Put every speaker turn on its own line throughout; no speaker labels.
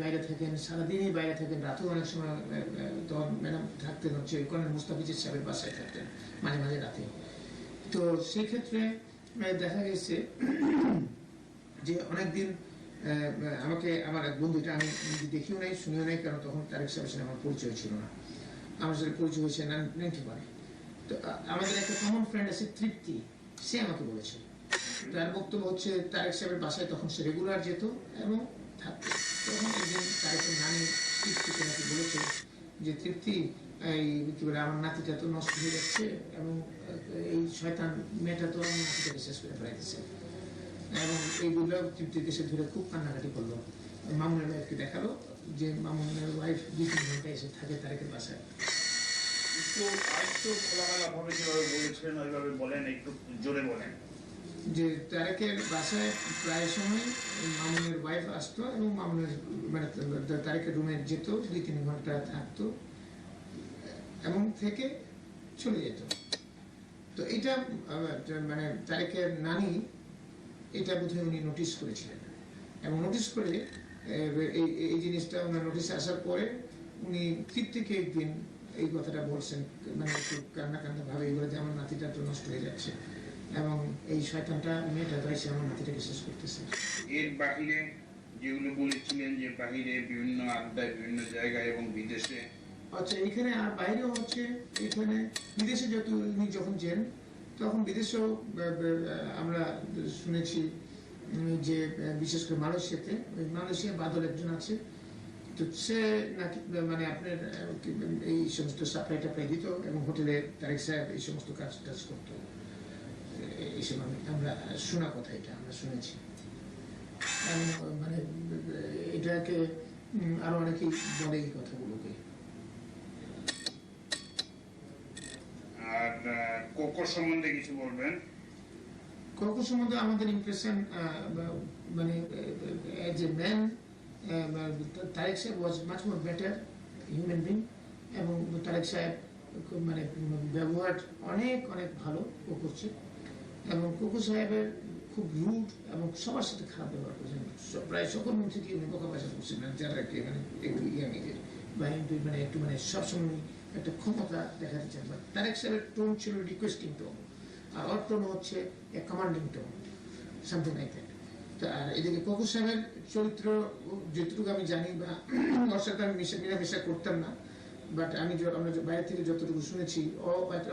বাইরে থাকেন, সারাদিনই বাইরে থাকেন, রাতেও অনেক সময় তখন ম্যাডাম থাকতেন হচ্ছে কর্নেল মুস্তাফিজের সাহেবের বাসায় থাকতেন মাঝে মাঝে রাতে। তো সেই ক্ষেত্রে দেখা গেছে যে অনেকদিন আমাকে আমার এক বন্ধু, এটা আমি দেখিও নাই শুনিও নাই, কারণ তখন তারেক সাহেবের সাথে আমার পরিচয় ছিল না, আমার সাথে পরিচয় হয়েছে 91। তো আমাদের একটা কমন ফ্রেন্ড আছে তৃপ্তি, সে আমাকে বলেছে, তার বক্তব্য হচ্ছে তারেক সাহেবের বাসায় তখন সে রেগুলার যেত এবং থাকতো। তখন একদিন তারেকের নানি তৃপ্তিকে নাকি বলেছে যে তৃপ্তি এই কি বলে আমার নাতিটা তো নষ্ট হয়ে যাচ্ছে এবং এই শয়তান মেয়েটা তো আমার নাতিটাকে শেষ করে ফেলাইতেছে, এবং এইগুলো তৃপ্তিকে সে ধরে খুব কান্নাকাটি করলো। মামুনের ওয়াইফকে দেখালো যে মামুনের ওয়াইফ 2-3 ঘন্টা এসে থাকে তারেকের বাসায়।
একটু আরেকটু খোলামেলা ভাবে যেভাবে বলেছেন ওইভাবে বলেন, একটু জোরে বলেন।
যে তারেকের বাসায় প্রায় সময় মামুনের ওয়াইফ আসতো এবং মামুনের মানে তারেকের রুমে যেত, 2-3 ঘন্টা থাকতো এবং থেকে চলে যেত। তো এটা মানে তারেকের নানি এটা বোধহয় উনি নোটিস করেছিলেন, এবং নোটিস করে এই জিনিসটা ওনার নোটিসে আসার পরে উনি তৃপ্তিকে একদিন এই কথাটা বলছেন, মানে একটু কান্না কান্না ভাবে এগুলো যে আমার নাতিটা তো নষ্ট হয়ে যাচ্ছে এবং এই শয়তানটা মেয়েটা তো এসে আমার নাতিটাকে শেষ করতেছে।
এর বাহিরে যেগুলো বলেছিলেন যে বাহিরে বিভিন্ন আড্ডায় বিভিন্ন জায়গায় এবং বিদেশে,
আচ্ছা এখানে আর বাইরেও হচ্ছে, এখানে বিদেশে যেহেতু উনি যখন যান তখন বিদেশেও আমরা শুনেছি যে বিশেষ করে মালয়েশিয়াতে, মালয়েশিয়া বাদল একজন আছে, তো সে নাকি মানে আপনার এই সমস্ত সাপ্লাই টাপ্লাই দিত এবং হোটেলে তারেক সাহেব এই সমস্ত কাজ টাজ করতো, এইসব আমরা শোনা কথা, এটা আমরা শুনেছি। মানে এটাকে আরো অনেকেই বলে এই কথাগুলোকে।
আর কোকো সম্বন্ধে কিছু বলবেন?
কোকো সম্বন্ধে আমাদের ইমপ্রেশন মানে এজ এ ম্যান তারেক সাহেব ওয়াজ much more better human being, এবং তারেক সাহেব মানে ব্যবহার অনেক অনেক ভালো করছে, এবং কোকো সাহেবের খুব রুড এবং সবার সাথে খারাপ ব্যবহার করছেন, প্রায় সকল মন্ত্রীকে উনি বোকা বাসা করছেন না, যারা মানে একটু ইয়াংয়ের বা মানে একটু মানে সবসময় একটা ক্ষমতা দেখাতে চান। বা তারেক সাহেবের টোন ছিল রিকোয়েস্টিং টোন, আর ওর টোন হচ্ছে a commanding tone, something like that. আর এদিকে কোকো সাহেবের চরিত্র যতটুকু আমি জানি, বা ওর সাথে আমি মেলামেশা করতাম না, বাট আমি আমরা বাইরে থেকে যতটুকু শুনেছি, ও একটা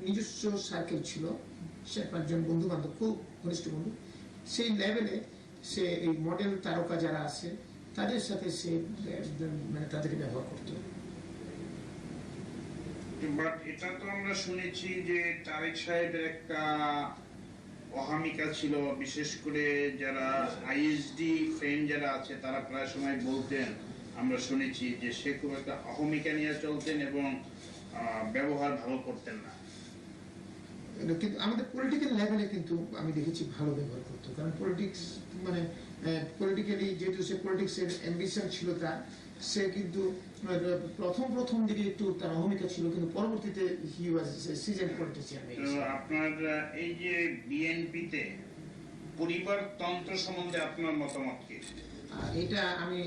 নিজস্ব সার্কেল ছিল, 4-5 জন বন্ধু বান্ধব, খুব ঘনিষ্ঠ বন্ধু, সেই লেভেলে সে এই মডেল তারকা যারা আছে তাদের সাথে সে মানে তাদেরকে ব্যবহার করত।
বাট এটা তো আমরা শুনেছি যে তারেক সাহেবের একটা অহামিকা ছিল, বিশেষ করে যারা আইএসডি ফ্রেন্ড যারা আছে তারা প্রায় সময় বলতেন, আমরা শুনেছি যে সে খুব একটা অহমিকা নিয়ে চলতেন এবং ব্যবহার ভালো করতেন না।
কিন্তু আমাদের পলিটিক্যাল লেভেলে কিন্তু আমি দেখেছি ভালো ব্যবহার করতো, কারণ পলিটিক্স মানে পলিটিক্যালি যেহেতু সে পলিটিক্সের অ্যাম্বিশন ছিল তার, সে কিন্তু প্রথম দিকে একটু তার অহমিকা ছিল, কিন্তু পরবর্তীতে হি ওয়াজ সিজন পলিটিশিয়ান।
আপনার এই যে বিএনপিতে পরিবারতন্ত্র সম্বন্ধে আপনার মতামত কি?
এটা আমি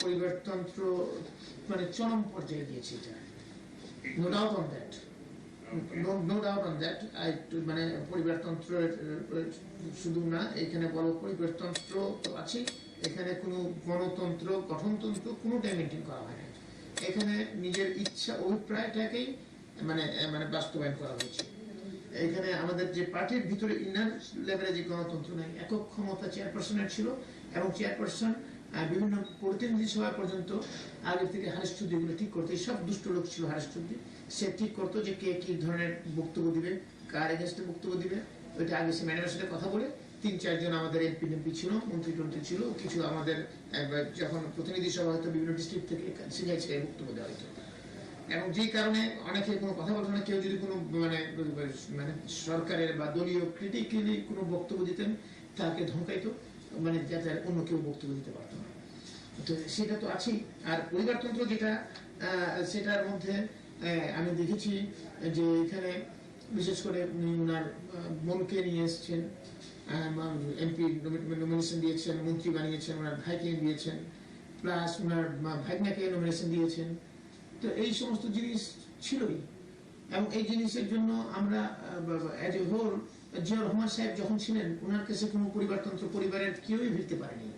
পরিবারতন্ত্র মানে চরম পর্যায়ে গিয়েছে, এটা no doubt on that, no doubt on that. মানে পরিবারতন্ত্রের শুধু না, এখানে বড় পরিবারতন্ত্র তো আছে, এখানে কোনো গণতন্ত্র গঠনতন্ত্র কোনোটাই মেনটেন করা হয় না, এখানে নিজের ইচ্ছা অভিপ্রায়টাকেই মানে মানে বাস্তবায়ন করা হয়েছে। এখানে আমাদের যে পার্টির ভিতরে ইনার লেভেলে যে গণতন্ত্র নেই, একক ক্ষমতা চেয়ারপারসনের ছিল, এবং চেয়ারপারসন বিভিন্ন প্রতিনিধি সভা পর্যন্ত আগের থেকে হারেসচুদ্দিগুলো ঠিক করতো, সব দুষ্ট লোক ছিল হারেসচুদ্দি, সে ঠিক করতো যে কে কি ধরনের বক্তব্য দিবে, কার এগেনস্টে বক্তব্য দিবে, ওইটা আগে সে ম্যাডামের সাথে কথা বলে। 3-4 জন আমাদের এমপি ছিল, মন্ত্রী টন্ত্রী ছিল, কিছু আমাদের যখন প্রতিনিধি সভা হয়তো বিভিন্ন ডিস্ট্রিক্ট থেকে সেখানে বক্তব্য দেওয়া হতো, এবং যে কারণে অনেকে কোনো কথা বলতো না। কেউ যদি কোনো মানে মানে সরকারের বা দলীয় ক্রিটিক্যালি কোনো বক্তব্য দিতেন, তাকে ধমকাইতো, মানে যাতে অন্য কেউ বক্তব্য দিতে পারতো না। তো সেটা তো আছেই। আর পরিবারতন্ত্র যেটা, সেটার মধ্যে আমি দেখেছি যে এখানে বিশেষ করে উনি ওনার বোনকে নিয়ে এসছেন, এমপি নমিনেশন দিয়েছেন, মন্ত্রী বানিয়েছেন, ওনার ভাইকে দিয়েছেন, প্লাস ওনার ভাইনাকে নমিনেশন দিয়েছেন। তো এই সমস্ত জিনিস ছিলই, এবং এই জিনিসের জন্য আমরা as a whole Ziaur Rahman সাহেব যখন ছিলেন ওনার কাছে কোনো পরিবারতন্ত্র পরিবারের কেউই ভিড়তে পারেনি।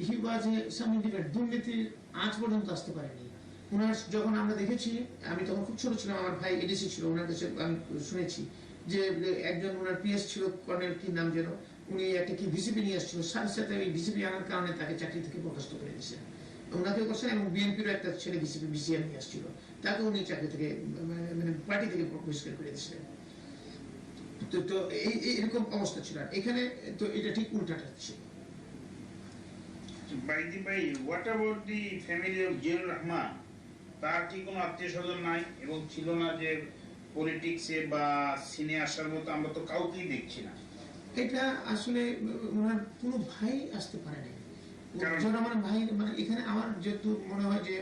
হি ওয়াজ এ সাম ইন্ডিপেন্ডেন্ট, দুর্নীতির আজ পর্যন্ত আসতে পারেনি ওনার। যখন আমরা দেখেছি, আমি তখন খুব ছোট ছিলাম, আমার ভাই এডিসি ছিল, ওনার কাছে আমি শুনেছি যে একজন ওনার পিএস ছিল, কর্নেল কি নাম যেন, উনি একটা কি ভিসিপি নিয়ে আসছিল, সাথে সাথে ওই ভিসিপি আনার কারণে তাকে চাকরি থেকে বরখাস্ত করে দিয়েছেন, ওনাকে করছেন। এবং বিএনপিরও একটা ছেলে ভিসিপি ভিসিআর নিয়ে আসছিল, তাকে উনি চাকরি থেকে মানে পার্টি থেকে বহিষ্কার করে দিয়েছিলেন। তো এরকম অবস্থা ছিল। আর এখানে তো এটা ঠিক উল্টাটা ছিল।
By the way, what about the family of Ziaur Rahman? তার কি কোনো আত্মীয় স্বজন নাই এবং ছিল না যে পলিটিক্সে বা সিনে আসার মতো? আমরা তো কাউকেই দেখছি না।
এটা আসলে ওনার কোনো ভাই আসতে পারেনি। আমার ভাই মানে এখানে আমার যেহেতু মনে হয় যে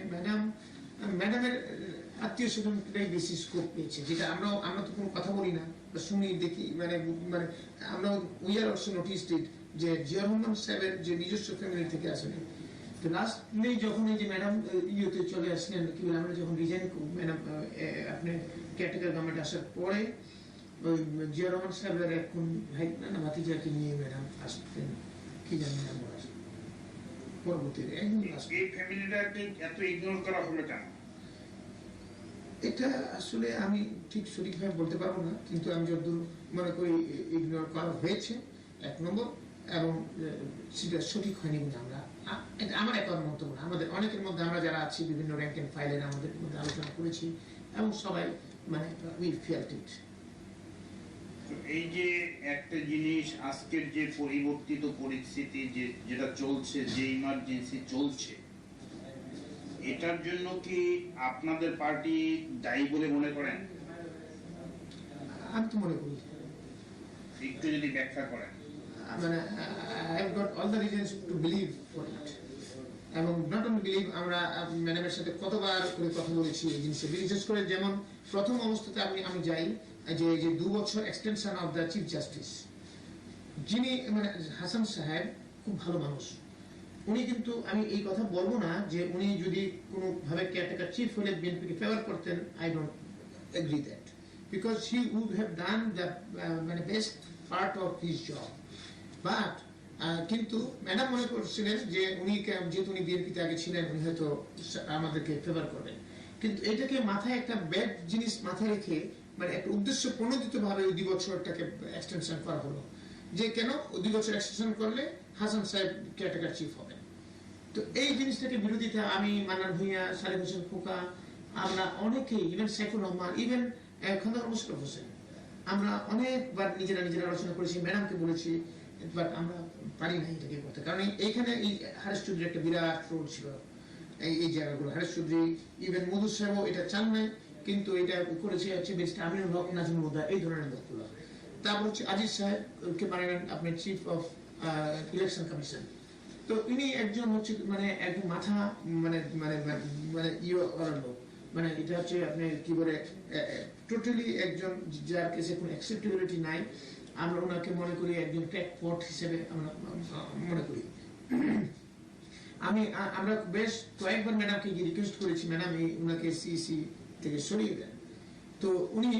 ম্যাডামের আত্মীয় স্বজনটাই বেশি স্কোপ পেয়েছে, যেটা আমরা তো কোনো কথা বলি না, শুনি দেখি, মানে আমরা উই আর অলসো নোটিসড ইট যে জিয়াউর রহমান সাহেবের যে নিজস্ব ফ্যামিলি থেকে আসেনি। তো লাস্টলি যখন এই যে ম্যাডাম ইয়েতে চলে আসলেন, কি বলে, আমরা যখন রিজাইন ম্যাডাম আপনি কেয়ারটেকার গভর্নমেন্ট আসার পরে ওই জিয়াউর রহমান সাহেবের এখন ভাই না ভাতিজাকে নিয়ে ম্যাডাম আসতেন, কি জানি না পরবর্তীতে
এই ফ্যামিলিটাকে এত ইগনোর করা হলো কেন?
এটা আসলে আমি ঠিক সঠিকভাবে বলতে পারবো না, কিন্তু আমি যতদূর মনে করি ইগনোর করা হয়েছে এক নম্বর, এবং সেটা সঠিক হয়নি বলে এটা আমার একবার মন্তব্য না। আমাদের অনেকের মধ্যে আমরা যারা আছি বিভিন্ন র্যাঙ্ক এন্ড ফাইলের আমাদের মধ্যে আলোচনা করেছি এবং সবাই মানে উই ফেল্ট ইট।
এই যে একটা জিনিস, আজকের যে পরিবর্তিত পরিস্থিতি যেটা চলছে, যে ইমার্জেন্সি চলছে, এটার জন্য কি আপনাদের পার্টি দায়ী বলে মনে করেন?
আমি তো মনে করি,
একটু যদি ব্যাখ্যা করেন।
মানে I have got all the reasons to believe for it, এবং নট অনলি বিলিভ, আমরা ম্যাডামের সাথে কতবার করে কথা বলেছি এই জিনিসে। বিশেষ করে যেমন প্রথম অবস্থাতে আমি যাই যে 2 বছর extension of the chief justice, যিনি মানে হাসান সাহেব খুব ভালো মানুষ, উনি কিন্তু, আমি এই কথা বলবো না যে উনি যদি কোনোভাবে কেয়ারটেকার চিফ হলে বিএনপিকে ফেভার করতেন, I don't agree that, because he would have done the মানে best part of his job. But কিন্তু ম্যাডাম মনে করছিলেন যে উনি যেহেতু উনি বিএনপিতে আগে ছিলেন, উনি হয়তো আমাদেরকে ফেভার করবেন। কিন্তু এটাকে মাথায় একটা ব্যাড জিনিস মাথায় রেখে, মানে একটা উদ্দেশ্য প্রণোদিত ভাবে 2 বছরটাকে এক্সটেনশন করা হলো, যে কেন 2 বছর এক্সটেনশন করলে হাসান সাহেব কেয়ারটেকার চিফ হবেন। তো এই জিনিসটাকে বিরোধিতা আমি, মান্নান ভূঁইয়া, সালেহ হোসেন খোকা, আমরা অনেকেই, ইভেন সাইফুর রহমান, ইভেন খন্দকার মোশাররফ হোসেন, আমরা অনেকবার নিজেরা আলোচনা করেছি, ম্যাডামকে বলেছি, বাট আমরা পারি না এটাকে করতে। কারণ এইখানে এই হারেস চৌধুরীর একটা বিরাট রোল ছিল এই জায়গাগুলো। হারেস চৌধুরী, ইভেন মধু সাহেবও এটা চান নাই, কিন্তু এটা করেছে হচ্ছে ব্যারিস্টার আমিনুল হক, নাজমুল হুদা, এই ধরনের লোকগুলো। তারপর হচ্ছে আজিজ সাহেবকে বানালেন আপনি চিফ অফ ইলেকশন কমিশন। তো ইনি একজন হচ্ছে মানে একজন মাথা মানে মানে মানে লোক, মানে এটা হচ্ছে আপনি কি বলে টোটালি একজন যার কাছে কোনো অ্যাকসেপ্টেবিলিটি নাই। আমরা ওনাকে মনে করি একজন ক্র্যাকপট হিসেবে আমরা মনে করি। আমরা বেশ কয়েকবার ম্যাডামকে রিকোয়েস্ট করেছি, ম্যাডাম ওনাকে সিইসি থেকে সরিয়ে দেন। তো উনি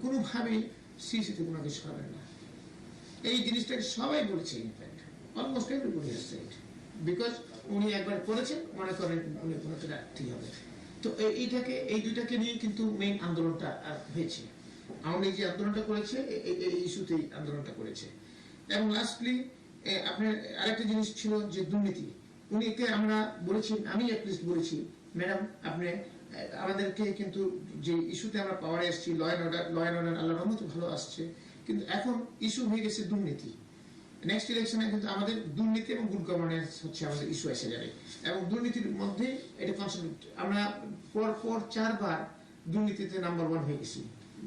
কোনোভাবেই সিইসি থেকে ওনাকে সরাবেন না। এই জিনিসটাকে সবাই বলেছে, in fact almost everybody has said, because উনি একবার করেছেন, মনে করেন উনি ওনাকে রাখতেই হবে। তো এইটাকে, এই দুইটাকে নিয়ে কিন্তু মেইন আন্দোলনটা হয়েছে। আওয়ামী লীগ যে আন্দোলনটা করেছে, এই ইস্যুতেই আন্দোলনটা করেছে। এবং লাস্টলি আপনার আরেকটা জিনিস ছিল যে দুর্নীতি। উনিকে আমরা বলেছি, আমি অ্যাটলিস্ট বলেছি, ম্যাডাম আপনি আমাদেরকে কিন্তু যে ইস্যুতে আমরা পাওয়ারে এসেছি, ল অ্যান্ড অর্ডার আল্লাহর রহমতে ভালো আসছে, কিন্তু এখন ইস্যু হয়ে গেছে দুর্নীতি। নেক্সট ইলেকশনে কিন্তু আমাদের দুর্নীতি এবং গুড গভর্নেন্স হচ্ছে আমাদের ইস্যু এসে যাবে, এবং দুর্নীতির মধ্যে এটা কনসেন্ট্রেট। আমরা পর 4 বার দুর্নীতিতে নাম্বার 1 হয়ে গেছি,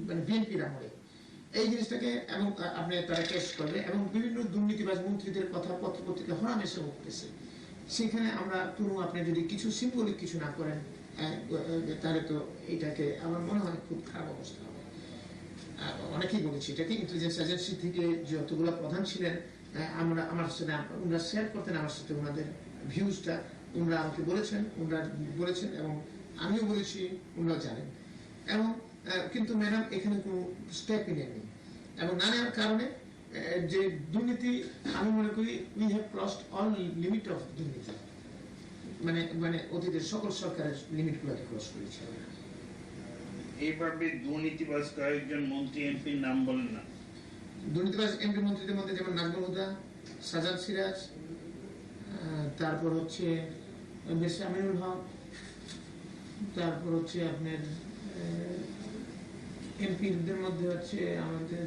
মানে বিএনপির আমলে। এই জিনিসটাকে এবং আপনি তারা কেস করবে, এবং বিভিন্ন দুর্নীতিবাজ মন্ত্রীদের কথা পত্রপত্রিকা হরামেশা করতেছে। সেখানে আমরা কোনো, আপনি যদি কিছু সিম্বলিক কিছু না করেন, তাহলে তো এটাকে আমার মনে হয় খুব খারাপ অবস্থা হবে। অনেকেই বলেছি এটাকে, ইন্টেলিজেন্স এজেন্সি থেকে যতগুলো প্রধান ছিলেন, আমরা আমার সাথে ওনারা শেয়ার করতেন আমার সাথে ওনাদের ভিউজটা, ওনারা আমাকে বলেছেন এবং আমিও বলেছি, ওনারা জানেন। এবং কিন্তু ম্যাডাম এখানে কোনো স্টেপই নেননি, এবং না নেওয়ার কারণে যে দুর্নীতি, আমি মনে করি we have crossed all limit of দুর্নীতি, মানে অতীতের সকল সরকারের লিমিটগুলোকে ক্রস করেছে।
এইভাবে দুর্নীতিবাজ কয়েকজন মন্ত্রী এমপির নাম বলেন না।
দুর্নীতিবাজ এমপি মন্ত্রীদের মধ্যে যেমন নাজমুল হুদা, সাজাদ সিরাজ, তারপর হচ্ছে বেশ আমিনুল হক, তারপর হচ্ছে আপনার এমপিদের মধ্যে হচ্ছে আমাদের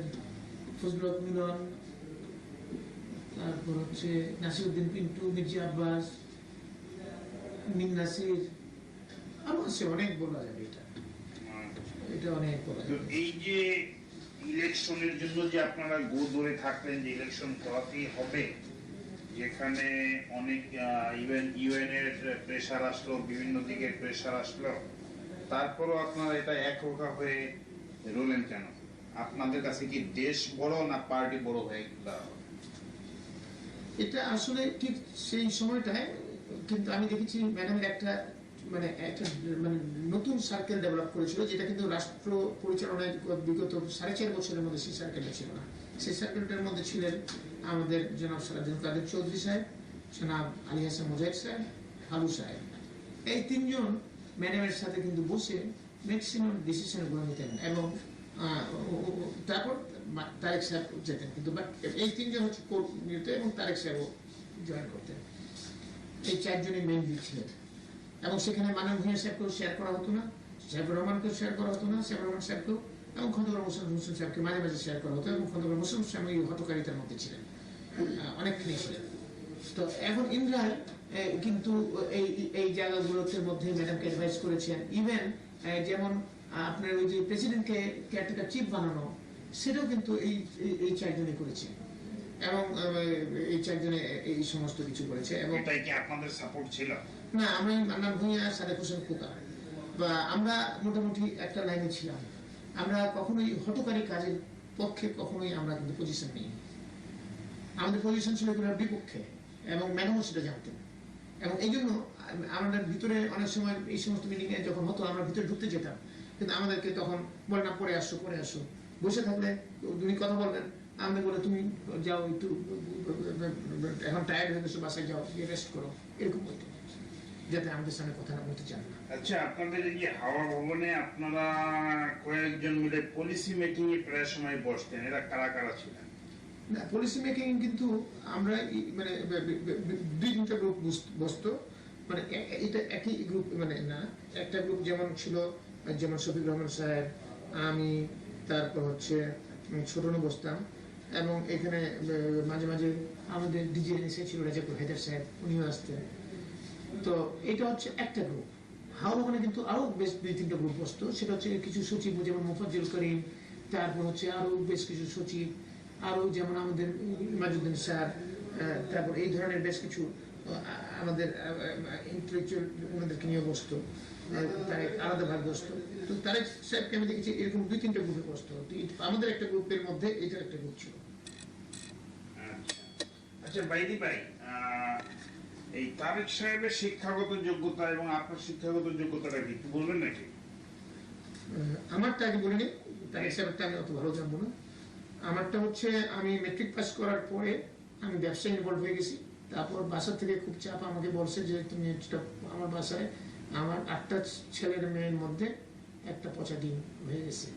ফজলুল হক মিলন, তারপর হচ্ছে নাসিরউদ্দিন পিন্টু, মির্জা আব্বাস, মিন নাসির, আরো আছে, অনেক বলা যাবে, এটা অনেক বলা যাবে।
এই যে ইলেকশনের জন্য যে আপনারা গো ধরে থাকলেন যে ইলেকশন করাতেই হবে, যেখানে অনেক ইউএন এর প্রেসার আসলো, বিভিন্ন দিকের প্রেসার আসলো, তারপরও আপনারা এটা একরোখা হয়ে রইলেন কেন? আপনাদের কাছে কি দেশ বড় না পার্টি বড় হয়ে দাঁড়ালো?
এটা আসলে ঠিক সেই সময়টায় কিন্তু আমি দেখেছি ম্যাডামের একটা মানে নতুন সার্কেল ডেভেলপ করেছিল, যেটা কিন্তু রাষ্ট্র পরিচালনায় বিগত 4.5 বছরের মধ্যে সেই সার্কেলটা ছিল না। সেই সার্কেলটার মধ্যে ছিলেন আমাদের জনাব সালাউদ্দিন কাদের চৌধুরী সাহেব, জনাব আলী হাসান মুজাহিদ সাহেব, আলু সাহেব। এই তিনজন ম্যাডামের সাথে কিন্তু বসে ম্যাক্সিমাম ডিসিশন গুলো নিতেন, এবং তারপর তারেক সাহেব যেতেন, কিন্তু এই তিনজন হচ্ছে কোর নিত এবং তারেক সাহেবও জয়েন করতেন। এই 4 জনই মেইন লিড ছিলেন, এবং সেখানে মানব ভূঁইয়া সাহেবকেও শেয়ার করা হতো না, সাহেবুর রহমানকেও শেয়ার করা হতো না, সাহেবুর রহমান সাহেবকেও, এবং খন্দকার হোসেন সাহেবকে মাঝে মাঝে শেয়ার করা হতো, এবং খন্দকার হোসেন সাহেব এই হতকারিতার মধ্যে ছিলেন, অনেকখানি ছিলেন। তো এখন ইন্দ্রায় কিন্তু এই জায়গাগুলোতে মধ্যে ম্যাডামকে অ্যাডভাইস করেছেন, ইভেন যেমন আপনার ওই যে প্রেসিডেন্টকে কেয়ারটেকার চিফ বানানো, সেটাও কিন্তু এই 4 জনই করেছে, এবং এই 4 জনে এই সমস্ত কিছু করেছে। এবং
এটাই কি আপনাদের সাপোর্ট ছিল?
না, আমি মান্নান ভূঁইয়া, সাদেক হোসেন খোকা বা আমরা মোটামুটি একটা লাইনে ছিলাম। আমরা কখনোই হটকারী কাজের পক্ষে কখনোই আমরা কিন্তু পজিশন নিই, আমাদের পজিশন ছিল এগুলোর বিপক্ষে, এবং ম্যাডামও সেটা জানতেন। এবং এই জন্য আমাদের ভিতরে অনেক সময় এই সমস্ত মিটিংয়ে যখন হতো আমরা ভিতরে ঢুকতে যেতাম, কিন্তু আমাদেরকে তখন বলে না, পরে আসো, বসে থাকলে তুমি কথা বলবেন, আমাদের বলে তুমি যাও একটু, এখন টায়ার্ড হয়ে গেছো, বাসায় যাও, রেস্ট করো, এরকম হইতো, যাতে আমাদের সামনে কথা না বলতে চান না।
আচ্ছা, আপনাদের এই যে হাওয়া ভবনে আপনারা কয়েকজন মিলে পলিসি মিটিং এ প্রায় সময় বসতেন, এরা কারা কারা ছিলেন?
না, পলিসি মেকিং কিন্তু আমরা মানে 2-3টা গ্রুপ বসতো, মানে এটা একই গ্রুপ, মানে না, একটা গ্রুপ যেমন ছিল, যেমন শফিক রহমান সাহেব, আমি, তারপর হচ্ছে ছোটনও বসতাম, এবং এখানে মাঝে মাঝে আমাদের ডিজি ছিল রাজাপুর হায়দার সাহেব, উনিও আসতেন। তো এটা হচ্ছে একটা গ্রুপ। হাওয়া ভবনে কিন্তু আরো বেশ 2-3টা গ্রুপ বসতো, সেটা হচ্ছে কিছু সচিব যেমন মোফাজ্জল করিম, তারপর হচ্ছে আরো বেশ কিছু সচিব, আরো যেমন আমাদের ইমাজউদ্দিন স্যার, তারপর এই ধরনের বেশ কিছু আমাদের ইন্টেলেকচুয়াল ওনাদেরকে নিয়ে বসতো, তারেক আলাদাভাবে বসতো। তো তারেক সাহেবকে আমি দেখেছি এরকম 2-3টা গ্রুপে বসতো, আমাদের একটা গ্রুপের মধ্যে এটা একটা গ্রুপ ছিল।
আচ্ছা বাইদি ভাই, এই তারেক সাহেবের শিক্ষাগত যোগ্যতা এবং আপনার শিক্ষাগত যোগ্যতাটা কি বলবেন নাকি?
আমারটা আগে বলিনি, তারেক সাহেবটা আমি অত ভালো জানবো না। আমারটা হচ্ছে আমি মেট্রিক পাস করার পরে আমি ব্যবসায় ইনভলভ হয়ে গেছি। তারপর বাসা থেকে খুব চাপ, আমাকে বলছে যে তুমি আমার বাসায় আমার 8টা ছেলের মেয়ের মধ্যে একটা পচা ডিম হয়ে গেছে,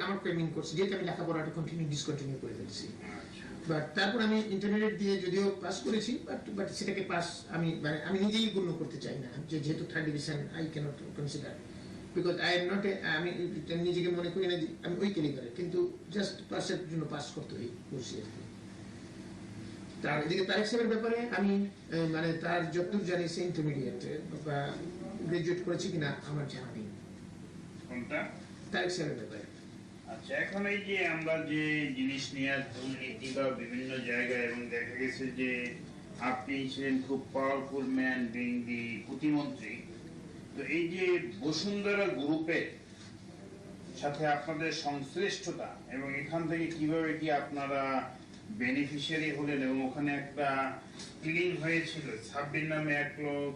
আমাকে মিন করছে, যেহেতু আমি লেখাপড়াটা ডিসকন্টিনিউ করে ফেলছি। বাট তারপর আমি ইন্টারমিডিয়েট দিয়ে যদিও পাস করেছি, বাট সেটাকে পাস আমি নিজেই গণ্য করতে চাই না, যেহেতু 3rd division I can't consider, because I am not আমি নিজেকে মনে করি না যে আমি ওই ক্যালিবারের, কিন্তু জাস্ট পাসের জন্য পাস করতে করছি আর কি। তার এদিকে তারেক সাহেবের ব্যাপারে আমি মানে তার যতটুকু জানি সে ইন্টারমিডিয়েট বা গ্রাজুয়েট করেছি কিনা আমার জানা নেই।
কোনটা?
তারেক সাহেবের ব্যাপারে।
আচ্ছা, এখন এই যে আমরা যে জিনিস নিয়ে দুর্নীতি বা বিভিন্ন জায়গায়, এবং দেখা গেছে যে আপনি ছিলেন খুব পাওয়ারফুল ম্যান বিং দি প্রতিমন্ত্রী, তো এই যে বসুন্ধরা গ্রুপে সাথে আপনাদের সংশ্লিষ্টতা এবং এখান থেকে কিভাবে কি আপনারা বেনিফিশিয়ারি হলেন এবং ওখানে একটা কিলিং হয়েছিল, সাব্বির নামে এক লোক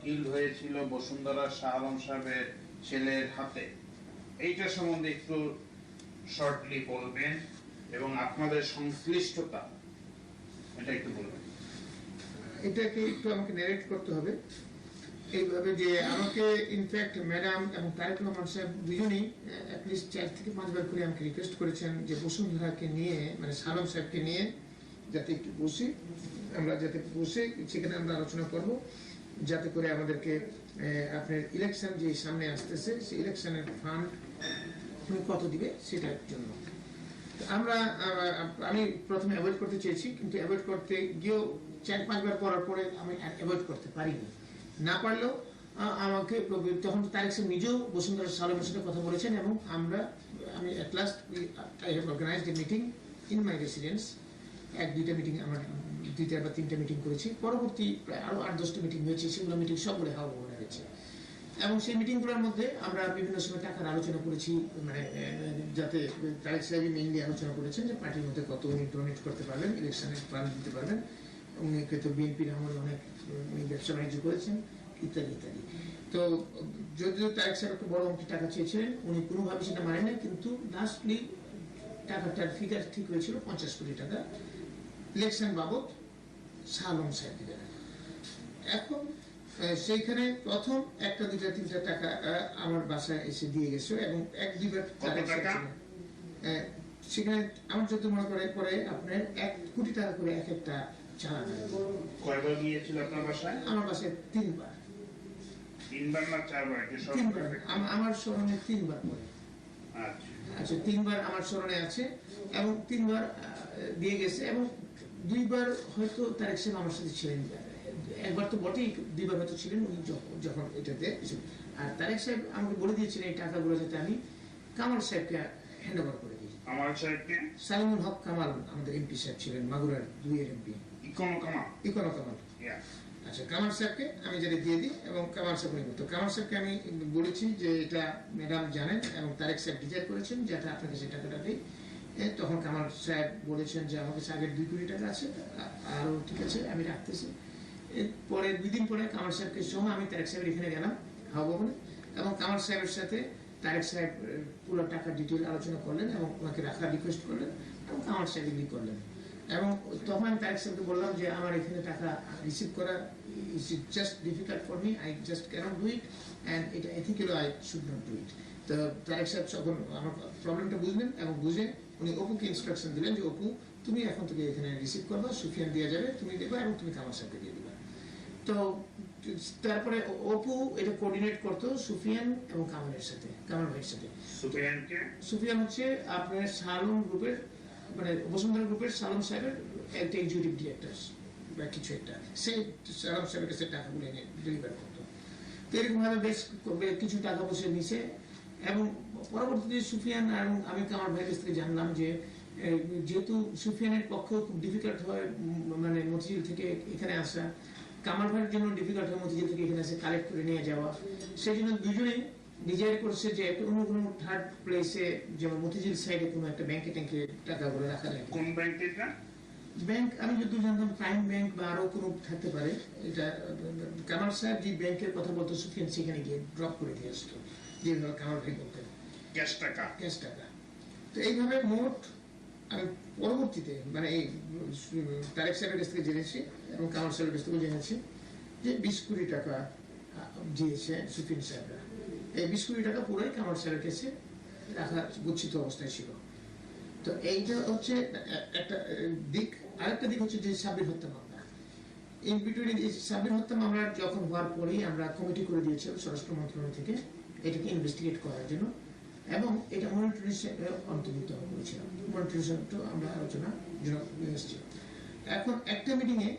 কিল হয়েছিল বসুন্ধরা শাহ আলম সাহেবের ছেলের হাতে, এইটা সম্বন্ধে একটু শর্টলি বলবেন এবং আপনাদের সংশ্লিষ্টতা এটা একটু বলবেন।
এটাকে একটু আমাকে নারেট করতে হবে এইভাবে যে আমাকে ইনফ্যাক্ট ম্যাডাম এবং তারেক রহমান সাহেব দুজনেই অ্যাটলিস্ট 4 থেকে 5 বার করে আমাকে রিকোয়েস্ট করেছেন যে বসুন্ধরাকে নিয়ে মানে সালম সাহেবকে নিয়ে যাতে একটু বসি, আমরা যাতে বসে সেখানে আমরা আলোচনা করব, যাতে করে আমাদেরকে আপনার ইলেকশন যে সামনে আসতেছে সেই ইলেকশনের ফান্ড কত দিবে সেটার জন্য আমরা আমি প্রথমে অ্যাভয়েড করতে চেয়েছি, কিন্তু অ্যাভয়েড করতে গিয়েও 4-5 বার করার পরে আমি অ্যাভয়েড করতে পারিনি। না পারলেও আমাকে তখন তারেক সাহেব নিজেও বসুন্ধরা সালমের সাথে কথা বলেছেন এবং আমি at last I have organised a meeting in my residence. 1-2টা মিটিং আমার 2টা বা 3টা মিটিং করেছি, পরবর্তী প্রায় আরো 8-10টা মিটিং হয়েছে, সেগুলো মিটিং সবগুলো হাওয়া ভবনে হয়েছে এবং সেই মিটিংগুলোর মধ্যে আমরা বিভিন্ন সময় টাকার আলোচনা করেছি, মানে যাতে তারেক সাহেব মেইনলি আলোচনা করেছেন যে পার্টির মধ্যে কত উনি ডোনেট করতে পারবেন, ইলেকশনে প্রাণ দিতে পারবেন, উনি তো বিএনপির আমলে অনেক ব্যবসা বাণিজ্য করেছেন ইত্যাদি ইত্যাদি। তো যদিও তারেক সাহেব একটা বড় অঙ্কের টাকা চেয়েছিলেন, উনি কোনোভাবে সেটা মানে না, কিন্তু লাস্টলি টাকাটার ফিগার ঠিক হয়েছিল 50 কোটি টাকা ইলেকশন বাবদ সালম সাহেব দিলেন। এখন সেইখানে প্রথম 1-2-3টা টাকা আমার বাসায় এসে দিয়ে গেছে এবং 1-2 বার সেখানে আমার যত মনে করে পরে আপনার 1 কোটি টাকা করে এক একটা চালানো।
কয়বার গিয়েছিল আপনার বাসায়?
আমার বাসায় 3 বার।
3 বার না 4 বার?
আমার স্মরণে 3 বার পরে। আচ্ছা 3 বার আমার স্মরণে আছে এবং 3 বার দিয়ে গেছে এবং 2 বার হয়তো তারেক সাহেব আমার সাথে ছিলেন, একবার তো বটেই, 2 বার হয়তো ছিলেন উনি যখন এটাতে। আর তারেক সাহেব আমাকে বলে দিয়েছিলেন এই টাকাগুলো যাতে আমি কামাল সাহেবকে হ্যান্ড ওভার করে দিই।
কামাল সাহেবকে?
সালিমুল হক কামাল আমাদের এমপি সাহেব ছিলেন, মাগুরার 2 এর এমপি। ইকোনো কামাল। আচ্ছা কামাল সাহেবকে আমি যাতে দিয়ে দিই এবং কামাল সাহেব নিব। তো কামাল সাহেবকে আমি বলেছি যে এটা ম্যাডাম জানেন এবং তারেক সাহেব ডিজাইন করেছেন যাতে আপনাকে সেই টাকাটা দিই। তখন কামাল সাহেব বলেছেন যে আমার কাছে আগের 2 কোটি টাকা আছে, আরও ঠিক আছে আমি রাখতেছি। পরে 2 দিন পরে কামাল সাহেবকে সহ আমি তারেক সাহেবের এখানে গেলাম হাওয়া ভবনে এবং কামাল সাহেবের সাথে তারেক সাহেব পুরো টাকার ডিটেল আলোচনা করলেন এবং ওনাকে রাখার রিকোয়েস্ট করলেন এবং কামাল সাহেব এগ্রি করলেন। এবং তখন আমি তারেক সাহেবকে বললাম যে আমার এখানে টাকা রিসিভ করা is just difficult for me, I just cannot do it and এটা ethically I should not do it. তো তারেক সাহেব তখন আমার প্রবলেমটা বুঝলেন এবং বুঝে উনি অপুকে ইনস্ট্রাকশন দিলেন যে অপু তুমি এখন থেকে এখানে রিসিভ করবা, সুফিয়ান দিয়ে যাবে, তুমি দেবা এবং তুমি কামাল সাহেবকে দিয়ে দিবা। তো তারপরে অপু এটা কোঅর্ডিনেট করতো সুফিয়ান এবং কামালের সাথে, কামাল ভাইয়ের সাথে। সুফিয়ান হচ্ছে আপনার সালম গ্রুপের মানে বসুন্ধরা গ্রুপের সালম সাহেবের একটা এক্সিকিউটিভ ডিরেক্টর বা কিছু একটা, সে সালম সাহেবের কাছে টাকাগুলো এনে ডেলিভার করতো। তো এরকম ভাবে বেশ কিছু টাকা পয়সা নিছে এবং পরবর্তীতে সুফিয়ান এবং আমি কামাল ভাইয়ের কাছ থেকে জানলাম যে যেহেতু সুফিয়ানের পক্ষে খুব ডিফিকাল্ট হয় মানে মতিঝিল থেকে এখানে আসা, কামাল ভাইয়ের জন্য ডিফিকাল্ট হয় মতিঝিল থেকে এখানে এসে কালেক্ট করে নিয়ে যাওয়া, সেই জন্য দুজনেই ডিজাইন করছে যে অন্য কোনো থার্ড প্লেসে যেমন মতিঝিল সাইডে কোনো একটা ব্যাংকে ট্যাঙ্কে টাকাগুলো রাখা যায়।
কোন ব্যাংকে?
ব্যাংক আমি যদি জানতাম প্রাইম ব্যাংক বা আরো কোনো থাকতে পারে। এটা কামাল সাহেব যে ব্যাংকের কথা বলতো সুফিয়ান সেখানে গিয়ে ড্রপ করে দিয়ে আসতো, যেভাবে কামাল ভাই বলতেন
ক্যাশ টাকা।
তো এইভাবে মোট আমি পরবর্তীতে মানে এই তারেক সাহেবের কাছ থেকে জেনেছি এবং কামাল সাহেবের কাছ থেকে জেনেছি যে 20 কোটি টাকা দিয়েছে সুফিয়ান সাহেবরা। এই 20 কোটি টাকা পুরোই কামাল সাহেবের কাছে রাখা গচ্ছিত অবস্থায় ছিল। তো এইটা হচ্ছে একটা দিক। আরেকটা দিক হচ্ছে যে সাব্বির হত্যা মামলা। ইন বিটুইন এই সাব্বির হত্যা মামলা যখন হওয়ার পরেই আমরা কমিটি করে দিয়েছিলাম স্বরাষ্ট্র মন্ত্রণালয় থেকে এটাকে ইনভেস্টিগেট করার জন্য এবং এটা মনিটরিং অন্তর্ভুক্ত করেছিলাম। মনিটরিং আমরা আলোচনা এসেছিল। এখন একটা মিটিংয়ে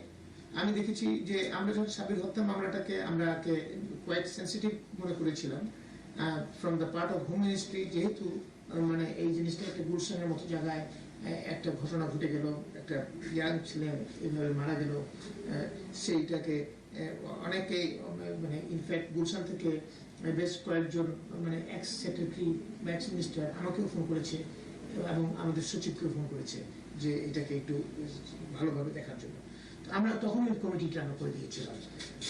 আমি দেখেছি যে আমরা যখন সাব্বির হত্যা মামলাটাকে আমরা কোয়াইট সেন্সিটিভ মনে করেছিলাম from the part of home ministry, যেহেতু মানে এই জিনিসটা একটা গুলশানের মতো জায়গায় একটা ঘটনা ঘটে গেল, একটা ইয়াং ছেলে এভাবে মারা গেল, সেইটাকে অনেকেই মানে ইনফ্যাক্ট গুলশান থেকে বেশ কয়েকজন মানে এক্স সেক্রেটারি বা এক্স মিনিস্টার আমাকেও ফোন করেছে এবং আমাদের সচিবকেও ফোন করেছে যে এটাকে একটু ভালোভাবে দেখার জন্য। আমরা তখন ওই কমিটিটা আমরা করে দিয়েছিলাম।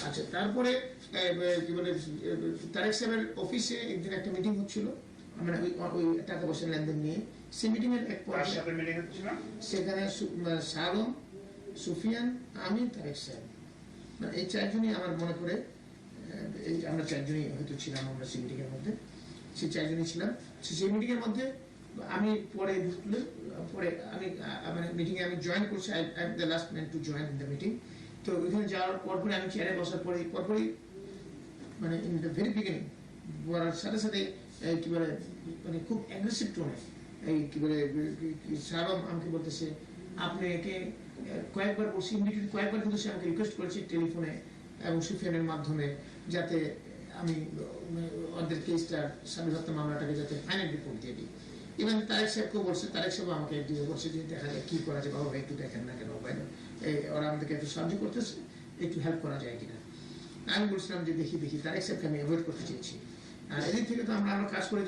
আচ্ছা, তারপরে কি বলে তারেক সাহেবের অফিসে একদিন একটা মিটিং হচ্ছিল, মানে ওই টাকা পয়সা লেনদেন নিয়ে। সেই মিটিং এর এক পর্যায়ে সেখানে সালম, সুফিয়ান, আমি, তারেক সাহেব, মানে এই চারজনই আমার মনে করে আমরা চারজনই হয়তো ছিলাম আমরা সেই মিটিং এর মধ্যে। সেই চারজনই ছিলাম সেই মিটিং এর মধ্যে। আমি পরে ঢুকলে পরে আমি মানে মিটিং এ আমি জয়েন করছি, I am the last man to join in the meeting. তো ওইখানে যাওয়ার পরপরই আমি চেয়ারে বসার পরপরই মানে ইন দ্য ভেরি বিগিনিং বলার সাথে সাথে কি বলে মানে খুব অ্যাগ্রেসিভ টোনে এই কি বলে সারম আমাকে বলতেছে, আপনি একে কয়েকবার বলছি ইমিডিয়েটলি কয়েকবার কিন্তু সে আমাকে রিকোয়েস্ট করেছে টেলিফোনে এবং সুফিয়ানের মাধ্যমে যাতে আমি ওদের কেসটার সাবির হত্যা মামলাটাকে যাতে ফাইনাল রিপোর্ট দিয়ে দিই। ইভেন তারেক সাহেবকেও বলছে, তারেক সাহেব আমাকে একদিকে বলছে যে দেখা যায় কি করা যায়, বাবা ভাই একটু দেখেন না কেন ভাই, ওরা আমাদেরকে একটু সাহায্য করতেছে, একটু হেল্প করা যায় কিনা। আমি বলছিলাম যে দেখি তারেক সাহেবকে আমি অ্যাভয়েড করতে চেয়েছি। আর এদিক থেকে তো আমরা কাজ করে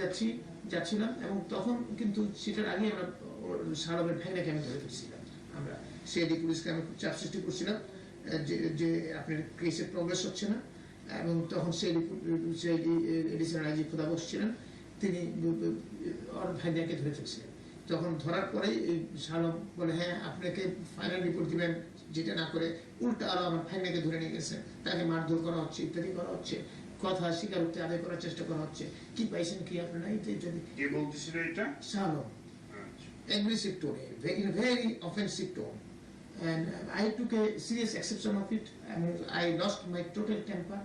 যাচ্ছিলাম এবং তখন কিন্তু সেটার আগে আমরা সারবের ভাইনাকে আমি ধরে ফেলছিলাম। আমরা সিআইডি পুলিশকে আমি খুব চাপ সৃষ্টি করছিলাম যে আপনার কেসের প্রগ্রেস হচ্ছে না, এবং তখন সিআইডি এডিশনাল আইজি খোদা বসছিলেন, তিনি ওর ভাইনাকে ধরে ফেলছিলেন। তখন ধরার পরেই এই সালম বলে হ্যাঁ আপনাকে ফাইনাল রিপোর্ট দিবেন, যেটা না করে উল্টা আরো আমার ভাইনাকে ধরে নিয়ে গেছে, তাকে মারধর করা হচ্ছে, ইত্যাদি করা হচ্ছে, কথা স্বীকারোক্তি আদায় করার চেষ্টা করা হচ্ছে, কি পাইছেন কি আপনারা ইত্যাদি।
কে বলতেছিল এটা?
সালম। Aggressive tone, in a very offensive tone, and I took a serious exception of it. I lost my total temper.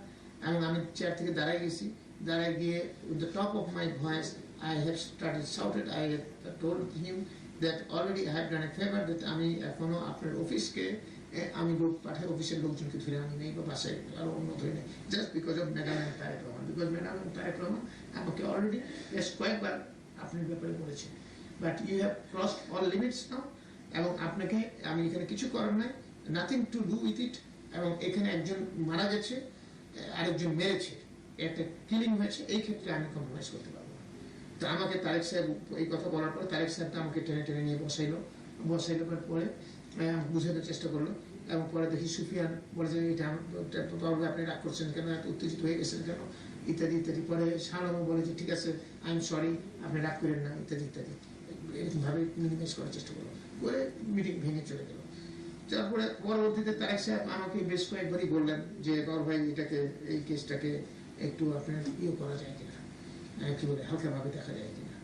আমি চেয়ার থেকে দাঁড়ায় গেছি, দাঁড়ায় গিয়ে with the top of my voice I have started shouted. I have told him that already I have done a favor, that আমি এখনো আপনার অফিসকে আমি লোক পাঠাই, অফিসের লোকজনকে ধরে আনি নেই বা বাসায় আরো অন্য ধরে নেই, just because of madam Tarek Rahman. Because madam Tarek Rahman আমাকে অলরেডি বেশ কয়েকবার আপনার ব্যাপারে বলেছে, but you have crossed all limits now, এবং আপনাকে আমি এখানে কিছু করার নাই, nothing to do with it. এবং এখানে একজন মারা গেছে, আরেকজন মেরেছে, একটা কিলিং হয়েছে, এই ক্ষেত্রে আমি কম্প্রোমাইজ করতে পারবো না। তো আমাকে তারেক সাহেব এই কথা বলার পরে তারেক সাহেব আমাকে টেনে টেনে নিয়ে বসাইলো পরে বুঝাতে চেষ্টা করলো, এবং পরে দেখি সুফিয়ান বলে যে এটা আপনি রাগ করছেন কেন, এত উত্তেজিত হয়ে গেছেন কেন, ইত্যাদি ইত্যাদি। পরে সালমও বলে যে ঠিক আছে, আই এম সরি, আপনি রাগ করেন না, ইত্যাদি ইত্যাদি, এরকমভাবে মিনিমাইজ করার চেষ্টা করলো, করে মিটিং ভেঙে চলে গেল। তারপরে পরবর্তীতে তারেক সাহেব আমাকে বেশ কয়েকবারই বললেন যে বাবর ভাই এটাকে এই কেসটাকে একটু আপনার করা যায় কিনা, কি বলে হালকাভাবে দেখা যায় কিনা।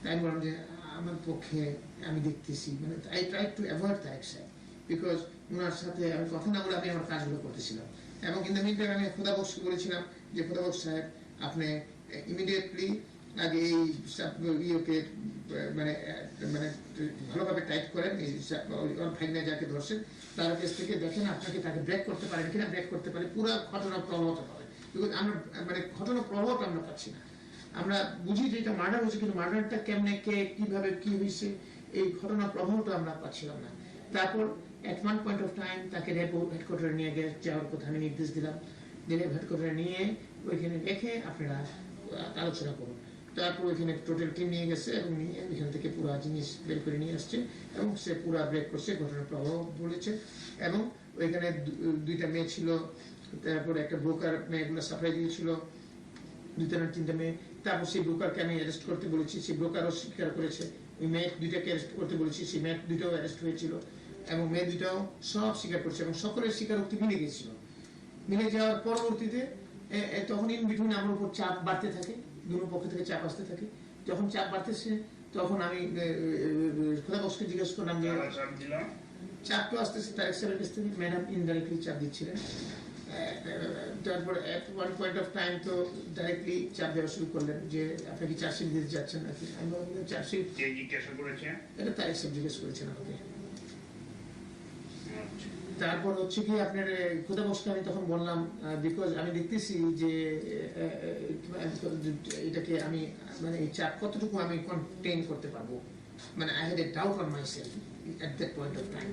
তাই বললাম যে আমার পক্ষে আমি দেখতেছি, মানে I try to avoid Tarique সাহেব, বিকজ ওনার সাথে আমি কথা না বলে আমি আমার কাজগুলো করতেছিলাম। এবং ইন দ্য মিন টাইম আমি খোদা বক্সকে বলেছিলাম যে খোদা বক্স সাহেব আপনি ইমিডিয়েটলি আগে এই ইয়েকে মানে মানে ভালোভাবে টাইট করেন, ভাইনা যাকে ধরছেন তার কাছ থেকে দেখেন আপনাকে তাকে ব্রেক করতে পারেন কিনা, ব্রেক করতে পারে পুরো ঘটনা প্রভাবিত হবে। বিকজ আমরা মানে ঘটনা প্রভাবটা আমরা পাচ্ছি না, আমরা বুঝি যে এটা মার্ডার হয়েছে, কিন্তু মার্ডারটা কেমনে, কে কিভাবে কি হয়েছে, এই ঘটনা প্রভাবটা আমরা পাচ্ছিলাম না। তারপর এট ওয়ান পয়েন্ট অফ টাইম তাকে র্যাব হেডকোয়ার্টারে নিয়ে যাওয়ার কথা আমি নির্দেশ দিলাম, র্যাব হেডকোয়ার্টারে নিয়ে ওইখানে রেখে আপনারা আলোচনা করুন। তারপর ওইখানে টোটাল টিম নিয়ে গেছে এবং নিয়ে ওইখান থেকে পুরো জিনিস বের করে নিয়ে আসছে, এবং সে পুরো ব্রেক করছে, ঘটনার প্রভাব বলেছে। এবং ওইখানে দুইটা মেয়ে ছিল, তারপর একটা ব্রোকার মেয়েগুলো সাপ্লাই দিয়েছিল, দুইটা না তিনটা মেয়ে। তারপর সেই ব্রোকারকে আমি অ্যারেস্ট করতে বলেছি, সেই ব্রোকারও স্বীকার করেছে। ওই মেয়ে দুইটাকে অ্যারেস্ট করতে বলেছি, সেই মেয়ে দুইটাও অ্যারেস্ট হয়েছিল, এবং মেয়ে দুইটাও সব স্বীকার করেছে, এবং সকলের স্বীকারোক্তি মিলে গেছিল। মিলে যাওয়ার পরবর্তীতে তখন ইন বিটুইন আমার উপর চাপ বাড়তে থাকে, দুটো পক্ষ থেকে চাপ আসতে থাকে। যখন চাপ বাড়তেছে তখন আমি খোদা বক্সকে জিজ্ঞেস করলাম যে চাপ তো আসতেছে তারেক সাহেবের কাছ থেকে, ম্যাডাম ইনডাইরেক্টলি চাপ দিচ্ছিলেন। তারপর এট ওয়ান পয়েন্ট অফ টাইম তো ডাইরেক্টলি চাপ দেওয়া শুরু করলেন যে আপনি কি চার্জশিট দিতে যাচ্ছেন নাকি। আমি বললাম চার্জশিট এটা তারেক সাহেব জিজ্ঞেস করেছেন আমাকে। তারপর হচ্ছে কি আপনার খোদা বক্সকে আমি তখন বললাম, বিকজ আমি দেখতেছি যে এটাকে আমি মানে এই চাপ কতটুকু আমি কন্টেইন করতে পারবো, মানে I had a doubt on myself at that point of time.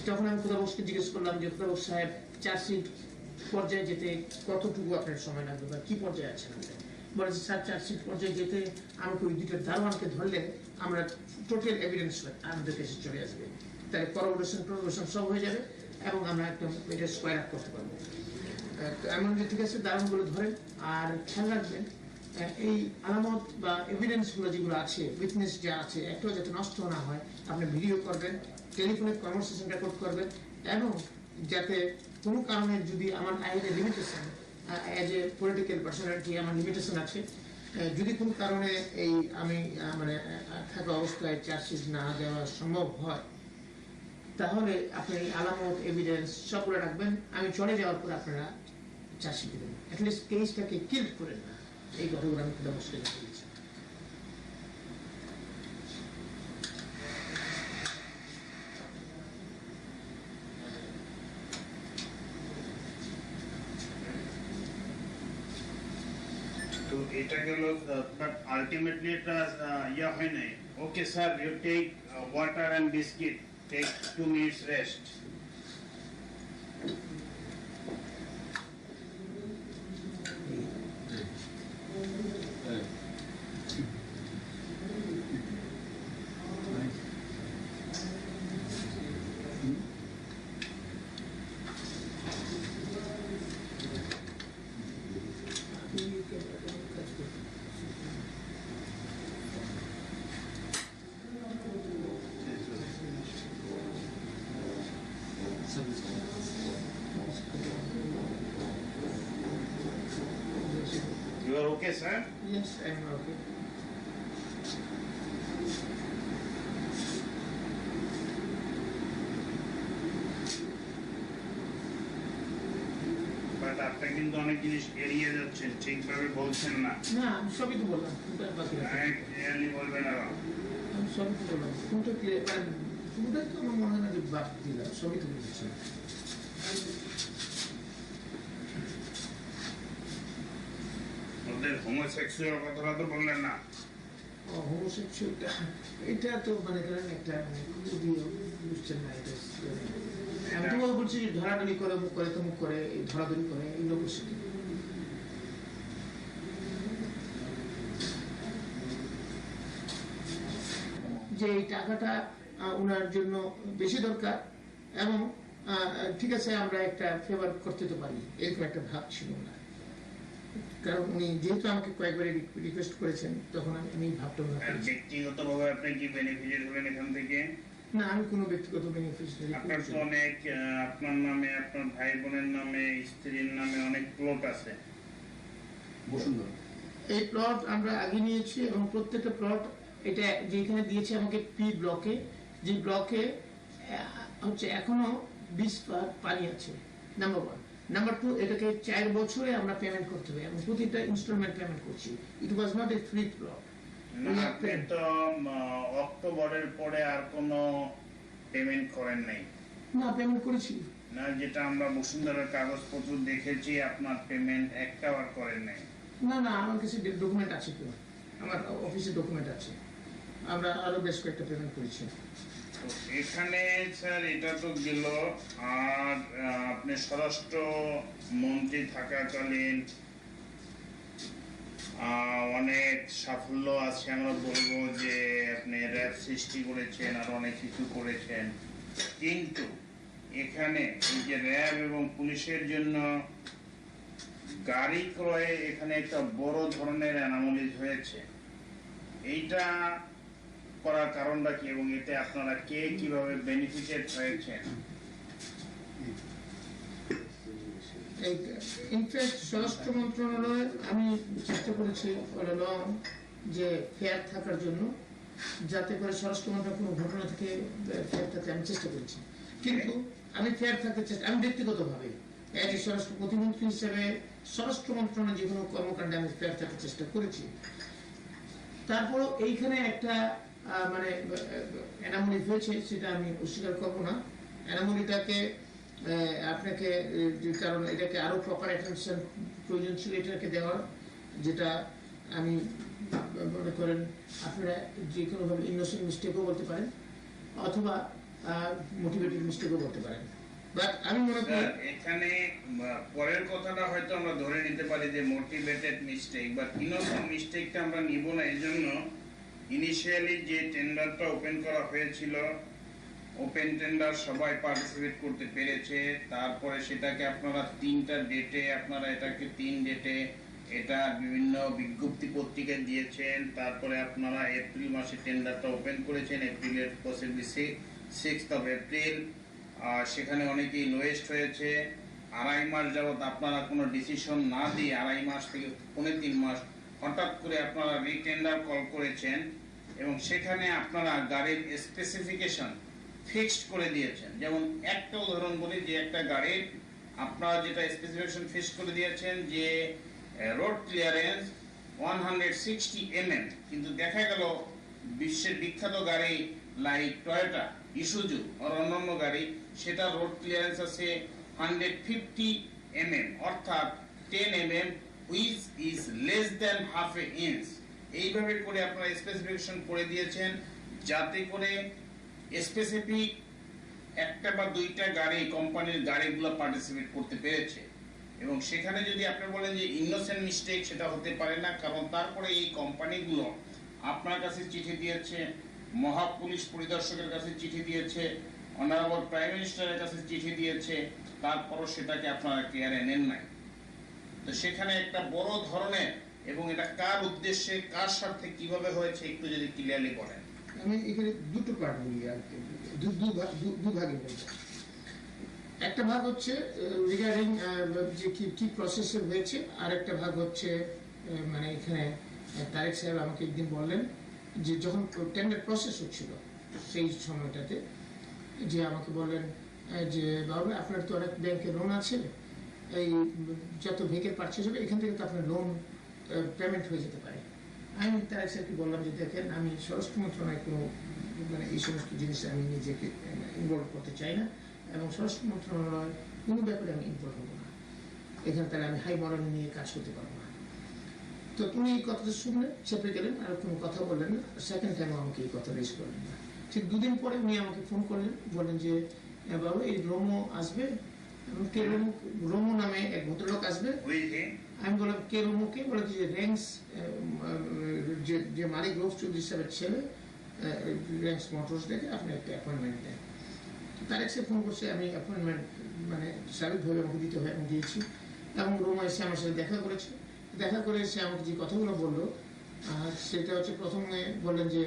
তখন আমি খোদাবক্সকে জিজ্ঞেস করলাম যে খোদাবক্স সাহেব চার্জশিট পর্যায়ে যেতে কতটুকু আপনার সময় লাগবে বা কি পর্যায়ে আছেন আপনি? বলে যে স্যার চার্জশিট পর্যায়ে যেতে আমাকে ওই দুইটা দারোয়ানকে ধরলে আমরা টোটাল এভিডেন্স আমাদের কাছে চলে আসবে, তাহলে করোবরেশন সব হয়ে যাবে এবং আমরা একদম এটা স্কোয়ার আপ করতে পারবো। এমন যে ঠিক আছে দারোয়ানগুলো ধরেন, আর খেয়াল রাখবেন এই আলামত বা এভিডেন্সগুলো যেগুলো আছে, উইটনেস যা আছে একটাও যাতে নষ্ট না হয়, আপনি ভিডিও করবেন, টেলিফোনে কনভারসেশন রেকর্ড করবেন, এবং যাতে কোনো কারণে যদি আমার আইনে limitation as a political personality আমার লিমিটেশন আছে, যদি কোনো কারণে এই আমি মানে থাকা অবস্থায় চার্জশিট না দেওয়া সম্ভব হয়, তাহলে আপনি আলামত এভিডেন্স সবগুলো রাখবেন, আমি চলে যাওয়ার পর আপনারা চার্জশিট দেবেন, অ্যাটলিস্ট কেসটাকে কিল করেন না। এই কথাগুলো আমি খুব অবশ্যই দিয়েছি।
তো এটা গেল, বাট আলটিমেটলি এটা ইয়া হয় নাই। Okay sir, you take water and biscuit, take 2 minutes rest. You are okay, sir?
Yes, I am okay.
But আপনি কিন্তু অনেক জিনিস এড়িয়ে যাচ্ছেন, ঠিকভাবে বলছেন না।
না, আমি সবই তো বললাম, কোনটা বাকি রাখলাম?
ক্লিয়ারলি বলবেন আরো।
আমি সবই তো বললাম, কোনটা ক্লিয়ার, মানে কোনটাই তো আমার মনে হয় না যে বাদ দিলাম, সবই তো বলেছি।
ওদের হোমোসেক্সুয়াল কথাটা তো বললেন না।
হোমোসেক্সুয়ালটা এটা তো মানে করেন একটা খুবই বুঝছেন না, এটা আমি তো বলছি যে ধরাধরি করে, মুখ করে তমুক করে, এই ধরাধরি করে এগুলো করছে কি? যে এই টাকাটা ওনার জন্য বেশি দরকার, এবং ঠিক আছে আমরা একটা ফেভার করতে তো পারি, এরকম একটা ভাব ছিল না। কারণ উনি যেহেতু আমাকে কয়েকবার রিকোয়েস্ট করেছেন, তখন আমি ভাবটা না করেছি।
ব্যক্তিগতভাবে আপনি কি বেনিফিশিয়ারি হলেন এখান থেকে?
না, আমি কোনো ব্যক্তিগত বেনিফিশিয়ারি।
আপনার তো অনেক, আপনার নামে, আপনার ভাই বোনের নামে, স্ত্রীর নামে অনেক প্লট আছে।
এই প্লট আমরা আগে নিয়েছি, এবং প্রত্যেকটা প্লট এটা যেখানে দিয়েছে আমাকে পি ব্লকে, যে ব্লকে হচ্ছে এখনো 20 পানি আছে, নাম্বার 1। নাম্বার 2, এটাকে 4 বছরে আমরা পেমেন্ট করতে হবে, এবং প্রতিটা ইনস্টলমেন্ট পেমেন্ট করছি। It was not a free plot.
আপনি তো অক্টোবরের পরে আর কোনো পেমেন্ট করেন নাই?
না, পেমেন্ট করেছি
না, যেটা আমরা বসুন্ধরার কাগজপত্র দেখেছি আপনার পেমেন্ট একটাও আর করেন নাই।
না না, আমার কাছে ডকুমেন্ট আছে, তো আমার অফিসে ডকুমেন্ট আছে, আমরা আরো বেশ কয়েকটা পেমেন্ট করেছি।
তো এখানে স্যার এটা তো গেল, আর আপনি স্বরাষ্ট্র মন্ত্রী থাকাকালীন অনেক সাফল্য আছে, আমরা বলবো যে আপনি র্যাব সৃষ্টি করেছেন আর অনেক কিছু করেছেন, কিন্তু এখানে এই যে র্যাব এবং পুলিশের জন্য গাড়ি ক্রয়ে এখানে একটা বড় ধরনের অ্যানোমালিজ হয়েছে। এইটা করার কারণটা কি, এবং এতে আপনারা কে কিভাবে বেনিফিটেড হয়েছেন?
ইনফ্যাক্ট স্বরাষ্ট্র মন্ত্রণালয়ে আমি চেষ্টা করেছি যে ফেয়ার থাকার জন্য, যাতে করে স্বরাষ্ট্র মন্ত্রণালয় কোনো ঘটনা থেকে ফেয়ার থাকতে আমি চেষ্টা করেছি। কিন্তু আমি ফেয়ার থাকতে চেষ্টা, আমি ব্যক্তিগতভাবে স্বরাষ্ট্র প্রতিমন্ত্রী হিসেবে স্বরাষ্ট্র মন্ত্রণালয় যে কোনো কর্মকাণ্ডে আমি ফেয়ার থাকার চেষ্টা করেছি। তারপরও এইখানে একটা মানে অ্যানোমালি হয়েছে, সেটা আমি অস্বীকার করবো না। অ্যানোমালিটাকে আপনাকে, কারণ এটাকে আরো প্রপার অ্যাটেনশন প্রয়োজন ছিল এটাকে দেওয়ার, যেটা আমি মনে করেন আপনারা যে কোনোভাবে ইনোসেন্ট মিস্টেকও বলতে পারেন অথবা মোটিভেটেড মিস্টেকও বলতে পারেন। বাট আমি মনে করি
এখানে পরের কথাটা হয়তো আমরা ধরে নিতে পারি যে মোটিভেটেড মিস্টেক বা ইনোসেন্ট মিস্টেকটা আমরা নিব না। এই জন্য ইনিশিয়ালি যে টেন্ডারটা ওপেন করা হয়েছিল, ওপেন টেন্ডার সবাই পার্টিসিপেট করতে পেরেছে। তারপরে সেটাকে আপনারা 3টা ডেটে, আপনারা এটাকে 3 ডেটে এটা বিভিন্ন বিজ্ঞপ্তি পত্রিকায় দিয়েছেন। তারপরে আপনারা এপ্রিল মাসে টেন্ডারটা ওপেন করেছেন, এপ্রিলের পসিবলি 6th of এপ্রিল। সেখানে অনেকেই লোয়েস্ট হয়েছে। 2.5 মাস যাবত আপনারা কোনো ডিসিশন না দিয়ে 2.5 মাস থেকে 3.5 মাস হঠাৎ করে আপনারা রিটেন্ডার কল করেছেন এবং সেখানে আপনারা গাড়ির স্পেসিফিকেশন ফিক্সড করে দিয়েছেন। যেমন একটা উদাহরণ বলি, যে একটা গাড়ির আপনারা যেটা স্পেসিফিকেশন ফিক্সড করে দিয়েছেন যে রোড ক্লিয়ারেন্স 160 mm, কিন্তু দেখা গেল বিশ্বের বিখ্যাত গাড়ি লাইক টয়োটা, ইসুজু আর অন্যান্য গাড়ি, সেটা রোড ক্লিয়ারেন্স আছে 150 mm, অর্থাৎ 10 mm which is less than half a inch। এইভাবে করে আপনারা স্পেসিফিকেশন করে দিয়েছেন যাতে করে স্পেসিফিক একটা বা দুইটা গাড়ি, কোম্পানির গাড়িগুলো পার্টিসিপেট করতে পেরেছে। এবং সেখানে যদি আপনি বলেন যে ইনোসেন্ট মিস্টেক, সেটা হতে পারে না, কারণ তারপরে এই কোম্পানিগুলো আপনার কাছে চিঠি দিয়েছে, মহা পুলিশ পরিদর্শকের কাছে চিঠি দিয়েছে, অনারেবল প্রাইম মিনিস্টারের কাছে চিঠি দিয়েছে, তারপরও সেটাকে আপনারা কেয়ারে নেন নাই। তো সেখানে একটা বড় ধরনের, এবং এটা কার উদ্দেশ্যে, কার স্বার্থে, কিভাবে হয়েছে একটু যদি ক্লিয়ারলি বলেন।
আমি এখানে দুটো পার্ট বলি আর কি, দু ভাগে বলবো। একটা ভাগ হচ্ছে রিগার্ডিং যে কি প্রসেসে হয়েছে, আর একটা ভাগ হচ্ছে মানে এখানে তারেক সাহেব আমাকে একদিন বললেন যে যখন টেন্ডার প্রসেস হচ্ছিল সেই সময়টাতে, যে আমাকে বললেন যে বাবা আপনার তো অনেক ব্যাংকে লোন আছে, এই যত ভেহিকেল পারচেজ হবে এখান থেকে তো আপনার লোন পেমেন্ট হয়ে যেতে পারে। আমি তারেক সাহেবকে বললাম যে দেখেন, আমি স্বরাষ্ট্র মন্ত্রণালয় কোনো মানে এই সমস্ত জিনিসে আমি নিজেকে ইনভলভ করতে চাই না, এবং স্বরাষ্ট্র মন্ত্রণালয় কোনো ব্যাপারে আমি ইনভলভ হবো না। এখানে তাহলে আমি হাই মরাল নিয়ে কাজ করতে পারবো না। তো উনি এই কথাটা শুনলেন, চেপে গেলেন, আর কোনো কথা বললেন না। সেকেন্ড টাইমও আমাকে এই কথা রেজ করলেন না। ঠিক 2 দিন পরে উনি আমাকে ফোন করলেন, বললেন যে বাবু এই রোমো আসবে, কে রোমো নামে এক ভদ্রলোক আসবে। আমি বললাম কে রোমো? কে? বলে যে র্যাঙ্কস, যে মালিক রৌফ চৌধুরী সাহেবের ছেলে, র্যাঙ্কস মোটরস দেখে আপনি একটা অ্যাপয়েন্টমেন্ট দেন। তারেক সাহেব ফোন করছে, আমি অ্যাপয়েন্টমেন্ট মানে স্বাভাবিকভাবে আমাকে দিতে হয়, আমি দিয়েছি। এবং রোমো এসে আমার সাথে দেখা করেছে। দেখা করে সে আমাকে যে কথাগুলো বললো সেটা হচ্ছে, প্রথমে বললেন যে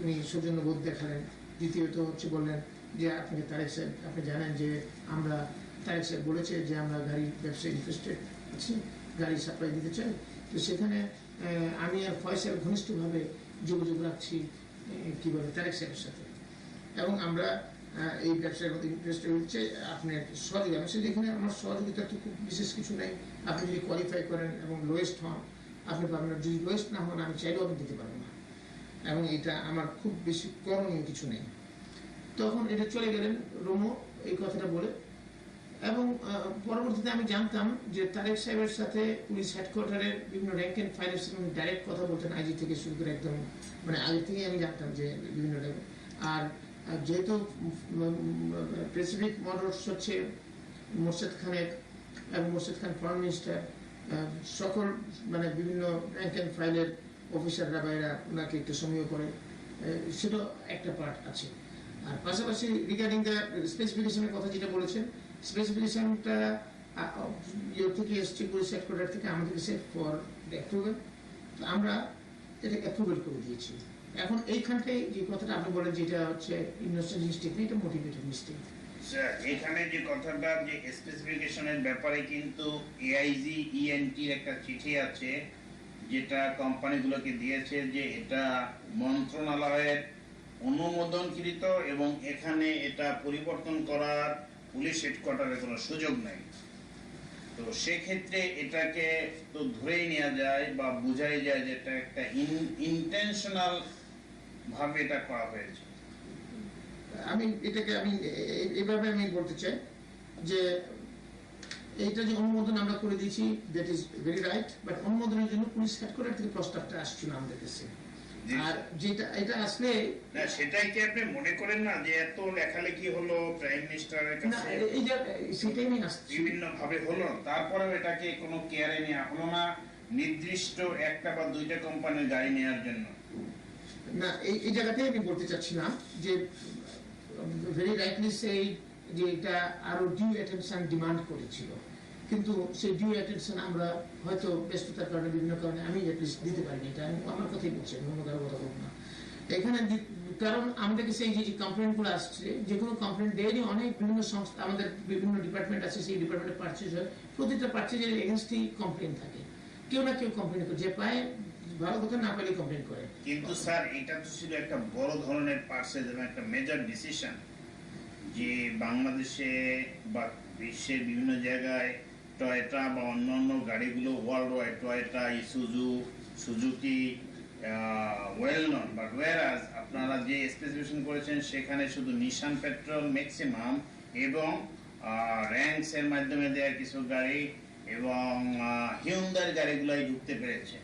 উনি সৌজন্যবোধ দেখালেন। দ্বিতীয়ত হচ্ছে বললেন যে আপনাকে তারেক সাহেব, আপনি জানেন যে আমরা, তারেক সাহেব বলেছে যে আমরা গাড়ি ব্যবসায় ইন্টারেস্টেড আছি, গাড়ি সাপ্লাই দিতে চাই। তো সেখানে আমি আর ফয়সাল ঘনিষ্ঠভাবে যোগাযোগ রাখছি কী বলে তারেক সাহেবের সাথে, এবং আমরা এই ব্যবসার মধ্যে ইন্টারেস্টেড হচ্ছে আপনার সহযোগিতা। আমি সেখানে আমার সহযোগিতা তো খুব বিশেষ কিছু নেই। আপনি যদি কোয়ালিফাই করেন এবং লোয়েস্ট হন আপনি পাবেন, যদি লোয়েস্ট না হন আমি চাইলেও আমি দিতে পারবো না, এবং এটা আমার খুব বেশি করণীয় কিছু নেই। তখন এটা চলে গেলেন রোমো এই কথাটা বলে। এবং পরবর্তীতে আমি জানতাম যে তারেক সাহেবের সাথে পুলিশ হেডকোয়ার্টারের বিভিন্ন র্যাঙ্ক অ্যান্ড ফাইলের সাথে ডাইরেক্ট কথা বলতেন, আইজি থেকে শুরু করে একদম মানে আগে থেকেই আমি জানতাম যে বিভিন্ন র্যাঙ্ক। আর যেহেতু স্পেসিফিক মোটরস হচ্ছে মোর্শেদ খানের, এবং মোর্শেদ খান ফরেন মিনিস্টার, সকল মানে বিভিন্ন র্যাঙ্ক অ্যান্ড ফাইলের অফিসাররা বাইরা ওনাকে একটু সমীহ করে, সেটা একটা পার্ট আছে। আর পাশাপাশি রিগার্ডিং দ্য স্পেসিফিকেশনের কথা যেটা বলেছেন, স্পেসিফিকেশনটা ইয়ে থেকে এসছে, পুলিশ হেডকোয়ার্টার থেকে আমাদের সেট ফর অ্যাপ্রুভাল, আমরা এটা অ্যাপ্রুভাল করে দিয়েছি। এখন এইখানটাই যে কথাটা আপনি বলেন যে এটা হচ্ছে ইনোসেন্ট মিস্টেক না, এটা মোটিভেটেড মিস্টেক।
এখানে যে কথাটা যে স্পেসিফিকেশনের ব্যাপারে কিন্তু এআইজি ইএনটির একটা চিঠি আছে যেটা কোম্পানিগুলোকে দিয়েছে যে এটা মন্ত্রণালয়ের অনুমোদনকৃত এবং এখানে এটা পরিবর্তন করার পুলিশ হেডকোয়ার্টারের কোনো সুযোগ নেই। তো সেক্ষেত্রে এটাকে তো ধরেই নেওয়া যায় বা বোঝাই যায় যে এটা একটা ইন্টেনশনাল ভাবে এটা করা হয়েছে।
আমি এটাকে আমি এইভাবে আমি বলতে চাই যে এইটা যে অনুমোদন আমরা করে দিয়েছি that is very right, but অনুমোদনের জন্য পুলিশ হেডকোয়ার্টার থেকে প্রস্তাবটা আসছিল আমাদের কাছে। আর যেটা এটা আসলে
না, সেটাই কি আপনি মনে করেন না যে এত লেখালেখি হলো প্রাইম মিনিস্টারের
না,
কাছে,
এই যে সেটাই আমি আসছি,
বিভিন্ন ভাবে হলো, তারপরেও এটাকে কোনো কেয়ারে নেওয়া হলো না নির্দিষ্ট একটা বা দুইটা কোম্পানির গাড়ি নেওয়ার জন্য?
না, এই জায়গাতেই আমি বলতে চাচ্ছিলাম যে ভেরি রাইটলি সেই যে এটা আরো ডিউ অ্যাটেনশন ডিমান্ড করেছিল, কিন্তু সেই ডিউ অ্যাটেনশন আমরা হয়তো ব্যস্ততার কারণে বিভিন্ন কারণে আমি অ্যাটলিস্ট দিতে পারিনি। এটা আমি আমার কথাই বলছি, আমি অন্য কারো কথা বলবো না এখানে। কারণ আমাদের কাছে এই যে কমপ্লেন গুলো আসছে, যে কোনো কমপ্লেন ডেইলি অনেক বিভিন্ন সংস্থা, আমাদের বিভিন্ন ডিপার্টমেন্ট আছে, সেই ডিপার্টমেন্টে পারচেজ হয়, প্রতিটা পারচেজের এগেনস্টই কমপ্লেন থাকে, কেউ না কেউ কমপ্লেন করে, যে পায় ভালো কথা, না পাইলে কমপ্লেন করে।
কিন্তু স্যার এটা তো ছিল একটা বড় ধরনের পার্সেজ এবং একটা মেজর ডিসিশন, যে বাংলাদেশে বা বিশ্বের বিভিন্ন জায়গায় টয়োটা বা অন্যান্য গাড়িগুলো world wide, Toyota, Isuzu, Suzuki well known, but whereas আপনারা যে স্পেসিফিকেশন করেছেন সেখানে শুধু নিশান পেট্রোল ম্যাক্সিমাম এবং র্যাঙ্কস এর মাধ্যমে দেওয়া কিছু গাড়ি এবং হিউন্ডাই গাড়িগুলাই ঢুকতে পেরেছে।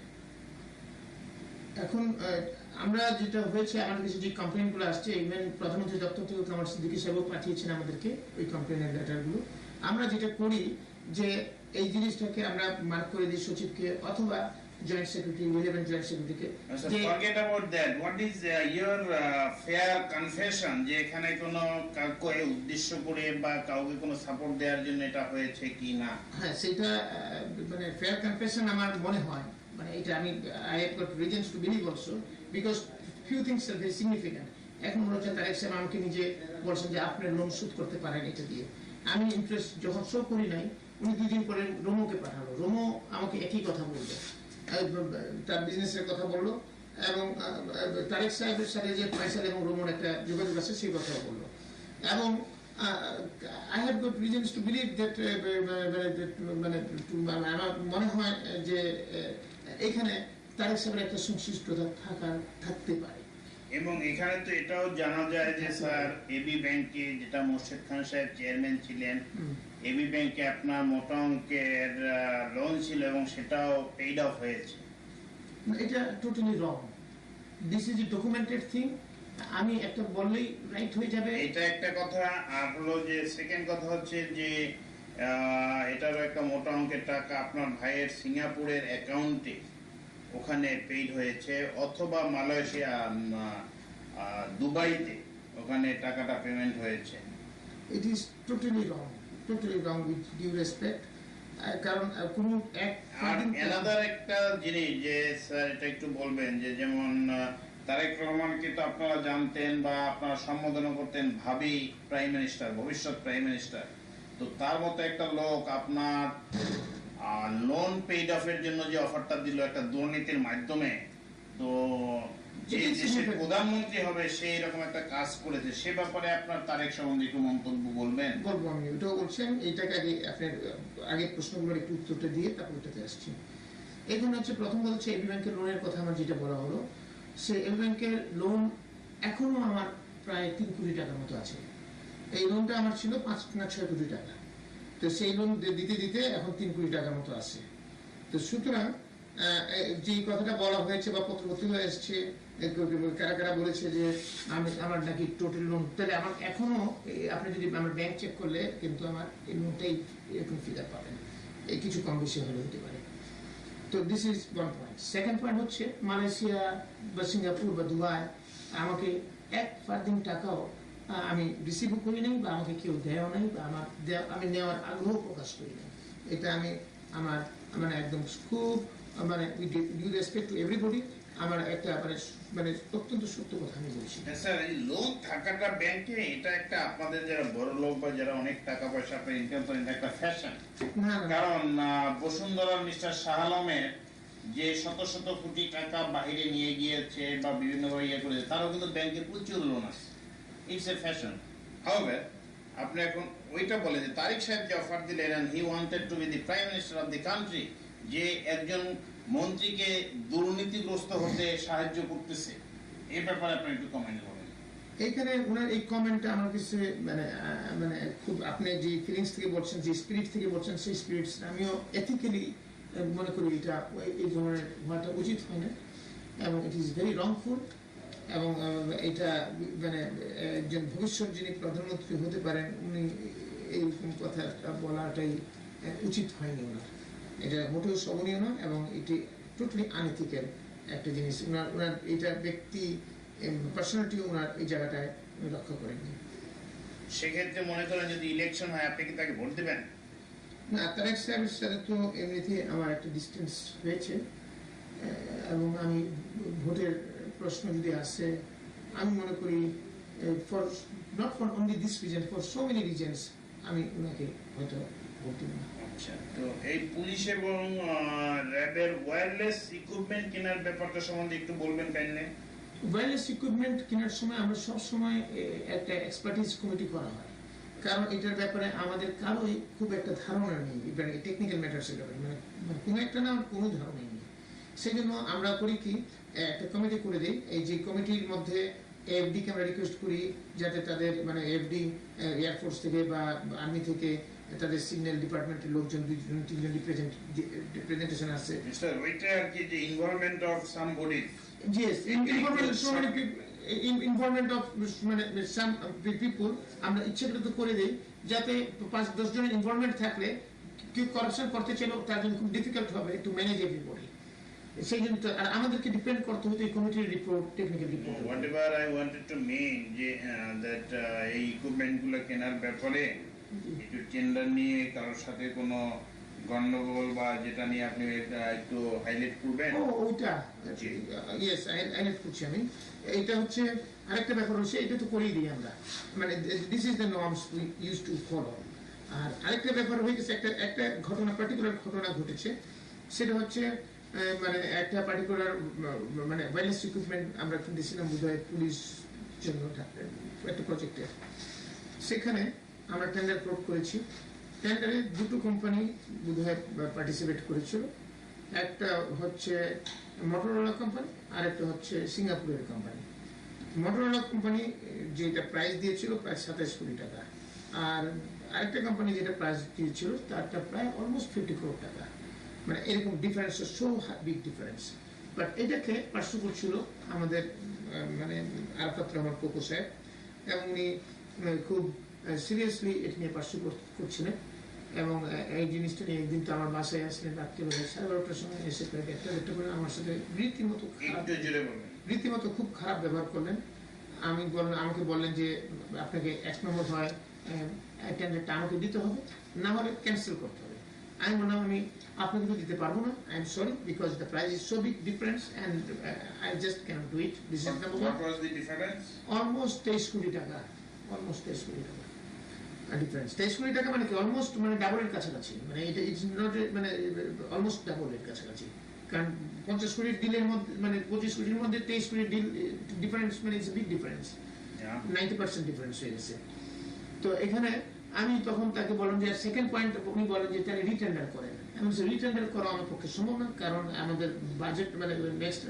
এখন আমরা যেটা হয়েছে, আমাদের কাছে যে কমপ্লেন গুলো আসছে, ইভেন প্রধানমন্ত্রী দপ্তর থেকে আমার সিদ্দিকী সাহেবও পাঠিয়েছেন আমাদেরকে ওই কমপ্লেনের লেটার গুলো। আমরা যেটা করি যে এই জিনিসটাকে আমরা মার্ক করে দিই সচিবকে অথবা জয়েন্ট সেক্রেটারি, রিলেভেন্ট জয়েন্ট সেক্রেটারিকে।
Forget about that, what is your fair confession, যে এখানে কোনো কাউকে উদ্দেশ্য করে বা কাউকে কোনো সাপোর্ট দেওয়ার জন্য এটা হয়েছে কি না?
হ্যাঁ, সেটা মানে ফেয়ার কনফেশন আমার মনে হয়, মানে এটা আমি I have goat reasons to believe also, because few things are very significant. এখন মনে হচ্ছে তারেক সাহেব আমাকে নিজে বলছেন যে আপনি লোন শোধ করতে পারেন এটা দিয়ে। আমি ইন্টারেস্ট যখন শো করি নাই, উনি 2 দিন পরে রোমোকে পাঠালো, রোমো আমাকে একই কথা বললো, তার বিজনেসের কথা বললো, এবং তারেক সাহেবের সাথে যে ফয়সাল এবং রোমোর একটা যোগাযোগ আছে সেই কথা বললো, এবং I have got reasons to believe that আমার মনে হয় যে এখানে তারেক সাহেবের একটা সংশ্লিষ্টতা থাকতে পারে।
এবং এখানে তো এটাও জানা যায় যে স্যার এবি ব্যাংকে, যেটা মোর্শেদ খান সাহেব চেয়ারম্যান ছিলেন, এবি ব্যাংকে আপনার মোটা অঙ্কের লোন ছিল এবং সেটাও পেইড অফ হয়েছে।
এটা totally wrong, this is a documented thing, আমি একটা বললেই রাইট হয়ে যাবে,
এটা একটা কথা। আর হলো যে সেকেন্ড কথা হচ্ছে যে এটারও একটা মোটা অঙ্কের টাকা আপনার ভাইয়ের সিঙ্গাপুরের অ্যাকাউন্টে ওখানে পেইড হয়েছে, অথবা মালয়েশিয়া দুবাইতে ওখানে টাকাটা পেমেন্ট হয়েছে।
It is totally wrong with due respect. কারণ কোন এক
অ্যানাদার একটা জিনিস যে স্যার এটা একটু বলবেন, যে যেমন তারেক রহমানকে তো আপনারা জানতেন বা আপনারা সম্বোধন করতেন ভাবি প্রাইম মিনিস্টার, ভবিষ্যৎ প্রাইম মিনিস্টার। তো তার মতো একটা লোক আপনার লোন পেইড অফের জন্য যে অফারটা দিল একটা দুর্নীতির মাধ্যমে, তো যে দেশের প্রধানমন্ত্রী হবে সেই রকম একটা কাজ করেছে, সে ব্যাপারে আপনার তারেক সম্বন্ধে একটু মন্তব্য বলবেন?
বলবো, আমি ওটাও বলছেন। এইটাকে আগে আপনার আগের প্রশ্নগুলোর একটু উত্তরটা দিয়ে তারপর ওটাতে আসছি। এখানে হচ্ছে প্রথম কথা হচ্ছে এবি ব্যাংকের লোনের কথা আমার যেটা বলা হলো, সে এবি ব্যাংকের লোন এখনো আমার প্রায় 3 কোটি টাকার মতো আছে। এই লোনটা আমার ছিল 5 না 6 কোটি টাকা, তো সেই লোন দিতে দিতে এখন 3 কোটি টাকার মতো আছে। তো সুতরাং যে কথাটা বলা হয়েছে বা পত্রপত্রিকা হয়ে এসছে, কারা কারা বলেছে যে আমার নাকি টোটাল লোন, তাহলে আমার এখনো আপনি যদি আমার ব্যাংক চেক করলে কিন্তু আমার এই লোনটাই এরকম ফিগার পাবেন, এই কিছু কম বেশি হলে হতে পারে। তো this is one point. Second point হচ্ছে মালয়েশিয়া বা সিঙ্গাপুর বা দুবাই আমাকে 1 ফার্দিং টাকাও আমি রিসিভও করি নাই, বা আমাকে কেউ দেয়ও নাই, বা আমি নেওয়ার আগ্রহ প্রকাশ করি নাই। এটা আমি আমার মানে একদম খুব মানে ডিউ রেসপেক্ট টু এভরিবডি, আমার একটা মানে অত্যন্ত সত্য কথা আমি বলছি।
স্যার এই লোন থাকাটা ব্যাংকে, এটা একটা আপনাদের যারা বড় লোক বা যারা অনেক টাকা পয়সা আপনার ইনকাম করেন একটা ফ্যাশন। কারণ বসুন্ধরার মিস্টার শাহ আলমের যে শত শত কোটি টাকা বাইরে নিয়ে গিয়েছে বা বিভিন্ন ভাবে ইয়ে করেছে, তারও কিন্তু ব্যাংকে প্রচুর লোন আছে। It's a fashion. হাউএভার আপনি এখন ওইটা বলে যে তারেক সাহেব যে অফার দিলেন, and he wanted to be the prime minister of the country, যে একজন মন্ত্রীকে দুর্নীতিগ্রস্ত হতে সাহায্য করতেছে, এই ব্যাপারে আপনি একটু কমেন্ট করেন।
এইখানে ওনার এই কমেন্টটা আমার কাছে মানে মানে খুব আপনি যে ফিলিংস থেকে বলছেন, যে স্পিরিট থেকে বলছেন, সেই স্পিরিট আমিও এথিক্যালি মনে করি এটা এই ধরনের হওয়াটা উচিত হয় না, এবং ইট ইজ ভেরি রংফুল। এবং এটা মানে একজন ভবিষ্যৎ যিনি প্রধানমন্ত্রী হতে পারেন উনি এইরকম কথা বলাটাই উচিত হয়নি ওনার। এটা মোটেও শোভনীয় না, এবং এটি টোটালি আনএথিক্যাল একটা জিনিস। ওনার এটা ব্যক্তি পার্সোনালিটি ওনার এই জায়গাটায় রক্ষা করেননি।
সেক্ষেত্রে মনে করেন যদি ইলেকশন হয় আপনি কি তাকে ভোট দেবেন?
না, তারেক সাহেবের সাথে তো এমনিতে আমার একটা ডিস্টেন্স হয়েছে, এবং আমি ভোটের প্রশ্ন যদি আসে আমি মনে করি for not for only this reason, for so many reasons আমি ওনাকে হয়তো ভোট দেব না।
আচ্ছা, তো এই পুলিশ এবং র্যাবের ওয়্যারলেস ইকুইপমেন্ট কেনার ব্যাপারটা সম্বন্ধে একটু বলবেন কাইন্ডলি।
ওয়্যারলেস ইকুইপমেন্ট কেনার সময় আমরা সব সময় একটা এক্সপার্টিস কমিটি করা হয়, কারণ এটার ব্যাপারে আমাদের কারোই খুব একটা ধারণা নেই, টেকনিক্যাল ম্যাটার্সের ব্যাপারে মানে কোনো একটা না কোনো ধারণাই নেই। সেই জন্য আমরা করি কি, একটা কমিটি করে দিই। এই যে কমিটির মধ্যে এফডিকে আমরা রিকোয়েস্ট করি যাতে তাদের মানে এফডি এয়ারফোর্স থেকে বা আর্মি থেকে তাদের সিগন্যাল ডিপার্টমেন্টের লোকজন 2-3 জন রিপ্রেজেন্টেশন আছে।
স্যার ওইটা আর কি যে involvement of somebody.
Yes, involvement of মানে some people আমরা ইচ্ছাকৃত করে দেই যাতে 5-10 জনের ইনভলভমেন্ট থাকলে কেউ করাপশন করতে চাইলেও তার জন্য খুব ডিফিকাল্ট হবে টু ম্যানেজ এভরিবডি। সেই জন্য আর আমাদেরকে ডিপেন্ড করতে হতো এই কমিটির report, technical report.
Whatever I wanted to mean যে দ্যাট এই ইকুইপমেন্টগুলো কেনার ব্যাপারে একটু টেন্ডার নিয়ে কারোর সাথে কোনো গন্ডগোল বা যেটা নিয়ে আপনি একটু হাইলাইট করবেন।
ওটা ইয়েস হাইলাইট করছি আমি। এটা হচ্ছে আরেকটা ব্যাপার হচ্ছে, এটা তো করেই দিই আমরা, মানে this is the norms we use to follow. আর আরেকটা ব্যাপার হয়ে গেছে, একটা ঘটনা, পার্টিকুলার ঘটনা ঘটেছে, সেটা হচ্ছে মানে একটা পার্টিকুলার মানে ওয়্যারলেস ইকুইপমেন্ট আমরা কিনতেছিলাম বোধহয় পুলিশ জন্য একটা প্রজেক্টের। সেখানে আমরা টেন্ডার প্রোভ করেছি। টেন্ডারে দুটো কোম্পানি বোধহয় পার্টিসিপেট করেছিল, একটা হচ্ছে মোটরোলা কোম্পানি আর একটা হচ্ছে সিঙ্গাপুরের কোম্পানি। মোটরোলা কোম্পানি যেটা প্রাইস দিয়েছিল প্রায় 27 কোটি টাকা, আর আরেকটা কোম্পানি যেটা প্রাইস দিয়েছিল তারটা প্রায় অলমোস্ট 50 কোটি টাকা। মানে এরকম difference, so big difference. But এটাকে পার্শ্ব করছিল আমাদের মানে আরাফাত রহমান কোকো সাহেব, এবং উনি খুব সিরিয়াসলি এটা নিয়ে পার্শ্ব করছিলেন। এবং এই জিনিসটা নিয়ে একদিন তো আমার বাসায় আসলেন রাত্রিবেলা 12:30টার সময় এসে প্রায় 1-1:30 করে আমার সাথে রীতিমতো খুব খারাপ ব্যবহার করলেন। আমাকে বললেন যে আপনাকে 1 নম্বর হয় টেন্ডারটা আমাকে দিতে হবে, না হলে ক্যান্সেল করতে হবে। আমি বললাম আমি আপনাকে তো দিতে পারবো না, I am sorry, because the price is so big difference and I just cannot do it. This is number one. Almost 23 কোটি টাকা, অলমোস্ট 23 কোটি টাকা ডিফারেন্স। 23 কোটি টাকা মানে কি অলমোস্ট মানে ডাবলের কাছাকাছি, মানে এটা ইটস নট মানে অলমোস্ট ডাবলের কাছাকাছি। কারণ 50 কোটির ডিলের মধ্যে মানে 25 কোটির মধ্যে 23 কোটির ডিল ডিফারেন্স, মানে ইটস বিগ ডিফারেন্স, 90% ডিফারেন্স হয়ে গেছে। তো এখানে আমি তখন তাকে বললাম যে সেকেন্ড পয়েন্ট, উনি বলেন যে তাহলে রিটেন্ডার করেন। আমি রিটেন্ডার করা আমার পক্ষে সম্ভব না, কারণ আমাদের বাজেট মানে নেক্সট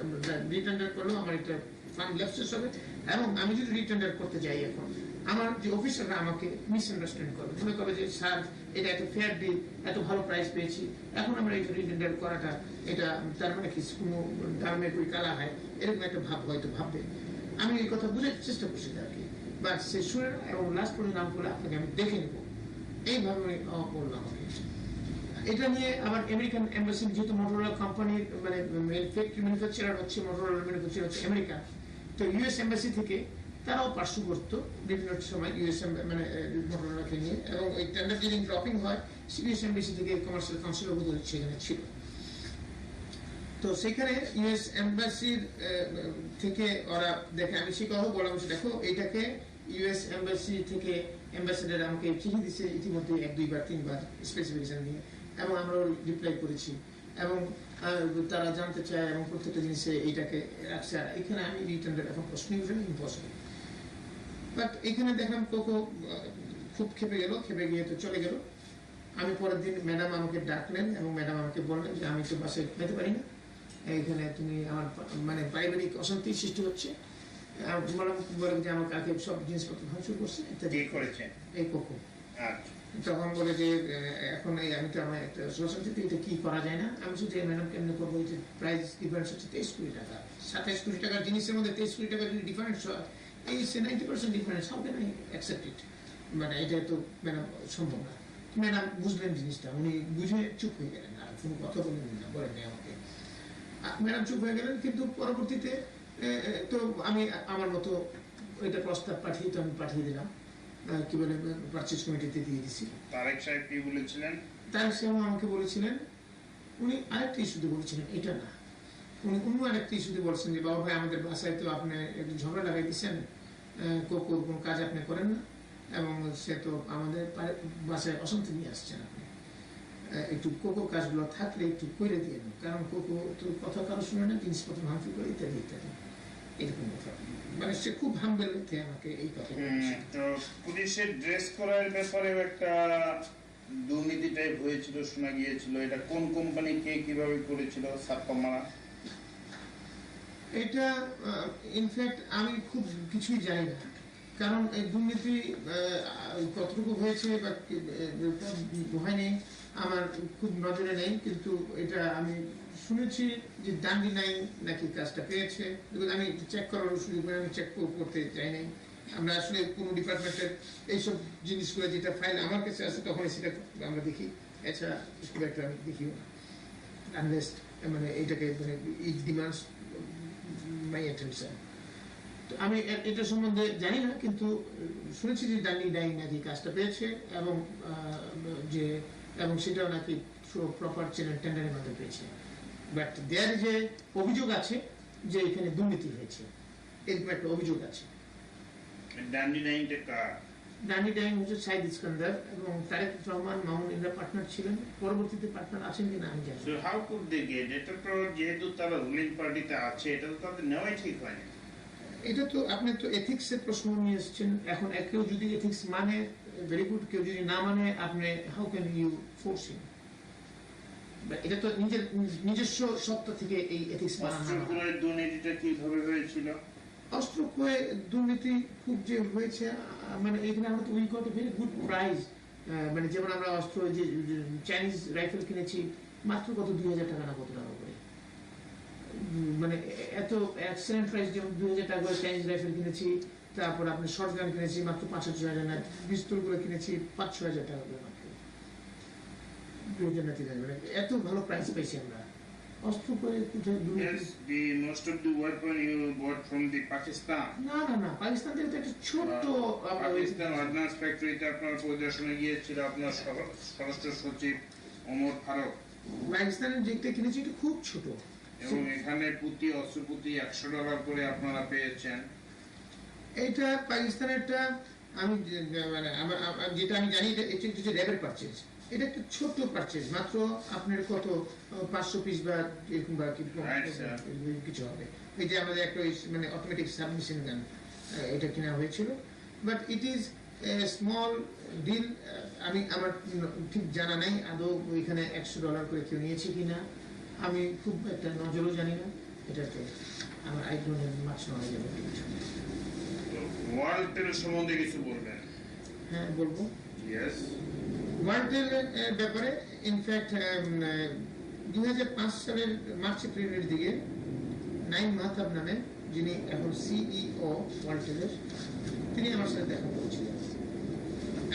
রিটেন্ডার করলেও আমার একটা ফান্ড ল্যাপসেস হবে, এবং আমি যদি রিটেন্ডার করতে যাই এখন আমার যে অফিসাররা আমাকে মিসআন্ডারস্ট্যান্ড করবে, মনে করবে যে স্যার এটা একটা ফেয়ার ডিল, এত ভালো প্রাইস পেয়েছি, এখন আমরা এটা রিটেন্ডার করাটা এটা তার মানে কি কোনো দামে কই কালা হয়, এরকম একটা ভাব হয়তো ভাববে। আমি এই কথা বুঝার চেষ্টা করছি আর কি, বাট সে শুনে এবং লাস্ট পর্যন্ত নাম করে আপনাকে আমি দেখে নেবো, এইভাবে আমি বললাম আমাকে। এটা নিয়ে আবার আমেরিকান এম্বাসি, যেহেতু মোটরোলা কোম্পানির মানে ফ্যাক্টরি ম্যানুফ্যাকচারার হচ্ছে, মোটরোলা ম্যানুফ্যাকচার হচ্ছে আমেরিকা, তো ইউএস এম্বাসি থেকে তারাও পার্শ্ব করতো বিভিন্ন সময় ইউএস মানে মোটরোলাকে নিয়ে, এবং ওই টেন্ডার যেদিন ড্রপিং হয় ইউএস এম্বাসি থেকে কমার্শিয়াল কাউন্সিলর বোধ সেখানে ছিল। তো সেখানে ইউএস এম্বাসির থেকে ওরা দেখে, আমি সে কথা বললাম দেখো এইটাকে ইউএস এম্বাসি থেকে অ্যাম্বাসেডার আমাকে চিঠি দিচ্ছে ইতিমধ্যে 1-2-3 বার স্পেসিফিকেশন নিয়ে, এবং আমরা রিপ্লাই করেছি, এবং তারা জানতে চায় এবং প্রত্যেকটা জিনিসে এইটাকে রাখছে। আর এখানে আমি রিটেন্ডার এখন প্রশ্নই উঠে ইম্পসিবল। বাট এখানে দেখলাম কোকো খুব খেপে গিয়ে তো চলে গেল। আমি পরের দিন ম্যাডাম আমাকে ডাকলেন এবং ম্যাডাম আমাকে বললেন যে আমি তো বাসে যেতে পারি না, এখানে তুমি আমার মানে পারিবারিক অশান্তি সৃষ্টি হচ্ছে, বলে যে আমার কাকে সব জিনিসপত্র ভাঙচুর করছে ইত্যাদি
কে করেছে?
এই কোকো।
আচ্ছা
তখন বলে যে এখন এই আমি তো আমার একটা সোসাইটিতে এটা কি করা যায় না, আমি শুধু ম্যাডাম কেমনি করবো, যে প্রাইস ডিফারেন্স হচ্ছে 23 কোটি টাকা, 27 কোটি টাকার জিনিসের মধ্যে 23 কোটি টাকা যদি ডিফারেন্স হয়, এই 90% difference, how can I accept it, মানে এটা তো ম্যাডাম সম্ভব না। ম্যাডাম বুঝলেন জিনিসটা, উনি বুঝে চুপ হয়ে গেলেন, আর কোনো কথা বললেন না, বলেন আমাকে। ম্যাডাম চুপ হয়ে গেলেন, কিন্তু পরবর্তীতে তো আমি আমার মতো এটা প্রস্তাব পাঠিয়ে তো আমি পাঠিয়ে দিলাম, কি বলে পারচেজ কমিটিতে দিয়ে দিছি।
তারেক সাহেব কি বলেছিলেন?
তারেক সাহেব আমাকে বলেছিলেন, উনি আরেকটা ইস্যুতে বলেছিলেন, এটা না, উনি অন্য আরেকটা ইস্যুতে বলছেন যে বাবা ভাই আমাদের বাসায় তো আপনি একটু ঝগড়া লাগাইতেছেন, কোকোর কোনো কাজ আপনি করেন না, এবং সে তো আমাদের বাসায় অশান্তি নিয়ে আসছেন, আপনি একটু কোকো কাজগুলো থাকলে একটু করে দিয়ে দেন, কারণ কোকো তো কথা কারো শুনে না, জিনিসপত্র ভাঙচুর করে ইত্যাদি ইত্যাদি, এরকম কথা। মানে সে খুব হাম্বেল হতে আমাকে এই কথা বলেছে।
তো পুলিশের ড্রেস করার ব্যাপারেও একটা দুর্নীতি টাইপ হয়েছিল, শোনা গিয়েছিল, এটা কোন কোম্পানি কে কিভাবে করেছিল ছাপ্পা মারা?
এটা ইনফ্যাক্ট আমি খুব কিছুই জানি না, কারণ এই দুর্নীতি কতটুকু হয়েছে বা হয়নি আমার খুব নজরে নেই, কিন্তু এটা আমি শুনেছি যে ডান্ডি নাই নাকি কাজটা পেয়েছে, আমি চেক করার সুযোগ আমি চেক করতে চাই নাই। আমরা আসলে কোনো ডিপার্টমেন্টের এইসব জিনিসগুলো যেটা ফাইল আমার কাছে আছে তখন সেটা আমরা দেখি, এছাড়া খুব একটা আমি দেখিও না, আনলেস মানে এইটাকে মানে ইট ডিমান্ডস মাই অ্যাটেনশন। তো আমি এটা সম্বন্ধে জানি না, কিন্তু শুনেছি যে ডান্ডি নাই নাকি কাজটা পেয়েছে, এবং যে এবং সেটাও নাকি প্রপার টেন্ডারের মধ্যে পেয়েছে, বাট দেয়ার যে অভিযোগ আছে যে এখানে দুর্নীতি হয়েছে, এরকম একটা অভিযোগ আছে।
ডান্ডি নাইনটা কার?
ডান্ডি ডাইং হচ্ছে সাইদ ইস্কান্দার এবং তারেক রহমান মামুন, এরা পার্টনার ছিলেন, পরবর্তীতে পার্টনার আছেন কিনা আমি জানি।
So how could they get? এটা তো যেহেতু তারা রুলিং পার্টিতে আছে, এটা তো তাদের নেওয়াই ঠিক হয়নি।
এটা তো আপনি তো এথিক্সের প্রশ্ন নিয়ে এসেছেন, এখন কেউ যদি এথিক্স মানে ভেরি গুড, কেউ যদি না মানে আপনি হাউ ক্যান ইউ ফোর্স হিম? এটা তো নিজস্ব সত্তা থেকে এই এথিক্স বানানো।
দুর্নীতিটা কিভাবে হয়েছিল?
অস্ত্র ক্রয়ে দুর্নীতি খুব যে হয়েছে, মানে এখানে আমরা তো we got a very good price, মানে যেমন আমরা অস্ত্র যে চাইনিজ রাইফেল কিনেছি মাত্র কত 2000 টাকা না কত টাকা করে, মানে এত এক্সেলেন্ট প্রাইস, যেমন 2000 টাকা করে চাইনিজ রাইফেল কিনেছি, তারপর আপনি শর্ট গান কিনেছি মাত্র 5,000 না, পিস্তল করে কিনেছি 5-6 হাজার টাকা করে মাত্র, 2000 না 3000, মানে এত ভালো প্রাইস পাইছি আমরা অস্ত্র করে।
Yes, the most of the weapon you bought from the Pakistan.
না না না, পাকিস্তান থেকে তো একটা ছোট্ট
পাকিস্তান অর্ডিন্যান্স ফ্যাক্টরিতে আপনার পরিদর্শনে গিয়েছিল আপনার স্বরাষ্ট্র সচিব ওমর ফারুক।
পাকিস্তানের যেটা কিনেছি এটা খুব ছোট,
এবং এখানে প্রতি অস্ত্র প্রতি $100 করে আপনারা পেয়েছেন।
এটা পাকিস্তানেরটা আমি মানে যেটা আমি জানি এটা হচ্ছে র্যাবের পারচেজ, এটা একটা ছোট পারচেজ, মাত্র আপনার কত 500 পিস বা এরকম বা কিছু হবে। এই যে আমাদের একটা মানে অটোমেটিক সাবমিশন গান, এটা কেনা হয়েছিল, but it is small deal. আমি আমার ঠিক জানা নাই আদৌ ওইখানে $100 করে কেউ নিয়েছে কিনা, আমি খুব একটা নজরও জানি না এটাতে, আমার I don't have much knowledge about it.
ওয়ালটেল সম্বন্ধে কিছু বলবেন?
হ্যাঁ বলবো।
ইয়েস,
ওয়ালটেল ব্যাপারে ইনফ্যাক্ট 2005 সালের মার্চ এপ্রিলের দিকে নাইম মাহতাব নামে, যিনি এখন সিইও ওয়ালটেলের, তিনি আমার সাথে দেখা করেছিলেন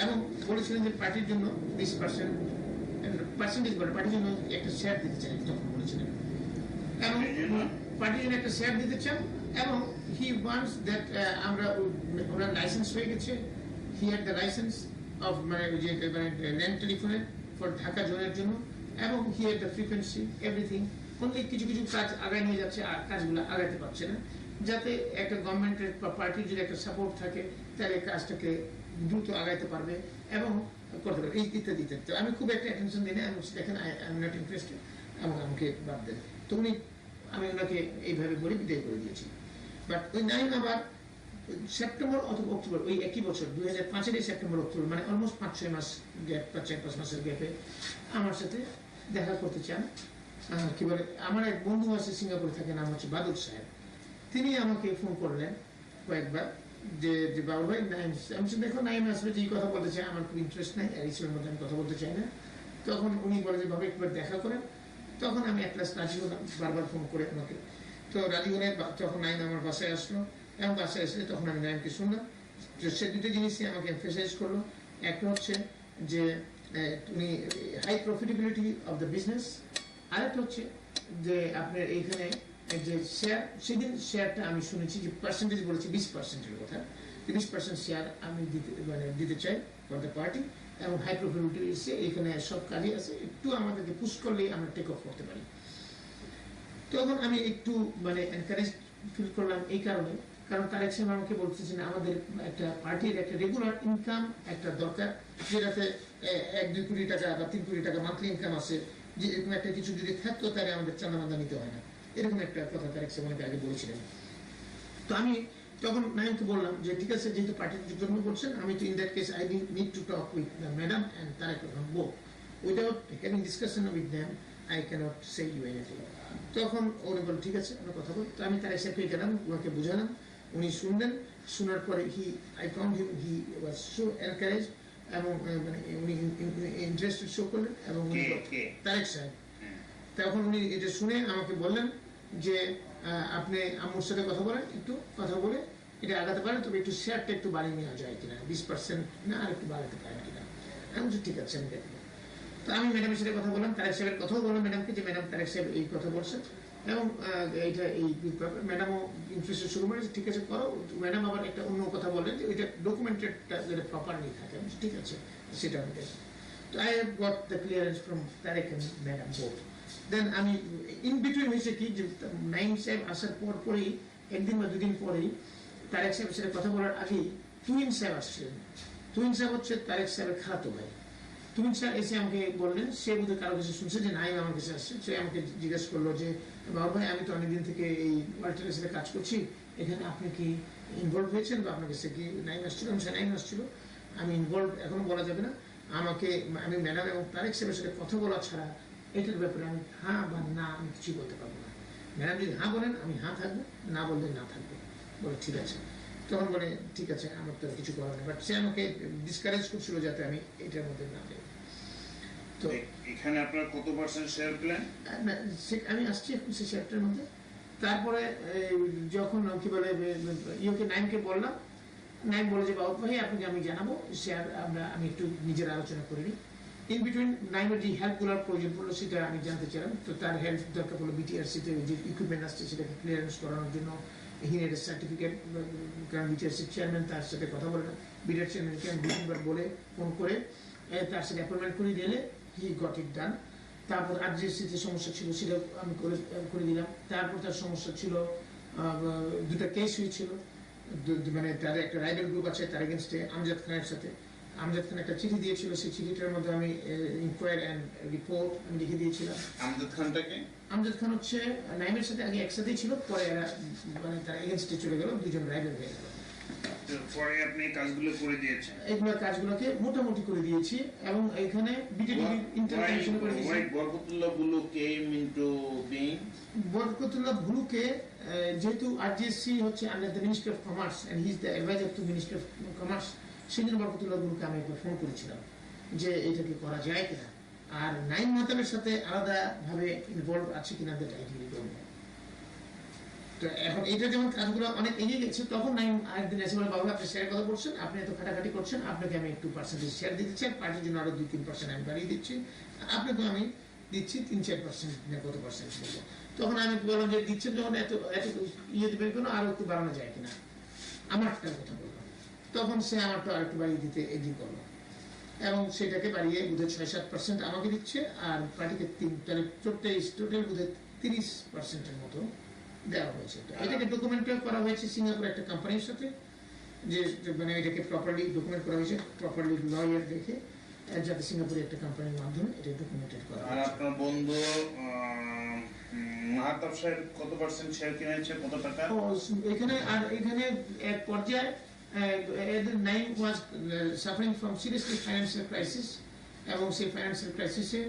এবং বলেছিলেন যে পার্টির জন্য 20% পার্টির জন্য একটা শেয়ার দিতে চান, তখন বলেছিলেন, এবং পার্টির জন্য একটা শেয়ার দিতে চান, এবং হি ওয়ান্টস দ্যাট আমরা ওনার লাইসেন্স হয়ে গেছে, he had the licence of মানে যে ল্যান্ড টেলিফোনের ফর ঢাকা জোনের জন্য, এবং he had the frequency everything. অনেক কিছু কিছু কাজ আগায় নিয়ে যাচ্ছে আর কাজগুলো আগাইতে পারছে না, যাতে একটা গভর্নমেন্টের বা পার্টির যদি একটা সাপোর্ট থাকে তাহলে কাজটাকে দ্রুত আগাইতে পারবে এবং করতে পারবে, এই ইত্যাদি ইত্যাদি। আমি খুব একটা অ্যাটেনশন দিই না, আমি দেখেন আই এম নট ইন্টারেস্টেড, এবং আমাকে বাদ দেন। তো উনি, আমি ওনাকে এইভাবে বলে বিদায় করে দিয়েছি। বাট ওই নাইম আবার সেপ্টেম্বর অথবা অক্টোবর ওই একই বছর 2005-এর সেপ্টেম্বর অক্টোবর, মানে অলমোস্ট 5-6 মাস গ্যাপ বা 4-5 মাসের গ্যাপে আমার সাথে দেখা করতে চান। কি বলে, আমার এক বন্ধু আছে সিঙ্গাপুরে থাকে, নাম হচ্ছে বাদুর সাহেব, তিনি আমাকে ফোন করলেন কয়েকবার যে যে বাবু ভাই নাইম, আমি শুধু দেখো নাইম আসবে যে কথা বলতে চাই, আমার খুব ইন্টারেস্ট নাই, আর ইসের মধ্যে আমি কথা বলতে চাই না। তখন উনি বলে যে বাবা একবার দেখা করেন। তখন আমি এক ক্লাস রাজি হলাম, বারবার ফোন করে আমাকে। তো রাজি হলে যখন নাইম আমার বাসায় আসলো, এবং বাসায় আসলে তখন আমি নাইমকে শুনলাম। সে দুটো জিনিসই আমাকে এমফেসাইজ করলো। একটা হচ্ছে যে উনি high profitability of the business, আরেকটা হচ্ছে যে আপনার এইখানে যে শেয়ার, সেদিন শেয়ারটা আমি শুনেছি যে পার্সেন্টেজ বলেছি 20%-এর কথা, 20% শেয়ার আমি দিতে চাই ফর দ্য পার্টি, এবং হাই প্রফিটেবিলিটি এসে এখানে সব কাজই আছে, একটু আমাদেরকে পুশ করলেই আমরা টেক অফ করতে পারি। তখন আমি একটু এনকারেজ ফিল করলাম এই কারণে, কারণ তারেক সাহেব আমাকে বলতেছেন আমাদের একটা পার্টির একটা রেগুলার ইনকাম একটা দরকার, যেটাতে 1-2 কোটি টাকা বা 3 কোটি টাকা মান্থলি ইনকাম আছে, যে এরকম একটা কিছু যদি থাকতো তাহলে আমাদের চাঁদা মান্দা নিতে হয় না, এরকম একটা কথা তারেক সাহেব আমাকে আগে বলেছিলেন। তো আমি তখন নাইমকে বললাম যে ঠিক আছে, যেহেতু পার্টির জন্য বলছেন, আমি তো in that case I need to talk with the madam and Tarique Rahman both, without having discussion with them I can't say you anything. তখন উনি বলল ঠিক আছে, আমরা কথা বল। তো আমি তারেক সাহেবকে গেলাম, ওনাকে বুঝালাম, উনি শুনলেন। শোনার পরে I found him he was so encourage, এবং উনি ইন্টারেস্টেড শো করলেন, এবং উনি তারেক সাহেব। তখন উনি এটা শুনে আমাকে বললেন যে আপনি আম্মুর সাথে কথা বলেন, একটু কথা বলে এটা আগাতে পারেন, তবে একটু শেয়ারটা একটু বাড়িয়ে নেওয়া যায় কিনা, 20% না আর একটু বাড়াতে পারেন কিনা। আমি বলছি ঠিক আছে, আমি দেখবো। তো আমি ম্যাডামের সাথে কথা বললাম, তারেক সাহেবের কথাও বললাম ম্যাডামকে যে ম্যাডাম তারেক সাহেব এই কথা বলছেন, এবং এইটা এই ম্যাডামও ইন্টারেস্ট শুরু করেছে, ঠিক আছে করো। ম্যাডাম আবার একটা অন্য কথা বললেন যে ওইটা ডকুমেন্টেডটা যাতে প্রপারলি থাকে, ঠিক আছে সেটা আমি দেখি। তো I have got the clearance from Tarek and madam both. Then আমি ইন বিটুইন হয়েছে কি, যে নাইম সাহেব আসার পরেই 1 দিন বা 2 দিন পরেই তারেক সাহেবের সাথে কথা বলার আগেই তুহিন সাহেব আসছিলেন। তুহিন সাহেব হচ্ছে তারেক সাহেবের খালাতো ভাই। তুহিন সাহেব এসে আমাকে বললেন, সে বোধহয় কারো কাছে শুনছে যে নাইম আমার কাছে আসছে, সে আমাকে জিজ্ঞেস করলো যে বাবা ভাই, আমি তো অনেকদিন থেকে এই ওয়ার্ল্ডের সাথে কাজ করছি, এখানে আপনি কি ইনভলভ হয়েছেন, বা আপনার কাছে কি নাইম আসছিল? সে নাইম আসছিল, আমি ইনভলভ এখনো বলা যাবে না, আমি ম্যাডাম এবং তারেক সাহেবের সাথে কথা বলা ছাড়া এটার ব্যাপারে আমি হ্যাঁ বা না আমি কিছুই বলতে পারবো না। ম্যাডাম যদি হ্যাঁ বলেন আমি হ্যাঁ থাকবো, না বললে না থাকবো। বলে ঠিক আছে। তখন বলে ঠিক আছে, আমার তো কিছু করার নেই, বাট সে আমাকে ডিসকারেজ করছিল যাতে আমি এটার মধ্যে না যাই।
তো এখানে আপনার কত পার্সেন্ট শেয়ার প্ল্যান?
আমি আসছি এখন সেই শেয়ারটার মধ্যে। তারপরে যখন কি বলে নাইমকে বললাম, নাইম বলে যে বাবু ভাই আপনাকে আমি জানাবো শেয়ার, আমি একটু নিজের আলোচনা করে নিই। ইন বিটুইন নাইমের যে হেল্পগুলোর প্রয়োজন পড়লো সেটা আমি জানতে চাইলাম। তো তার হেল্প দরকার পড়লো বিটিআরসিতে যে ইকুইপমেন্ট আসছে সেটাকে ক্লিয়ারেন্স করানোর জন্য, হিনের সার্টিফিকেট, কারণ বিটিআরসির চেয়ারম্যান তার সাথে কথা বলে না, বিটিআর চেয়ারম্যানকে আমি 2-3 বলে ফোন করে তার সাথে অ্যাপয়েন্টমেন্ট করে দিলে হি গট ইট ডান। তারপর আরজিএসসিতে সমস্যা ছিল সেটা আমি করে দিলাম। তারপর তার সমস্যা ছিল, 2টা কেস হয়েছিল, তার একটা রাইভাল গ্রুপ আছে তার এগেনস্টে আমজাদ খানের সাথে। আমজাদ খান একটা চিঠি দিয়েছিল, সেই চিঠিটার মধ্যে আমি ইনকোয়ারি অ্যান্ড রিপোর্ট আমি লিখে দিয়েছিলাম।
আমজাদ খানটাকে? আমজাদ
খান হচ্ছে নাইমের সাথে আগে একসাথেই ছিল, পরে এরা তার এগেনস্টে চলে গেল, 2জন রাইভাল হয়ে গেল।
পরে আপনি কাজগুলো করে দিয়েছেন?
এগুলো কাজগুলোকে মোটামুটি করে দিয়েছি, এবং এখানে বিটিডি ইন্টারকনেকশন করে দিয়েছি।
Barkatullah Bulu came into being?
Barkatullah বুলুকে যেহেতু আরজিএসসি হচ্ছে under the ministry of commerce and he is the adviser to ministry of commerce, সেদিন বরকতুল্লাহ বুলুকে আমি একবার ফোন করেছিলাম যে এটাকে করা যায় কিনা, আর নাইম মাতাবের সাথে আলাদাভাবে ইনভলভ আছে কিনা that I really don't know. তো এখন এটা যেমন কাজগুলো অনেক এগিয়ে গেছে, তখন নাইম আরেকদিন এসে বলে বাবু আপনি শেয়ারের কথা বলছেন, আপনি এত খাটাখাটি করছেন, আপনাকে আমি একটু পার্সেন্টেজ শেয়ার দিতে চাই, পার্টির জন্য আরো 2-3% আমি বাড়িয়ে দিচ্ছি, আপনাকে আমি দিচ্ছি 3-4% না কত পার্সেন্ট বলবো। তখন আমি বললাম যে দিচ্ছেন যখন এত এত ইয়ে দেবেন কেন, আরো একটু বাড়ানো যায় কিনা, আমারটার কথা বললাম। তখন সে আমারটা আর একটু বাড়িয়ে দিতে এগিয়ে করলো, এবং সেটাকে বাড়িয়ে বোধহয় 6-7% আমাকে দিচ্ছে, আর পার্টিকে তাহলে টোটাল বোধহয় 30%-এর মতো দেওয়া হয়েছে। এটাকে ডকুমেন্ট করা হয়েছে সিঙ্গাপুর একটা কোম্পানির সাথে, যে এটাকে প্রপারলি ডকুমেন্ট করা হয়েছে, প্রপারলি লয়ার দেখে, যাতে সিঙ্গাপুরের একটা কোম্পানির মাধ্যমে এটা ডকুমেন্টেড করা।
আর আপনার বন্ধু মাহাতাব সাহেব কত পার্সেন্ট শেয়ার কিনেছে, কত টাকা?
এখানে আর এখানে এক পর্যায়ে নাইম ওয়াজ suffering from seriously financial crisis, এবং সেই ফাইন্যান্সিয়াল ক্রাইসিসে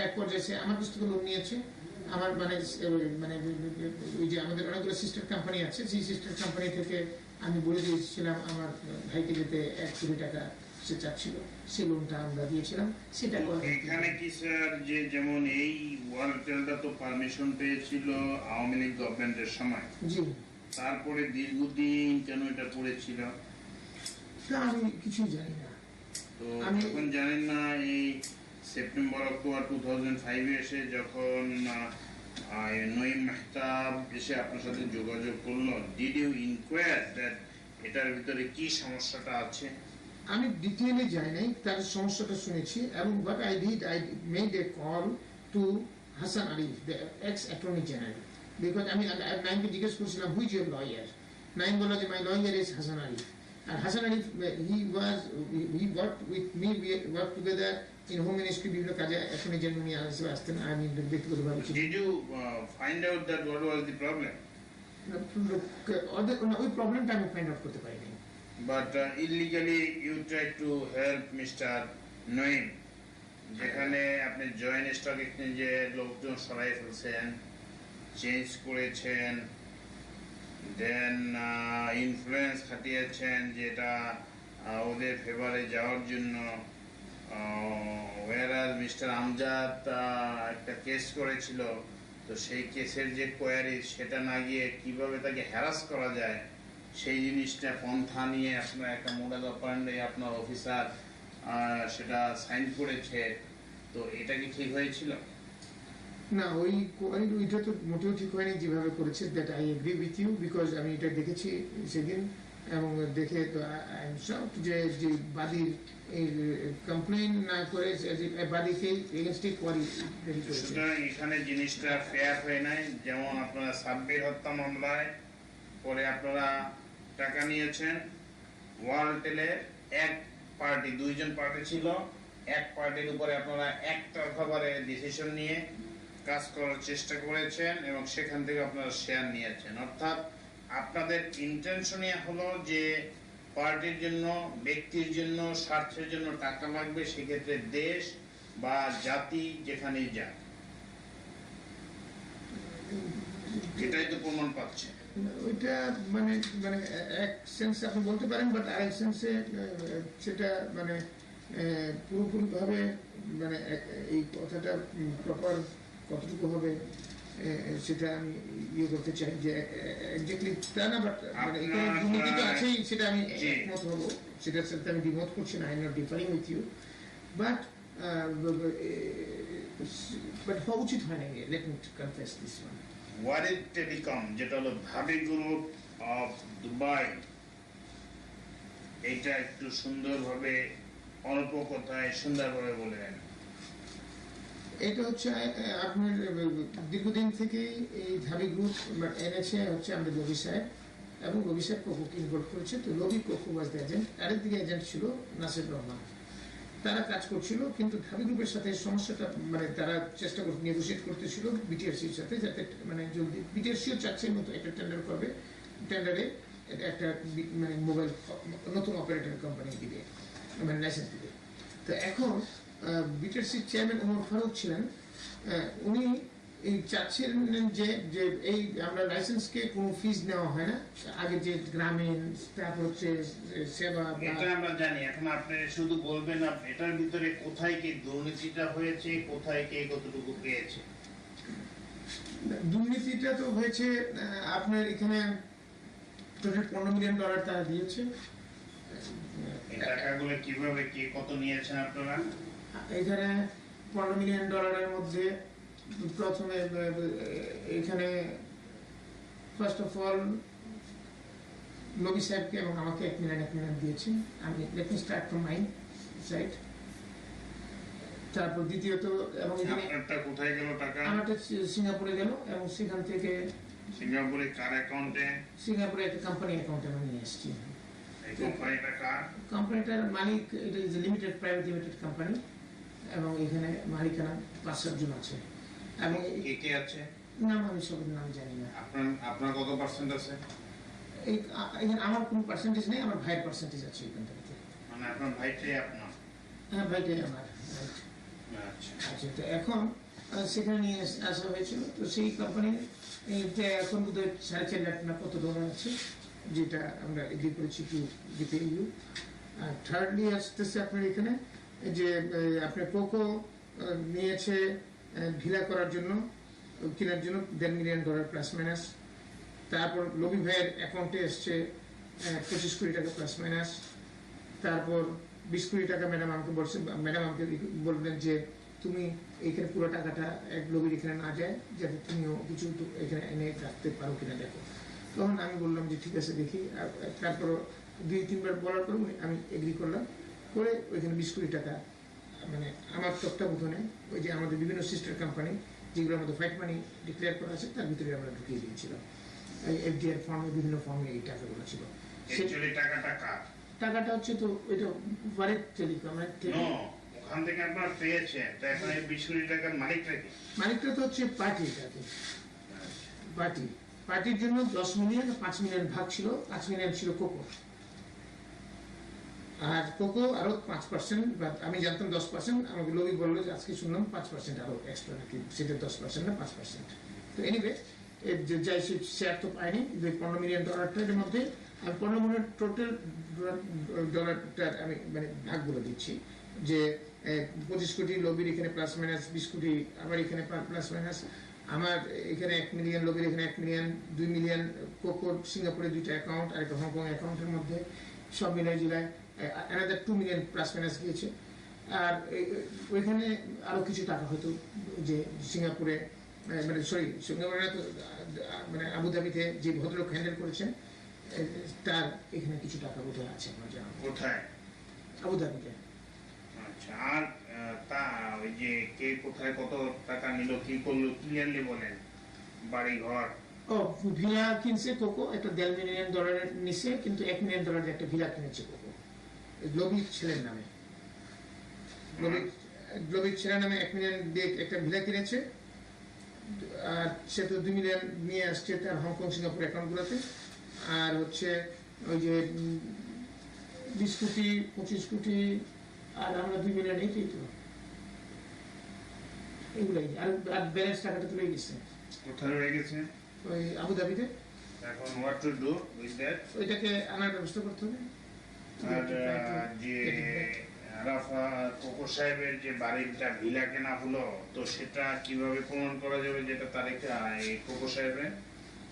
এক পর্যায়ে সে আমার কাছ থেকে লোন নিয়েছে। আমার ওই যে আমাদের অনেকগুলো সিস্টার কোম্পানি আছে, সেই সিস্টার কোম্পানি থেকে আমি বলে দিয়েছিলাম আমার ভাইকে যেতে 1 কোটি টাকা সে চাচ্ছিল, সেই লোনটা আমরা দিয়েছিলাম। সেটা
এখানে কি স্যার, যে যেমন এই ওয়ালটেলটা তো পারমিশন পেয়েছিল আওয়ামী লীগ গভর্নমেন্টের সময়,
জি,
তারপরে দীর্ঘদিন কেন এটা পড়েছিল?
তা আমি কিছুই জানি না।
তো যখন জানেন না, এই সেপ্টেম্বর অক্টোবর 2005 এসে যখন নঈম মেহতাব এসে আপনার সাথে যোগাযোগ করলো, ডিড ইউ ইনকোয়ার দ্যাট এটার ভিতরে কি সমস্যাটা আছে?
আমি ডিটেইলে যাই নাই, তার সমস্যাটা শুনেছি এবং what I did, I made a call to Hassan Arif, the ex-attorney general, because আমি নাইমকে জিজ্ঞেস করছিলাম who is your lawyer? Naim বলল যে my lawyer is Hassan Arif, and Hassan Arif he worked with me, we worked together in home ministry, বিভিন্ন কাজে attorney general নিয়ে আসতেন। আমি ব্যক্তিগতভাবে
Did you find out that what was the problem?
ওই প্রবলেমটা আমি ফাইন্ড আউট করতে পারিনি।
But illegally you tried to help Mr. Noim, যেখানে আপনি জয়েন্ট স্টক এক্সচেঞ্জে লোকজন সরাই ফেলছেন, চেঞ্জ করেছেন, দেন ইনফ্লুয়েন্স খাটিয়েছেন যেটা ওদের ফেভারে যাওয়ার জন্য। ওয়ারাজ মিস্টার আমজাদ একটা কেস করেছিল, তো সেই কেসের যে কোয়ারি সেটা না গিয়ে কিভাবে তাকে হ্যারাস করা যায় সেই জিনিসটা পন্থা নিয়ে আপনার একটা মোডাল অপারেন্ডে আপনার অফিসার সেটা সাইন করেছে। তো এটা কি ঠিক হয়েছিল?
না, ওইটা তো মোটেও ঠিক হয়নি যেভাবে করেছে। That I agree with you, because আমি এটা দেখেছি সেদিন, এবং দেখে তো আই এম শকড যে বাদীর কমপ্লেন না করে বাদীকে এগেনস্টে কোয়ারি রেডি করেছে।
সুতরাং এখানে জিনিসটা ফেয়ার হয় নাই। যেমন আপনারা সাব্বির হত্যা মামলায় পরে আপনারা টাকা নিয়েছেন, ওয়ালটেলে এক পার্টি, 2 জন পার্টি ছিল, এক পার্টির উপরে আপনারা একতরফাভাবে ডিসিশন নিয়ে কাজ করার চেষ্টা করেছেন এবং সেখান থেকে আপনারা শেয়ার নিয়েছেন। অর্থাৎ আপনাদের ইন্টেনশনই হলো যে পার্টির জন্য, ব্যক্তির জন্য, স্বার্থের জন্য টাকা লাগবে, সেক্ষেত্রে দেশ বা জাতি যেখানেই যাক, এটাই তো প্রমাণ পাচ্ছে।
ওইটা মানে মানে এক সেন্সে আপনি বলতে পারেন, বাট আরেক সেন্সে সেটা মানে পুরোপুরিভাবে মানে এই কথাটা প্রপার কতটুকু হবে সেটা আমি ইয়ে করতে চাই যে এক্স্যাক্টলি তা না, বাট মানে এখানে দুর্নীতি তো আছেই, সেটা আমি একমত হবো, সেটার সাথে আমি দ্বিমত করছি না, I am not differing with you, but হওয়া উচিত হয় না। Let me confess this one.
Warid Telecom, যেটা হলো ভাবি গ্রুপ অফ দুবাই, এটা একটু সুন্দরভাবে অল্প কথায় সুন্দরভাবে বলে দেন।
এটা হচ্ছে আপনার দীর্ঘদিন থেকে এই ধাবি গ্রুপ এনেছে হচ্ছে আমাদের রবি সাহেব, এবং রবি সাহেব কোকোকে ইনভলভ করেছে। তো রবি কোকো ওয়াজ দ্য এজেন্ট, আরেকদিকে এজেন্ট ছিল নাসির রহমান। তারা কাজ করছিল, কিন্তু ধাবি গ্রুপের সাথে সমস্যাটা মানে তারা চেষ্টা করতে নেগোসিয়েট করতেছিল বিটিআরসির সাথে, যাতে মানে জলদি বিটিআরসিও চাচ্ছে মতো একটা টেন্ডার করবে, টেন্ডারে একটা মানে মোবাইল নতুন অপারেটর কোম্পানি দিবে, মানে লাইসেন্স দিবে। তো এখন বিটিআরসির চেয়ারম্যান ওমর ফারুক ছিলেন, উনি এই চাচ্ছিলেন যে যে এই আমরা লাইসেন্সকে কোনো ফিজ নেওয়া হয় না, আগে যে গ্রামীণ তারপর হচ্ছে সেবা,
এটা আমরা জানি। এখন আপনি শুধু বলবেন এটার ভিতরে কোথায় কি দুর্নীতিটা হয়েছে, কোথায় কে কতটুকু পেয়েছে।
দুর্নীতিটা তো হয়েছে আপনার এখানে টোটাল $15 মিলিয়ন তারা দিয়েছে।
এই টাকাগুলো কিভাবে কে কত নিয়েছেন আপনারা?
এখানে $15 মিলিয়ন মধ্যে প্রথমে এখানে ফার্স্ট অফ অল নবী সাহেবকে এবং আমাকে 1 মিলিয়ন দিয়েছি। আমি let me start from my side. তারপর দ্বিতীয়ত, এবং
আপনারটা কোথায় গেল টাকা?
আমারটা সিঙ্গাপুরে গেল, এবং সেখান থেকে
সিঙ্গাপুরে কার অ্যাকাউন্টে?
সিঙ্গাপুরে একটা কোম্পানি অ্যাকাউন্টে আমি নিয়ে এসেছি।
এই কোম্পানিটা কার?
কোম্পানিটার মালিক, এটা is limited, private limited company, এবং এখানে মালিকানা 5-7 জন আছে। এবং
কে কে আছে?
নাম আমি সবার নাম জানি না।
আপনার কত পার্সেন্ট আছে?
এখানে আমার কোনো পার্সেন্টেজ নেই, আমার ভাইয়ের পার্সেন্টেজ আছে এখান থেকে।
মানে আপনার ভাইটাই আপনার?
হ্যাঁ, ভাইটাই আমার। আচ্ছা, তো এখন সেখানে নিয়ে আসা হয়েছিল। তো সেই কোম্পানি এখন বোধহয় $4.5 লাখ না কত ডলার আছে, যেটা আমরা এগ্রি করেছি টু দিতে ইউ। আর থার্ডলি আসতেছে আপনার এখানে যে আপনার কোকো নিয়েছে ভিলা করার জন্য, কেনার জন্য $1.5 million প্লাস মাইনাস। তারপর লবি ভাইয়ের অ্যাকাউন্টে এসছে 25 কোটি টাকা প্লাস মাইনাস। তারপর 20 কোটি টাকা ম্যাডাম আমাকে বলছেন, ম্যাডাম আমাকে বললেন যে তুমি এইখানে পুরো টাকাটা এক লবির এখানে না যায়, যাতে তুমিও কিছু এখানে এনে রাখতে পারো কিনা দেখো। তখন আমি বললাম যে ঠিক আছে দেখি। তারপর 2-3 বার বলার পর আমি এগ্রি করলাম, করে ওইখানে 20 কোটি টাকা মানে আমার তত্ত্বাবধানে ওই যে আমাদের বিভিন্ন সিস্টার কোম্পানি যেগুলো আমাদের ফাইট মানি ডিক্লেয়ার করা আছে তার ভিতরে আমরা ঢুকিয়ে দিয়েছিলাম। এফডিআর ফর্মে বিভিন্ন ফর্মে এই টাকাগুলো ছিল। টাকাটা হচ্ছে তো ওইটা ভারত টেলিকম
ওখান থেকে আপনারা পেয়েছেন, তো এখন এই 20 কোটি টাকার
মালিকটা তো হচ্ছে পার্টির জন্য 10 মিলিয়ন 5 মিলিয়ন ভাগ ছিল, 5 মিলিয়ন ছিল কোকো, আর কোকো আরো 5%, বা আমি জানতাম 10%, আমাকে লোভি বললো যে আজকে শুনলাম 5% আরো এক্সট্রা নাকি, সেটা 10% না 5%। তো এনিওয়ে যাই শেয়ার তো পাইনি, $15 মিলিয়ন এর মধ্যে আমি 15 মিলিয়ন টোটাল ডলারটার আমি মানে ভাগগুলো দিচ্ছি, যে 25 কোটি লবির এখানে প্লাস মাইনাস, 20 কোটি আবার এখানে প্লাস মাইনাস, আমার এখানে 1 মিলিয়ন লবির এখানে 1 মিলিয়ন, 2 মিলিয়ন কোকোর সিঙ্গাপুরে 2টা অ্যাকাউন্ট আর একটা হংকং অ্যাকাউন্টের মধ্যে সব মিলাই জেলায় another 2 মিলিয়ন প্লাস মাইনাস গিয়েছে। আর ওইখানে আরো কিছু টাকা হয়তো যে সিঙ্গাপুরে মানে সরি সিঙ্গাপুরে মানে আবুধাবিতে যে ভদ্রলোক হ্যান্ডেল করেছেন তার এখানে কিছু টাকা বোধহয় আছে আমার জানা।
কোথায়?
আবুধাবিতে।
আচ্ছা, আর তা ওই যে কে কোথায় কত টাকা নিল, কি করলো, ক্লিয়ারলি বলেন। বাড়ি ঘর
ভিলা কিনছে কোকো, একটা $1.5 মিলিয়ন নিছে, কিন্তু $1 মিলিয়ন একটা ভিলা কিনেছে কোকো গ্লোবির ছেলের নামে। গ্লোবির ছেলের নামে 1 মিলিয়ন দিয়ে একটা ভিলা কিনেছে, আর সে তো 2 মিলিয়ন নিয়ে আসছে তার হংকং সিঙ্গাপুর অ্যাকাউন্টগুলোতে। আর হচ্ছে ওই যে 20 কোটি 25 কোটি আর আমরা 2 মিলিয়ন, এইটাই তো এগুলাই। আর ব্যালেন্স টাকাটা তুলে গেছে।
কোথায় রয়ে গেছে?
ওই আবুধাবিতে।
এখন what to do with that?
ওইটাকে আনার ব্যবস্থা করতে হবে।
আর যে আরাফা কোকো সাহেবের যে বাড়িটা ভিলা কেনা হলো, তো সেটা কিভাবে প্রমাণ করা যাবে যেটা তারিখে কোকো সাহেবের?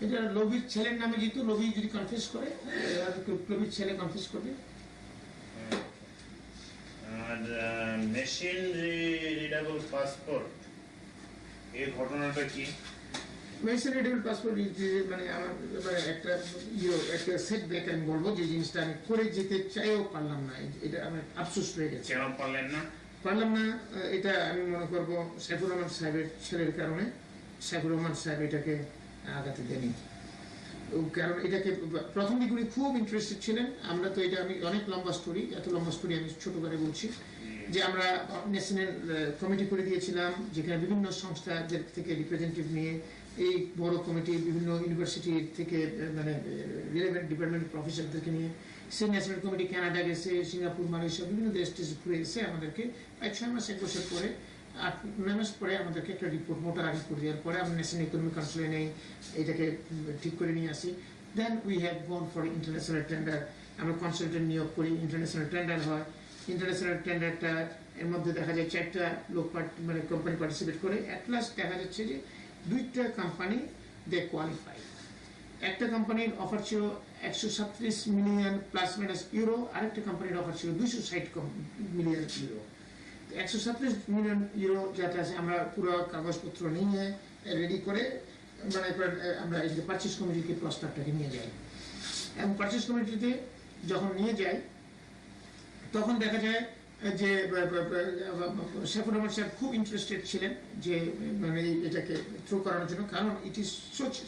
এটা লবির ছেলের নামে, যেহেতু লবি যদি কনফেস করে, লবির ছেলে কনফেস করবে।
আর মেশিন রিডেবল পাসপোর্ট, এই ঘটনাটা কি?
মেশিন রিডেবল পাসপোর্ট মানে আমার একটা সেটব্যাক আমি বলবো, যে জিনিসটা আমি করে যেতে চাইও পারলাম না, এটা আমার আফসোস হয়ে গেছে।
কেন পারলাম না?
এটা আমি মনে করবো সাইফুর রহমান সাহেবের ছেলের কারণে। সাইফুর রহমান সাহেব এটাকে আগাতে দেয়নি, কারণ এটাকে প্রথম দিকে উনি খুব ইন্টারেস্টেড ছিলেন। আমরা তো এটা আমি অনেক লম্বা স্টোরি, এত লম্বা স্টোরি আমি ছোট করে বলছি, যে আমরা ন্যাশনাল কমিটি করে দিয়েছিলাম, যেখানে বিভিন্ন সংস্থাদের থেকে রিপ্রেজেন্টেটিভ নিয়ে এই বড় কমিটি বিভিন্ন ইউনিভার্সিটি থেকে মানে রিলেভেন্ট ডিপার্টমেন্ট প্রফেসরদেরকে নিয়ে সেই ন্যাশনাল কমিটি কানাডা গেছে, সিঙ্গাপুর, মালয়েশিয়া বিভিন্ন দেশ ঘুরে এসে আমাদেরকে প্রায় 6 মাস 1 বছর পরে 8-9 মাস পরে আমাদেরকে একটা রিপোর্ট, মোটা রিপোর্ট দেওয়ার পরে আমরা ন্যাশনাল ইকোনমিক কাউন্সিলে নেই, এটাকে ঠিক করে নিয়ে আসি। Then we have gone for international tender, আমরা কনসালটেন্ট নিয়োগ করি, ইন্টারন্যাশনাল টেন্ডার হয়। ইন্টারন্যাশনাল টেন্ডারটা এর মধ্যে দেখা যায় 4টা লোক মানে কোম্পানি পার্টিসিপেট করে। অ্যাট লাস্ট দেখা যাচ্ছে যে 2টা কোম্পানি দে কোয়ালিফাই। একটা কোম্পানির অফার ছিল 137 মিলিয়ন প্লাস মাইনাস ইউরো, আরেকটা কোম্পানির অফার ছিল 260 মিলিয়ন ইউরো। 137 মিলিয়ন ইউরো যেটা আছে, আমরা পুরো কাগজপত্র নিয়ে রেডি করে মানে আমরা এই যে পারচেজ কমিটিকে প্রস্তাবটাকে নিয়ে যাই, এবং পারচেজ কমিটিতে যখন নিয়ে যাই তখন দেখা যায় যে সাইফুর রহমান সাহেব খুব ইন্টারেস্টেড ছিলেন যে মানে এটাকে থ্রু করানোর জন্য, কারণ it is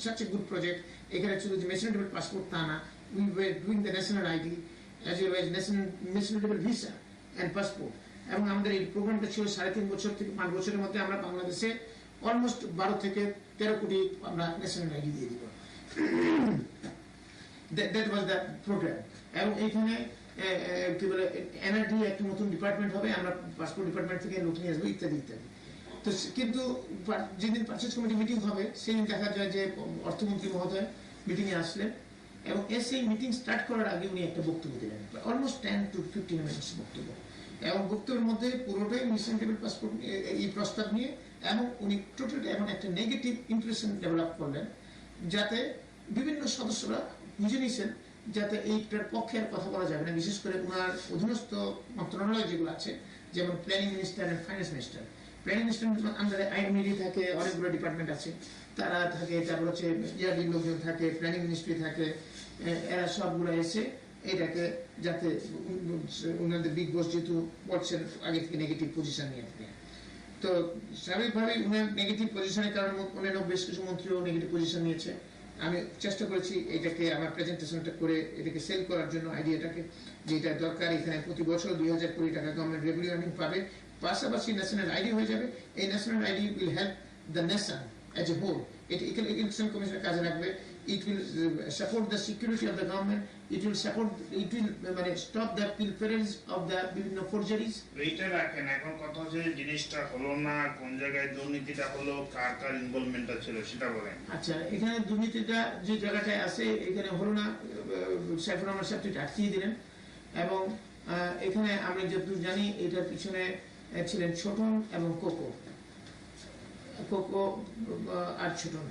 such a good project. এখানে শুধু যে ন্যাশনাল পাসপোর্ট তা না, we were doing the national ID as well as national visa and passport. এবং আমাদের এই প্রোগ্রামটা ছিল 3.5 বছর থেকে 5 বছরের মধ্যে আমরা বাংলাদেশে অলমোস্ট 12 থেকে 13 কোটি আমরা ন্যাশনাল আইডি দিয়ে দিব। That was the program. এবং এইখানে কি বলে এনআরডি একটা নতুন ডিপার্টমেন্ট হবে, আমরা পাসপোর্ট ডিপার্টমেন্ট থেকে লোক নিয়ে আসবো, ইত্যাদি ইত্যাদি। তো কিন্তু যেদিন পারচেজ কমিটি মিটিং হবে সেদিন দেখা যায় যে অর্থমন্ত্রী মহোদয় মিটিংয়ে আসলেন, এবং এসে মিটিং স্টার্ট করার আগে উনি একটা বক্তব্য দিলেন, অলমোস্ট 10 to 15 মিনিটস বক্তব্য, এবং বক্তব্যের মধ্যে পুরোটাই মিশন টেবিল পাসপোর্ট এই প্রস্তাব নিয়ে, এবং উনি টোটালি এমন একটা নেগেটিভ ইমপ্রেশন ডেভেলপ করলেন যাতে বিভিন্ন সদস্যরা বুঝে নিয়েছেন যাতে এইটার পক্ষে আর কথা বলা যাবে না। বিশেষ করে ওনার অধীনস্থ মন্ত্রণালয় যেগুলো আছে, যেমন planning minister and finance minister, planning minister আন্ডারে আইএমডি থাকে, অনেকগুলো ডিপার্টমেন্ট আছে, তারা থাকে, তারপর হচ্ছে ইয়ারডি লোকজন থাকে, প্ল্যানিং মিনিস্ট্রি থাকে, এরা সবগুলো এসে এটাকে যাতে ওনাদের বিগ বস যেহেতু বলছেন আগে থেকে নেগেটিভ পজিশন নিয়ে থাকে, তো স্বাভাবিকভাবে উনার নেগেটিভ পজিশনের কারণে অন্যান্য বেশ কিছু মন্ত্রীও নেগেটিভ পজিশন নিয়েছে। আমি চেষ্টা করেছি এটাকে আমার প্রেজেন্টেশনটা করে এটাকে সেল করার জন্য আইডিয়াটাকে, যে এটা দরকার, এখানে প্রতি বছর 2000 কোটি টাকা গভর্নমেন্ট রেভিনিউ আর্নিং পাবে, পাশাপাশি ন্যাশনাল আইডি হয়ে যাবে। এই national ID will help the nation as a whole. এটা ইলেকশন কমিশনের কাজে লাগবে, it will support the security of the government, it will মানে stop the pilferage of the বিভিন্ন forgeries।
এইটা রাখেন, এখন কথা হচ্ছে জিনিসটা হলো না, কোন জায়গায় দুর্নীতিটা হলো, কার কার ইনভলভমেন্টটা ছিল সেটা বলেন।
আচ্ছা, এখানে দুর্নীতিটা যে জায়গাটায় আছে এখানে হলো না, সাইফুর রহমান সাহেব এটা আটকিয়ে দিলেন, এবং এখানে আমরা যতদূর জানি এটার পিছনে ছিলেন ছোটন এবং কোকো আর ছোটন,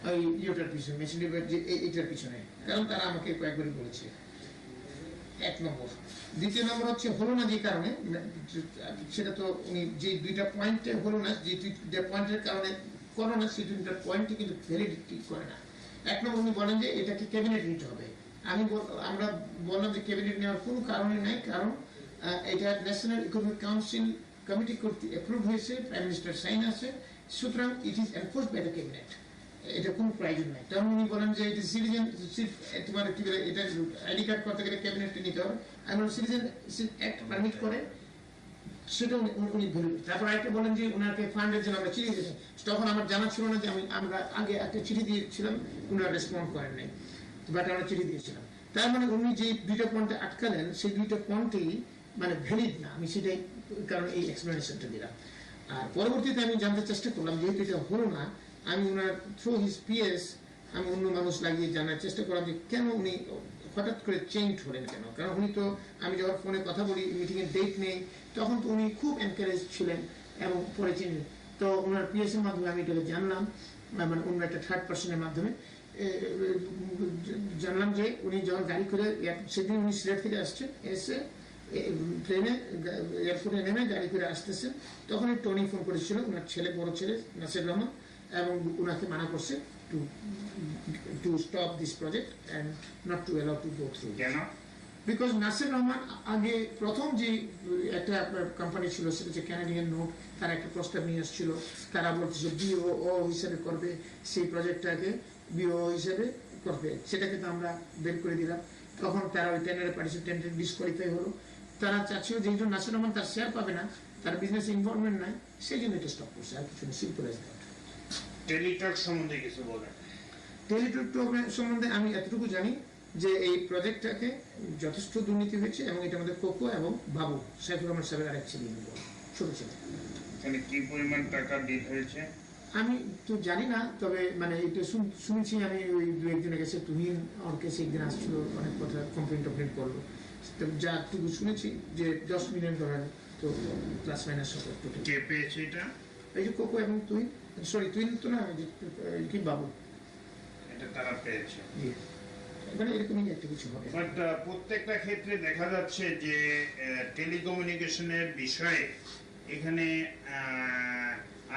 ওই ইয়েটার পিছনে মেশিনের যে এইটার পিছনে, কারণ তারা আমাকে কয়েকবারই বলেছে। এক নম্বর। দ্বিতীয় নম্বর হচ্ছে হলো না যে কারণে, সেটা তো উনি যে দুইটা পয়েন্টে হলো না, যে দুইটা পয়েন্টের কারণে করো না, সেই দুইটা পয়েন্টে কিন্তু ভ্যালিডিটি করে না। এক নম্বর উনি বলেন যে এটাকে ক্যাবিনেট নিতে হবে। আমরা বললাম যে ক্যাবিনেট নেওয়ার কোনো কারণই নাই, কারণ এটা ন্যাশনাল ইকোনমিক কাউন্সিল কমিটি কর্তৃক অ্যাপ্রুভ হয়েছে, প্রাইম মিনিস্টার সাইন আছে, সুতরাং it is enforced by the cabinet, এটা কোনো প্রয়োজন নাই। তখন উনি বলেন যে এটা সিটিজেনশিপ, তোমার কি বলে, এটা আইডি কার্ড করতে গেলে ক্যাবিনেটে নিতে হবে, আমি সিটিজেনশিপ অ্যাক্ট পারমিট করে, সেটা উনি ভুল। তারপর আরেকটা বলেন যে ওনাকে ফান্ডের জন্য আমরা চিঠি দিয়েছি, তখন আমার জানা ছিল না যে আমরা আগে একটা চিঠি দিয়েছিলাম, ওনারা রেসপন্ড করেন নাই, বাট আমরা চিঠি দিয়েছিলাম। তার মানে উনি যে দুইটা পয়েন্টে আটকালেন, সেই দুইটা পয়েন্টই মানে ভ্যালিড না, আমি সেটাই কারণ এই এক্সপ্লেনেশনটা দিলাম। আর পরবর্তীতে আমি জানতে চেষ্টা করলাম, যেহেতু এটা হলো না, আমি ওনার থ্রু হিজ পিএস আমি অন্য মানুষ লাগিয়ে জানার চেষ্টা করলাম যে কেন উনি হঠাৎ করে চেঞ্জ হলেন কেন। কারণ উনি তো, আমি যখন ফোনে কথা বলি, মিটিংয়ের ডেট নেই, তখন তো উনি খুব এনকারেজ ছিলেন এবং পরে চেঞ্জ। তো ওনার পিএস এর মাধ্যমে আমি এটাকে জানলাম, মানে অন্য একটা থার্ড পার্সনের মাধ্যমে জানলাম যে উনি যখন গাড়ি করে, সেদিন উনি সিলেট থেকে আসছেন, এসে প্লেনে এয়ারপোর্টে নেমে গাড়ি করে আসতেছেন, তখন টনি ফোন করেছিল, ওনার ছেলে, বড় ছেলে নাসির রহমান, এবং ওনাকে মানা করছে to stop this project and not to allow to go through.
কেন?
Because নাসির রহমান আগে প্রথম যে একটা কোম্পানি ছিল, সেটা হচ্ছে ক্যানাডিয়ান নোট, তারা একটা প্রস্তাব নিয়ে আসছিল, তারা বলতেছে বিও হিসেবে করবে, সেই প্রজেক্টটাকে বিও হিসেবে করবে, সেটাকে তো আমরা বের করে দিলাম। তখন তারা ওই টেন্ডারে পার্টিসিপেন্ট ডিসকোয়ালিফাই হলো। তারা চাচ্ছিল যে নাসির রহমান তার শেয়ার পাবে না, তার বিজনেস ইনভলভমেন্ট নাই, সেই জন্য এটা স্টপ করছে, আর কিছু সিম্পল এজ দ্যাট।
টেলিটক সম্বন্ধে কিছু বলেন।
টেলিটক সম্বন্ধে আমি এতটুকু জানি যে এই প্রজেক্টটাকে যথেষ্ট দুর্নীতি হয়েছে, এবং এটা আমাদের কোকো এবং বাবু, সাইফুর রহমান সাহেবের আরেক ছেলে, ছোট ছেলে।
এখানে কি পরিমাণ টাকা ডিল হয়েছে
আমি তো জানি না, তবে মানে এটা শুনেছি আমি, ওই দু একজনের কাছে, তুহিন ওর কাছে একদিন আসছিল, অনেক কথা কমপ্লেন টমপ্লেন করলো, যাটুকু শুনেছি যে $10 মিলিয়ন, তো প্লাস মাইনাস টোটাল।
কে পেয়েছে এটা?
এই যে কোকো এবং তুহিন, সরি তুহিন তো না, কি বাবু,
এটা তারা পেয়েছে।
মানে এরকমই একটা কিছু হবে।
বাট প্রত্যেকটা ক্ষেত্রে দেখা যাচ্ছে যে টেলিকমিউনিকেশনের বিষয়ে এখানে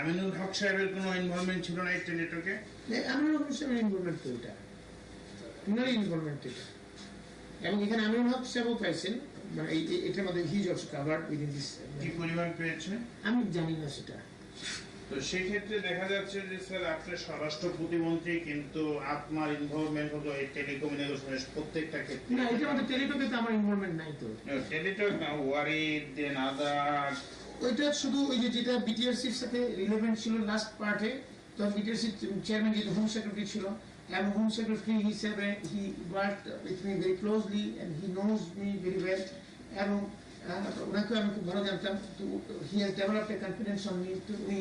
আমিনুল হক সাহেবের কোনো ইনভলভমেন্ট ছিল না এই টেলিটকে।
আমিনুল হক সাহেবের ইনভলভমেন্ট তো এটা, ওনারই ইনভলভমেন্ট এটা, এবং এখানে আমিনুল হক সাহেবও পাইছেন, মানে এটার মধ্যে his also covered within this.
কি পরিমাণ পেয়েছে
আমি জানি না সেটা।
তো সেই ক্ষেত্রে দেখা যাচ্ছে যে স্যার আপনি স্বরাষ্ট্র প্রতিমন্ত্রী, কিন্তু আপনার ইনভলভমেন্ট হলো এই টেলিকমিউনিকেশনের প্রত্যেকটা ক্ষেত্রে।
না, এটার মধ্যে টেলিটকে তো আমার ইনভলভমেন্ট নাই তো।
টেলিটক না, ওয়ারি দেন আদার,
ওইটা শুধু ওই যেটা বিটিআরসির সাথে রিলেভেন্ট ছিল লাস্ট পার্টে, তো বিটিআরসি চেয়ারম্যান যেহেতু হোম সেক্রেটারি ছিল, এবং হোম সেক্রেটারি হিসেবে he worked with me very closely and he knows me very well, এবং ওনাকে আমি খুব ভালো জানতাম, তো he has developed a confidence on me, তো উনি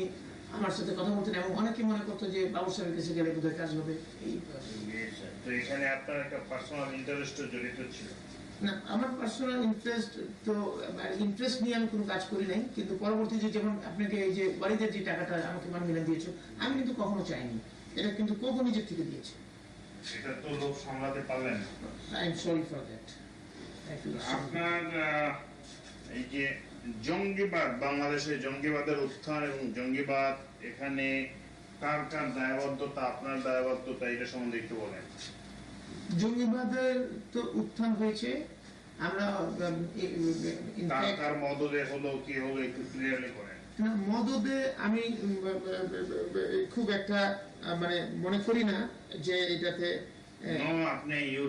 আমার সাথে কথা বলতেন এবং অনেকে মনে করতো যে বাবু সাহেবের কাছে গেলে বোধহয় কাজ হবে। এই
তো এখানে আপনার একটা পার্সোনাল ইন্টারেস্টও জড়িত ছিল?
না, আমার পার্সোনাল ইন্টারেস্ট তো ইন্টারেস্ট নিয়ে আমি কোনো কাজ করি নাই, কিন্তু পরবর্তীতে যেমন আপনাকে এই যে বাড়িতে যে টাকাটা আমাকে মিলে দিয়েছো, আমি কিন্তু কখনো চাইনি, এটা কিন্তু কোকো নিজের থেকে দিয়েছে।
সেটা তো লোক সামলাতে পারলেন না।
I am sorry for that.
আপনার এই যে জঙ্গিবাদ, বাংলাদেশে জঙ্গিবাদের উত্থান এবং জঙ্গিবাদ, এখানে কার কার দায়বদ্ধতা, আপনার দায়বদ্ধতা, এটা সম্বন্ধে একটু বলেন।
জঙ্গিবাদের তো উত্থান হয়েছে, আমরা
কার মদদে হলো, কি হলো, একটু ক্লিয়ারলি বলেন।
মদদে আমি খুব একটা মানে মনে করি না যে এটাতে
আপনি you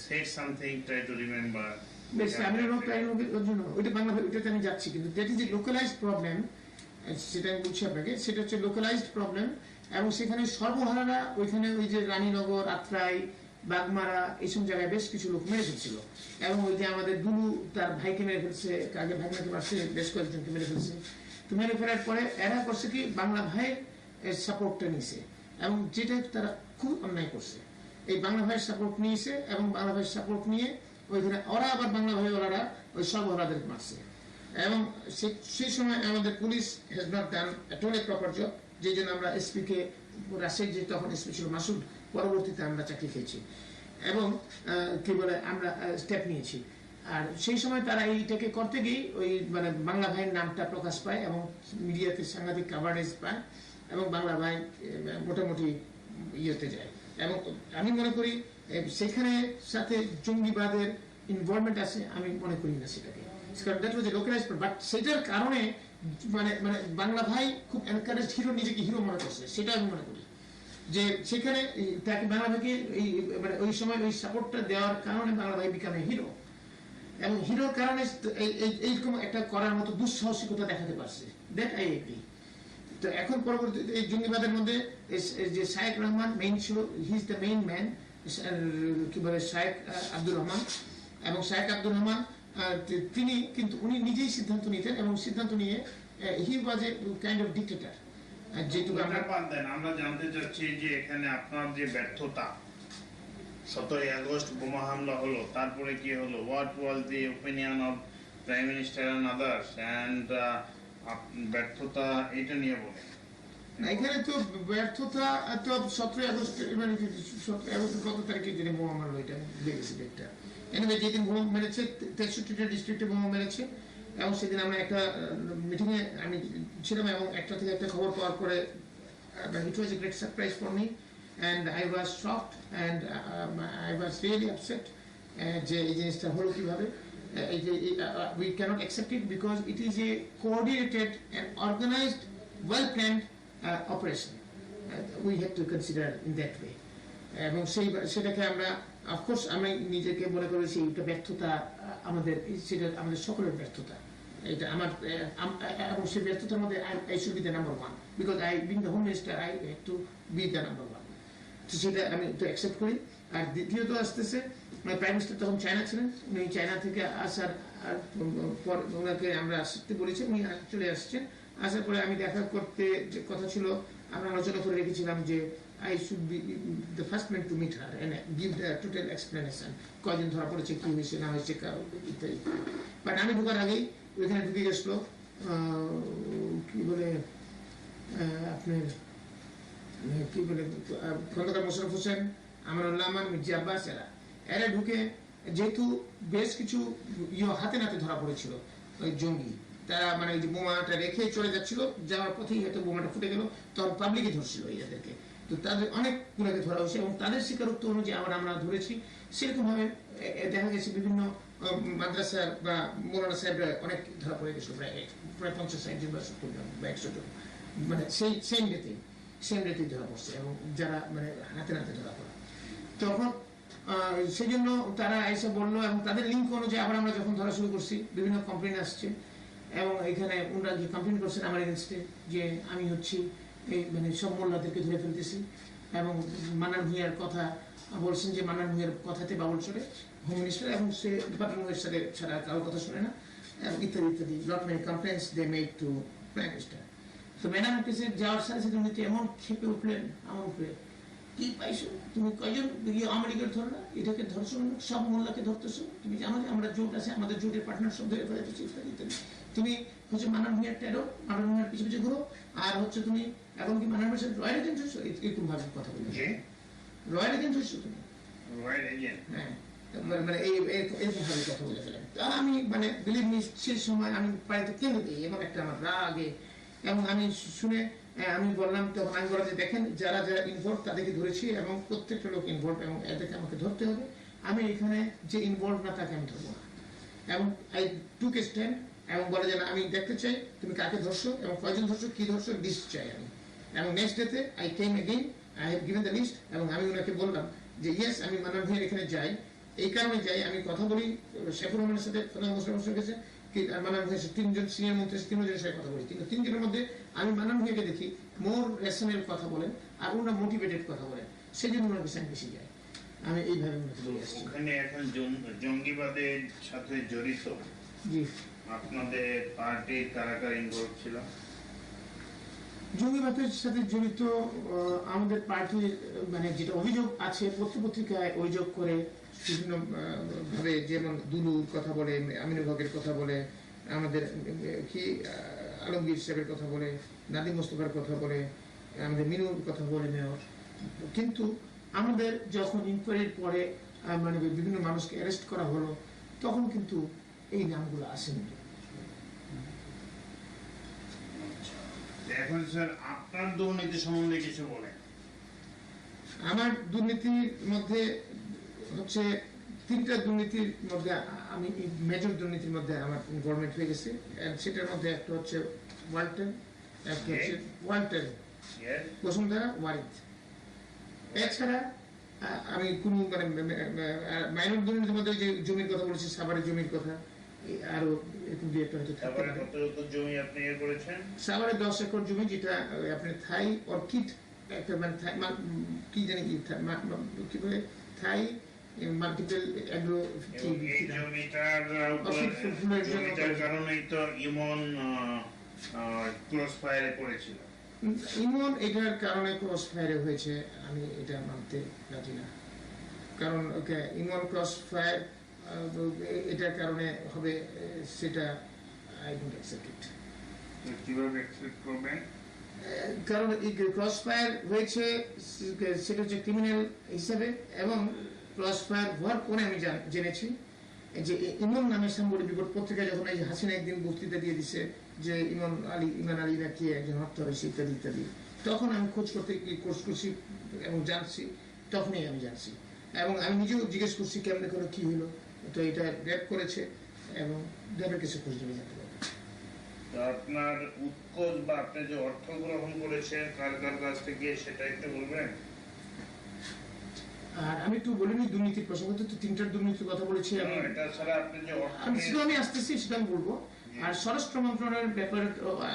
said something, try to remember.
বেশ, আমি ওইটা বাংলা, ওইটাতে আমি যাচ্ছি, কিন্তু that is a localised problem, সেটা আমি বলছি আপনাকে, সেটা হচ্ছে লোকালাইজড প্রবলেম। এবং সেখানে সর্বহারারা ওইখানে ওই যে রানীনগর, আত্রাই, বাগমারা, এইসব জায়গায় বেশ কিছু লোক মেরে ফেলছিল। এবং ওই যে আমাদের দুলু তার ভাইকে মেরে ফেলছে, আগে ভাগনাকে মারছে, বেশ কয়েকজনকে মেরে ফেলছে। তো মেরে ফেলার পরে এরা করছে কি, বাংলা ভাইয়ের সাপোর্টটা নিছে, এবং যেটা তারা খুব অন্যায় করছে। এই বাংলা ভাইয়ের সাপোর্ট নিয়েছে এবং বাংলা ভাইয়ের সাপোর্ট নিয়ে ওইখানে ওরা আবার বাংলা ভাই ওরা ওই সর্বহারাদেরকে মারছে। এবং সেই সময় আমাদের police has not done totally proper job, যেই জন্য আমরা এসপি কে, রাজশাহীর যে তখন এসপি ছিল মাসুদ, পরবর্তীতে আমরা চাকরি খেয়েছি এবং কি বলে আমরা স্টেপ নিয়েছি। আর সেই সময় তারা এইটাকে করতে গিয়ে ওই মানে বাংলা ভাইয়ের নামটা প্রকাশ পায় এবং মিডিয়াতে সাংঘাতিক কাভারেজ পায় এবং বাংলা ভাই মোটামুটি ইয়েতে যায়। এবং আমি মনে করি সেখানে সাথে জঙ্গিবাদের ইনভলভমেন্ট আছে, আমি মনে করি না সেটাকে, বাট সেটার কারণে মানে মানে বাংলা ভাই খুব এনকারেজ হিরো, নিজেকে হিরো মনে করছে, সেটা আমি মনে করি যে সেখানে তাকে বাংলা ভাইকে মানে ওই সময় ওই সাপোর্টটা দেওয়ার কারণে বাংলা ভাই বিকামে হিরো, এবং হিরোর কারণে এইরকম একটা করার মতো দুঃসাহসিকতা দেখাতে পারছে। That I agri. তো এখন পরবর্তীতে এই জঙ্গিবাদের মধ্যে যে শায়েক রহমান মেইন ছিল, হি ইজ দ্য মেইন ম্যান, কি বলে শায়েক আব্দুর রহমান। এবং শায়েক আব্দুর রহমান তিনি কিন্তু উনি নিজেই সিদ্ধান্ত নিতেন এবং সিদ্ধান্ত নিয়ে হি ওয়াজ এ কাইন্ড অফ ডিক্টেটর। যেটুকু
আমরা জানতে চাচ্ছি যে এখানে আপনার যে ব্যর্থতা, 17 আগস্ট বোমা হামলা হলো, তারপরে কি হলো, what was the opinion of prime minister and others, and ব্যর্থতা, এটা নিয়ে বলেন।
এখানে তো ব্যর্থতা তো 17 আগস্ট, মানে 17 আগস্ট কত তারিখে যেদিন বোমা মারলো, এটা দেখেছি ডেটটা। এনিওয়ে, যেদিন বোমা মেরেছে 63টা ডিস্ট্রিক্টে বোমা মেরেছে, এবং সেদিন আমরা একটা মিটিংয়ে আমি ছিলাম এবং একটা থেকে একটা খবর পাওয়ার পরে it was a great surprise for me and I was shocked and I was really upset যে এই জিনিসটা হলো কিভাবে। We cannot accept it because it is a coordinated and organized, well planned operation. We have to consider in that way. এবং সেটাকে আমরা of course আমি নিজেকে মনে করেছি এটা ব্যর্থতা, সেটা আমাদের সকলের ব্যর্থতা। এটা আমার এবং সেই ব্যর্থতার মধ্যে I should be the number one because I being the Home Minister I have to be the number one. সেটা আমি একটু অ্যাকসেপ্ট করি। আর দ্বিতীয়ত আসতেছে, প্রাইম মিনিস্টার তখন চায়না ছিলেন, উনি চায়না থেকে আসার পর ওনাকে আমরা আসতে বলেছি, উনি চলে আসছেন। আসার পরে আমি দেখা করতে যে কথা ছিল, আমরা আলোচনা করে রেখেছিলাম যে I should be the first man to meet her and give the total explanation, কয়দিন ধরা পড়েছে, কি হয়েছে না হয়েছে ইত্যাদি। বাট আমি ঢোকার আগেই ওইখানে ঢুকে গেছিল কি বলে আপনার কি বলে খন্দকার মোশাররফ হোসেন, আমানুল্লাহ আমান, মির্জা আব্বাস, এরা ঢুকে, যেহেতু বেশ কিছু হাতে নাতে ধরা পড়েছিল ওই জঙ্গি, তারা মানে যে বোমাটা রেখে চলে যাচ্ছিল, যাওয়ার পথেই হয়তো বোমাটা ফুটে গেল, তখন পাবলিকই ধরছিল এদেরকে। তো তাদের অনেকগুলোকে ধরা হয়েছে এবং তাদের স্বীকারোক্তি অনুযায়ী আমরা ধরেছি। সেরকম ভাবে দেখা গেছে বিভিন্ন মাদ্রাসা বা মৌলানা সাহেবরা অনেক ধরা পড়ে গেছিল, প্রায় 50-60 জন বা 70 জন বা 100 জন, মানে সেই সেম রেতেই ধরা পড়ছে এবং যারা মানে হাতে নাতে ধরা পড়া। তখন সেই জন্য তারা এসে বললো এবং তাদের লিঙ্ক অনুযায়ী আবার আমরা যখন ধরা শুরু করছি, বিভিন্ন কমপ্লেন আসছে এবং এখানে ওনারা যে কমপ্লেন করছেন আমার এগেনস্টে যে আমি হচ্ছি এই মানে সব মোল্লাদেরকে ধরে ফেলতেছি, এবং মান্নান ভূঁইয়ার কথা বলছেন যে মান্নান ভূঁইয়ার কথাতে বাবুল চলে হোম মিনিস্টার, এবং সে ডিপার্টমেন্টের সাথে ছাড়া কারোর কথা শুনে না, এবং ইত্যাদি ইত্যাদি lot many complaints they made to prime minister. তো ম্যাডামের কাছে যাওয়ার সাথে সাথে উনি তো এমন খেপে উঠলেন আমার উপরে, কি পাইছো তুমি, কয়জন আওয়ামী লীগের ধরো না, এটাকে ধরছো না, সব মোল্লাকে ধরতেছো, তুমি জানো যে আমরা জোট আছে, আমাদের জোটের পার্টনার সব ধরে ফেলেছো ইত্যাদি ইত্যাদি, তুমি হচ্ছে মানব ভূঁইয়ার টেরর, মানব ভূঁইয়ার পিছু পিছু ঘুরো, আর হচ্ছে তুমি এখন কি মানব ভূঁইয়ার সাথে রয়্যাল এজেন্ট হচ্ছো, এরকম ভাবে কথা বলে, রয়্যাল এজেন্ট হচ্ছো তুমি, হ্যাঁ মানে এরকম ভাবে কথা বলে ফেলেন। আমি মানে বিলিভ মি সেই সময় আমি বাড়িতে কেঁদে দিই, এবং একটা আমার রাগে, এবং আমি শুনে আমি বললাম, তখন আমি বললাম যে দেখেন যারা যারা ইনভলভ তাদেরকে ধরেছি, এবং প্রত্যেকটা লোক ইনভলভ, এবং এদেরকে আমাকে ধরতে হবে, আমি এখানে যে ইনভলভ না তাকে আমি ধরবো না, এবং আই টুক এ স্ট্যান্ড, এবং বলে যে আমি দেখতে চাই তুমি কাকে ধরছো এবং কয়জন ধরছো, কি ধরছো, লিস্ট চাই আমি। এবং নেক্সট ডেতে I came again, I have given the list, এবং আমি ওনাকে বললাম যে ইয়েস আমি মানব ভূঁইয়ার এখানে যাই, এই কারণে যাই, আমি কথা বলি শেখুর রহমানের সাথে, মুসলিমের কাছে কি মানব ভূঁইয়া তিনজন সিনিয়র মন্ত্রী, তিনজনের সাথে কথা বলি, কিন্তু তিনজনের মধ্যে আমি মানব ভূঁইয়াকে দেখি মোর রেশনাল কথা বলেন, আর ওনারা মোটিভেটেড কথা বলেন, সেই জন্য ওনার কাছে আমি বেশি যাই। আমি এইভাবে ওনাকে বলে আসছি।
ওখানে এখন জঙ্গিবাদের সাথে জড়িত
জি,
আপনাদের পার্টির কারা কারা ইনভলভ ছিল?
জঙ্গিবাদের সাথে জড়িত আমাদের পার্টির মানে যেটা অভিযোগ আছে, পত্রিকায় অভিযোগ করে বিভিন্ন ভাবে, যেমন দুলুর কথা বলে, আমিনুল হকের কথা বলে, আমাদের কি আলমগীর সাহেবের কথা বলে, নাদিম মোস্তফার কথা বলে, আমাদের মিনুর কথা বলে মেয়র, কিন্তু আমাদের যখন ইনকোয়ারির পরে মানে বিভিন্ন মানুষকে অ্যারেস্ট করা হলো, তখন কিন্তু এই নামগুলো আসেনি।
এখন স্যার আপনার দুর্নীতি সম্বন্ধে কিছু বলেন।
আমার দুর্নীতির মধ্যে হচ্ছে তিনটা দুর্নীতির মধ্যে, আমি মেজর দুর্নীতির মধ্যে আমার ইনভলভমেন্ট হয়ে গেছে, সেটার মধ্যে একটা হচ্ছে ওয়ালটন, একটা হচ্ছে ওয়ালটন বসুন্ধরা ওয়ারিদ। এছাড়া আমি কোন মানে মাইনর দুর্নীতির মধ্যে যে জমির কথা বলেছি, সাভারের জমির কথা, আরো এরকম দুই একটা হয়তো থাকতে পারে।
জমি আপনি করেছেন
সাভারে 10 একর জমি, যেটা আপনার থাই অর্কিড একটা মানে কি জানি কি বলে থাই মাল্টিপল এগ্রো,
জমিটার কারণেই তো ইমন ক্রস ফায়ারে পড়েছিল।
ইমন এটার কারণে ক্রস ফায়ারে হয়েছে, আমি এটা মানতে রাজি না, কারণ ওকে ইমন ক্রস ফায়ার এটার কারণে হবে, সেটা আই ডোন্ট অ্যাকসেপ্ট ইট।
কিভাবে অ্যাকসেপ্ট করবেন?
কারণ এই ক্রস ফায়ার হয়েছে সেটা হচ্ছে ক্রিমিনাল হিসাবে, এবং ক্রস ফায়ার হওয়ার পরে আমি জেনেছি যে ইমন নামের সাংবাদিক বিপদ পত্রিকায় যখন এই হাসিনা একদিন বক্তৃতা দিয়ে দিছে যে ইমান আলী নাকি একজন হত্যা হয়েছে ইত্যাদি ইত্যাদি, তখন আমি খোঁজ করছি এবং জানছি, তখনই আমি জানছি, এবং আমি নিজেও জিজ্ঞেস করছি কেমনে করে কি হলো, তো এটা র্যাপ করেছে, এবং র্যাপের কাছে খোঁজ নিয়ে জানতে পারবো।
আপনার উৎকোচ বা আপনি যে অর্থ গ্রহণ করেছেন কার কার কাছ থেকে, সেটা একটু বলবেন?
আর আমি একটু বলিনি দুর্নীতির প্রসঙ্গে, তো তিনটার দুর্নীতির কথা বলেছি আমি,
এটা ছাড়া আপনি যে
শুধু আমি আসতেছি সেটা আমি বলবো। আর স্বরাষ্ট্র মন্ত্রণালয়ের ব্যাপারে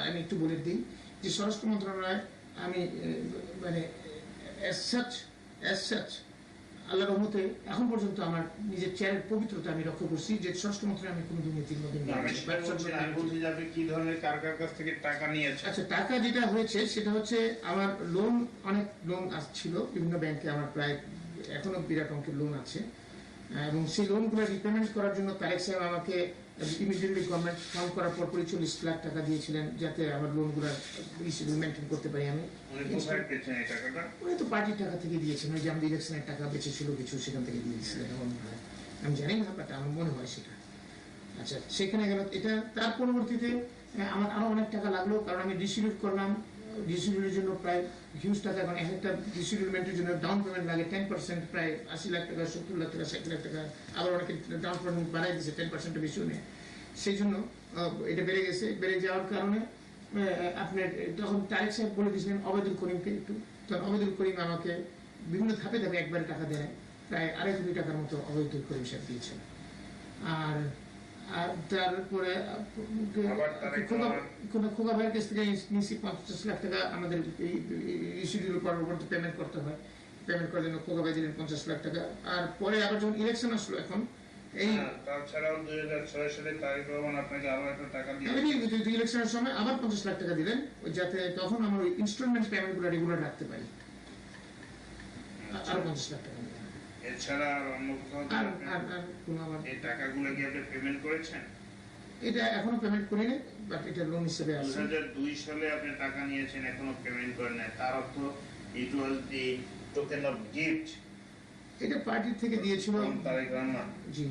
আমি একটু বলে দিই যে স্বরাষ্ট্র মন্ত্রণালয় আমি মানে আল্লাহর রহমতে এখন পর্যন্ত আমার নিজের চেয়ারের পবিত্রতা আমি রক্ষা করছি, যে স্বরাষ্ট্র মন্ত্রণালয় আমি কোনো দুর্নীতির মধ্যে
কি ধরনের কার কার কাছ থেকে টাকা নিয়েছে?
আচ্ছা, টাকা যেটা হয়েছে সেটা হচ্ছে আমার লোন, অনেক লোন ছিল বিভিন্ন ব্যাংকে, আমার প্রায় এখনো বিরাট অঙ্কের লোন আছে, এবং সেই লোনগুলো রিপেমেন্ট করার জন্য তারেক সাহেব আমাকে ইমিডিয়েটলি গভর্নমেন্ট ফাউন্ড করার পর 45 লাখ টাকা দিয়েছিলেন, যাতে আমার লোনগুলো মেনটেন করতে পারি আমি। উনি তো পার্টির টাকা থেকে দিয়েছেন, ওই যে আমাদের ইলেকশনের টাকা বেঁচেছিল কিছু, সেখান থেকে দিয়ে দিয়েছিলেন, আমি জানি না, বাট আমার মনে হয় সেটা। আচ্ছা, সেখানে গেল এটা। তার পরবর্তীতে আমার আরো অনেক টাকা লাগলো, কারণ আমি ডিস্ট্রিবিউট করলাম, ডিস্ট্রিবিউটের জন্য প্রায় হিউজ টাকা, কারণ একটা ডিস্ট্রিবিউটমেন্টের জন্য ডাউন পেমেন্ট লাগে 10%, প্রায় 80 লাখ টাকা, 70 লাখ টাকা, 60 লাখ টাকা, আবার অনেকে ডাউন পেমেন্ট বাড়াই দিয়েছে 10% বেশিও নেই, সেই জন্য এটা বেড়ে গেছে। বেড়ে যাওয়ার কারণে আপনার তখন তারেক সাহেব বলে দিয়েছিলেন অবেদুল করিমকে একটু, তখন অবেদুল করিম আমাকে বিভিন্ন ধাপে ধাপে একবারে টাকা দেয়, প্রায় 2.5 কোটি টাকার মতো অবেদুল করিম সাহেব দিয়েছেন। আর তারপরে খোকা ভাইয়ের কাছ থেকে নিয়েছি 50 লাখ টাকা, আমাদের রিসিডিউল পরবর্তী পেমেন্ট করতে হয়, পেমেন্ট করার জন্য খোকা ভাই দিলেন 50 লাখ টাকা। আর পরে আবার যখন ইলেকশন আসলো, এখন এই
তাছাড়াও 2006 সালে তারেক রহমান আপনাকে আরো একটা টাকা দিয়ে
ইলেকশনের সময় আবার 50 লাখ টাকা দিলেন, যাতে তখন আমরা ওই ইনস্টলমেন্ট পেমেন্ট গুলো রেগুলার রাখতে পারি। আরো 50 লাখ টাকা দিলেন।
এছাড়া আর অন্য কোথাও
আর কোনো আবার
এই টাকাগুলো কি আপনি পেমেন্ট করেছেন?
এটা এখনো পেমেন্ট করিনি, বাট এটা লোন হিসেবে আছে।
2002 সালে আপনি টাকা নিয়েছেন, এখনো পেমেন্ট করেন নাই, তার অর্থ ইট ওয়াজ দি টোকেন অফ গিফট।
এটা পার্টি থেকে দিয়েছিল
তারেক রহমান।
জি,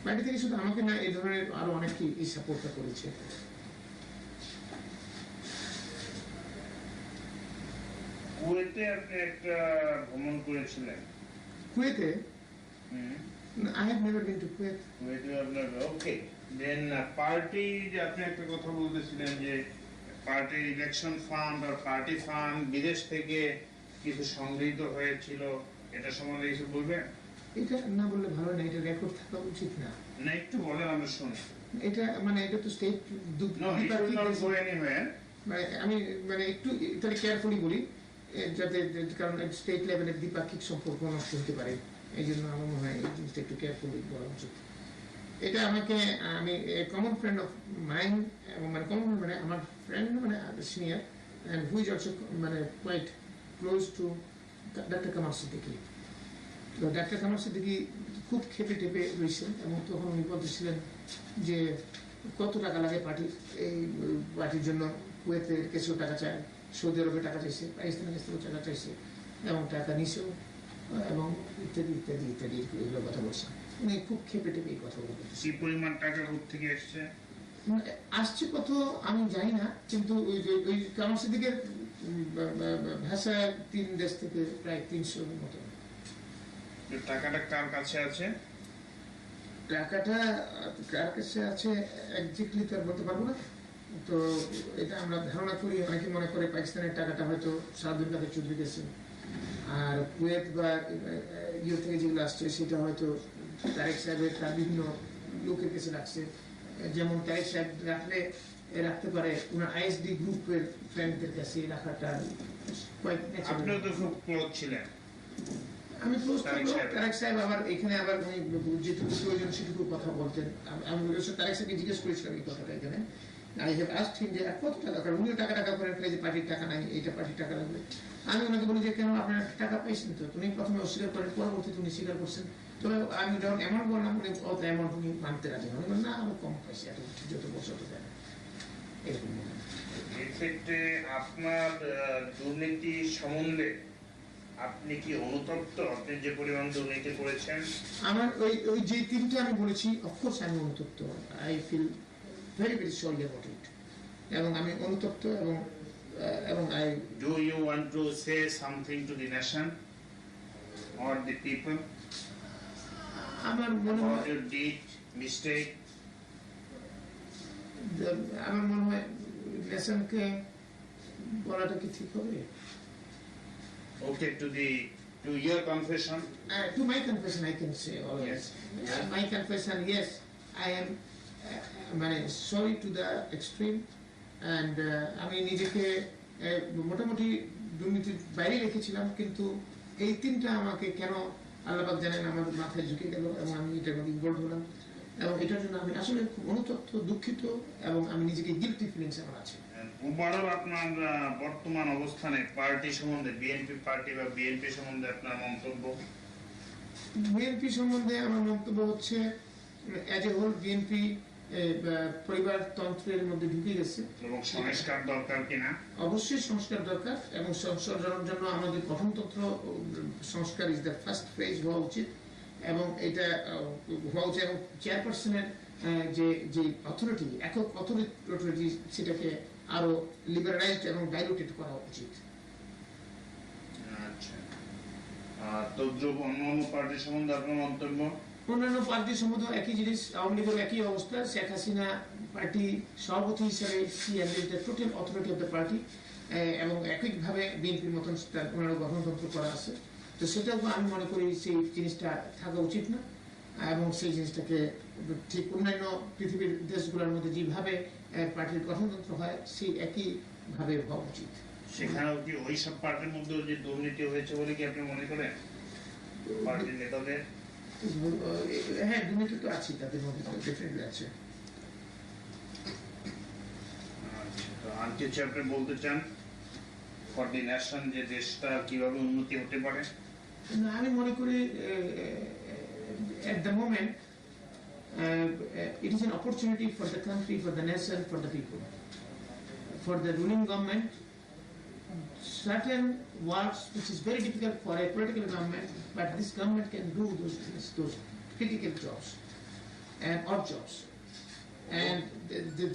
পার্টি থেকে শুধু আমাকে না, এই ধরনের আরো অনেকেই এই সাপোর্টটা করেছে।
কুয়েতে আপনি একটা ভ্রমণ করেছিলেন।
কুয়েতে? I have never been to Kuwait.
কুয়েতে আপনার ওকে। দেন পার্টি, যে আপনি একটা কথা বলতেছিলেন যে পার্টির ইলেকশন ফান্ড আর পার্টি ফান্ড বিদেশ থেকে কিছু সংগৃহীত হয়েছিল, এটা সম্বন্ধে কিছু বলবেন?
এটা না বললে ভালো না, এটা রেকর্ড থাকা উচিত না।
না, একটু বলেন, আমরা শুনি।
এটা মানে এটা তো স্টেট মানে আমি মানে একটু তাহলে কেয়ারফুলি বলি, যাতে কারণ স্টেট লেভেলের দ্বিপাক্ষিক সম্পর্ক নষ্ট হতে পারে, এই জন্য আমার মনে হয় এই জিনিসটা একটু কেয়ারফুলি বলা উচিত। এটা আমাকে আমি কমন ফ্রেন্ড অফ মাইন্ড, এবং মানে কমন মানে আমার ফ্রেন্ড মানে সিনিয়র অ্যান্ড হুইজ অলসো মানে quite close to doctor Kamal Siddiqui. তো ডাক্তার কামাল সিদ্দিকী খুব খেপে টেপে রয়েছেন, এবং তখন উনি বলতেছিলেন যে কত টাকা লাগে পার্টির, এই পার্টির জন্য কুয়েতে কিছু টাকা চায়, সৌদি আরবে টাকা চাইছে, পাকিস্তানের কাছ থেকেও টাকা চাইছে, এবং টাকা নিছেও, এবং ইত্যাদি ইত্যাদি ইত্যাদি এগুলো কথা বলছেন। উনি খুব খেপে টেপে এই কথা বলতেছেন।
কি পরিমাণ টাকা থেকে এসছে
আসছে কত আমি জানি না, কিন্তু ওই কামাল সিদ্দিকের ভাষায় 3 দেশ থেকে প্রায় 300 মতো।
টাকাটা কার কাছে আছে?
টাকাটা কার কাছে আছে একজ্যাক্টলি তো বলতে পারবো না। তো এটা আমরা ধারণা করি, অনেকে মনে করে পাকিস্তানের টাকাটা হয়তো শাহাদুল কাদের চৌধুরী গেছে, আর কুয়েত বা ইউ থেকে যেগুলো আসছে সেটা হয়তো তারেক সাহেবের তার বিভিন্ন লোকের কাছে রাখছে। যেমন তারেক সাহেব রাখতে পারে ওনার আইএসডি গ্রুপের ফ্রেন্ডদের কাছে রাখাটা কয়েক।
আপনিও তো খুব ক্লোজ ছিলেন।
আমি ক্লোজ থাকবো, তারেক সাহেব আবার এখানে আবার যেটুকু প্রয়োজন সেটুকু কথা বলতেন। আমি তারেক সাহেবকে জিজ্ঞেস করেছিলাম এই কথাটা এখানে। I have asked him যে কত টাকা, কারণ উনিও টাকা করে ফেলে যে পার্টির টাকা নাই, এইটা পার্টির টাকা লাগবে। আমি ওনাকে বলি যে কেন আপনার টাকা পাইছেন, তো উনি প্রথমে অস্বীকার করেন, পরবর্তীতে উনি স্বীকার করছেন। তবে আমি যখন অ্যামাউন্ট বললাম উনি অত অ্যামাউন্ট উনি মানতে রাজি না, উনি বলেন না আমি কম পাইছি, এত যত বছর তো দেয় না, এরকম।
এক্ষেত্রে আপনার দুর্নীতি সম্বন্ধে আপনি কি অনুতপ্ত? আপনি যে পরিমাণ দুর্নীতি করেছেন,
আমার ওই যে 3টা আমি বলেছি, অফকোর্স আমি অনুতপ্ত। I feel very very sorry about it, এবং আমি অনুতপ্ত, এবং I
do you want to say something to the nation or the people
আমার মনে হয়
your deed mistake?
আমার মনে হয় নেশনকে বলাটা কি ঠিক হবে?
Okay, to your confession,
To my confession I can say always.
Yes.
My confession, yes, I am মানে sorry to the extreme, and আমি নিজেকে মোটামুটি দুর্নীতির বাইরে রেখেছিলাম, কিন্তু এই 3টা আমাকে কেন আল্লাহবাক জানেন আমার মাথায় ঝুঁকে গেল, এবং আমি এটার মধ্যে ইনভলভ হলাম, এবং এটার জন্য আমি আসলে খুব অনুতপ্ত, দুঃখিত, এবং আমি নিজেকে গিল্টি ফিলিংস আমার আছে।
ওভারঅল আপনার বর্তমান অবস্থানে পার্টি সম্বন্ধে, বিএনপি পার্টি বা বিএনপি সম্বন্ধে আপনার মন্তব্য?
বিএনপি সম্বন্ধে আমার মন্তব্য হচ্ছে অ্যাজ এ হোল বিএনপি পরিবারতন্ত্রের মধ্যে ঢুকে গেছে,
এবং সংস্কার দরকার কিনা?
অবশ্যই সংস্কার দরকার, এবং সংস্কারের জন্য আমাদের গঠনতন্ত্র সংস্কার ইজ দ্য ফার্স্ট ফেজ হওয়া উচিত, এবং এটা হওয়া উচিত, এবং চেয়ারপারসনের যে অথরিটি, একক অথরিটি, সেটাকে আরো লিবারালাইজড এবং ডাইলুটেড করা উচিত।
আচ্ছা, তদ্রুপ অন্যান্য পার্টি সম্বন্ধে আপনার মন্তব্য?
অন্যান্য পার্টি সম্বন্ধে একই জিনিস, আওয়ামী লীগের একই অবস্থা। শেখ হাসিনা পার্টি সভাপতি হিসেবে total authority of the party, এবং একইভাবে বিএনপির মতন ওনারও গঠনতন্ত্র করা আছে। তো সেটাও আমি মনে করি সেই জিনিসটা থাকা উচিত না, এবং সেই জিনিসটাকে ঠিক অন্যান্য পৃথিবীর দেশগুলোর মধ্যে যেভাবে পার্টির গঠনতন্ত্র হয় সেই একইভাবে হওয়া উচিত।
সেখানেও কি ওই সব পার্টির মধ্যে যে দুর্নীতি হয়েছে বলে কি আপনি মনে করেন পার্টির নেতাদের?
হ্যাঁ দুর্নীতি তো আছে, তাদের মধ্যে ডেফিনেটলি আছে।
আচ্ছা, তো আর কিছু আপনি বলতে চান কোঅর্ডিনেশন, যে দেশটা কিভাবে উন্নতি হতে পারে?
না, আমি মনে করি at the moment it is an opportunity for the country, for the nation, for the people, for the ruling government. Certain works which is very difficult for a political government, but this government can do those things, those critical jobs and odd jobs. And the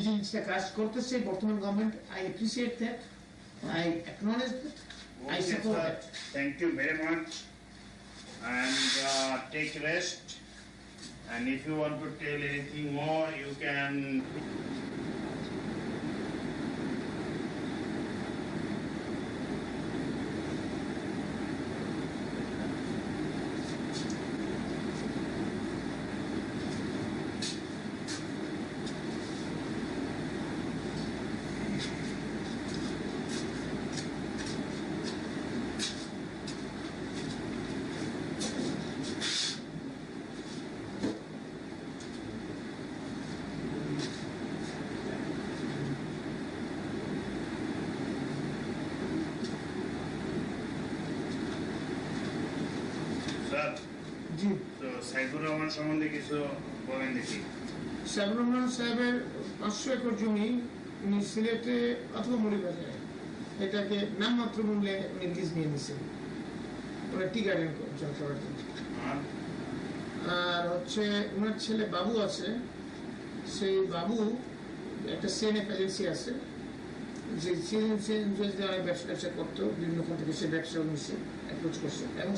জিনিসটা কাজ করতেছে বর্তমান government, I appreciate that, I acknowledge that, I support that.
Thank you very much, and take rest, and if you want to tell anything more you can. Sir,
জি,
তো সাইফুর রহমান সম্বন্ধে কিছু বলেন দেখি।
সাইফুর রহমান সাহেবের 500 একর জমি উনি সিলেটে অথবা মৌলভীবাজারে এটাকে নামমাত্র মূল্যে উনি লিজ নিয়ে নিছেন, ওরা টি গার্ডেন করার জন্য।
আর
আর হচ্ছে ওনার ছেলে বাবু আছে, সেই বাবু একটা সিএনএফ এজেন্সি আছে, যে সিএনএফ অনেক ব্যবসা করতো, বিভিন্ন খান থেকে সে ব্যবসা নিচ্ছে, অ্যাপ্রোচ করছে, এবং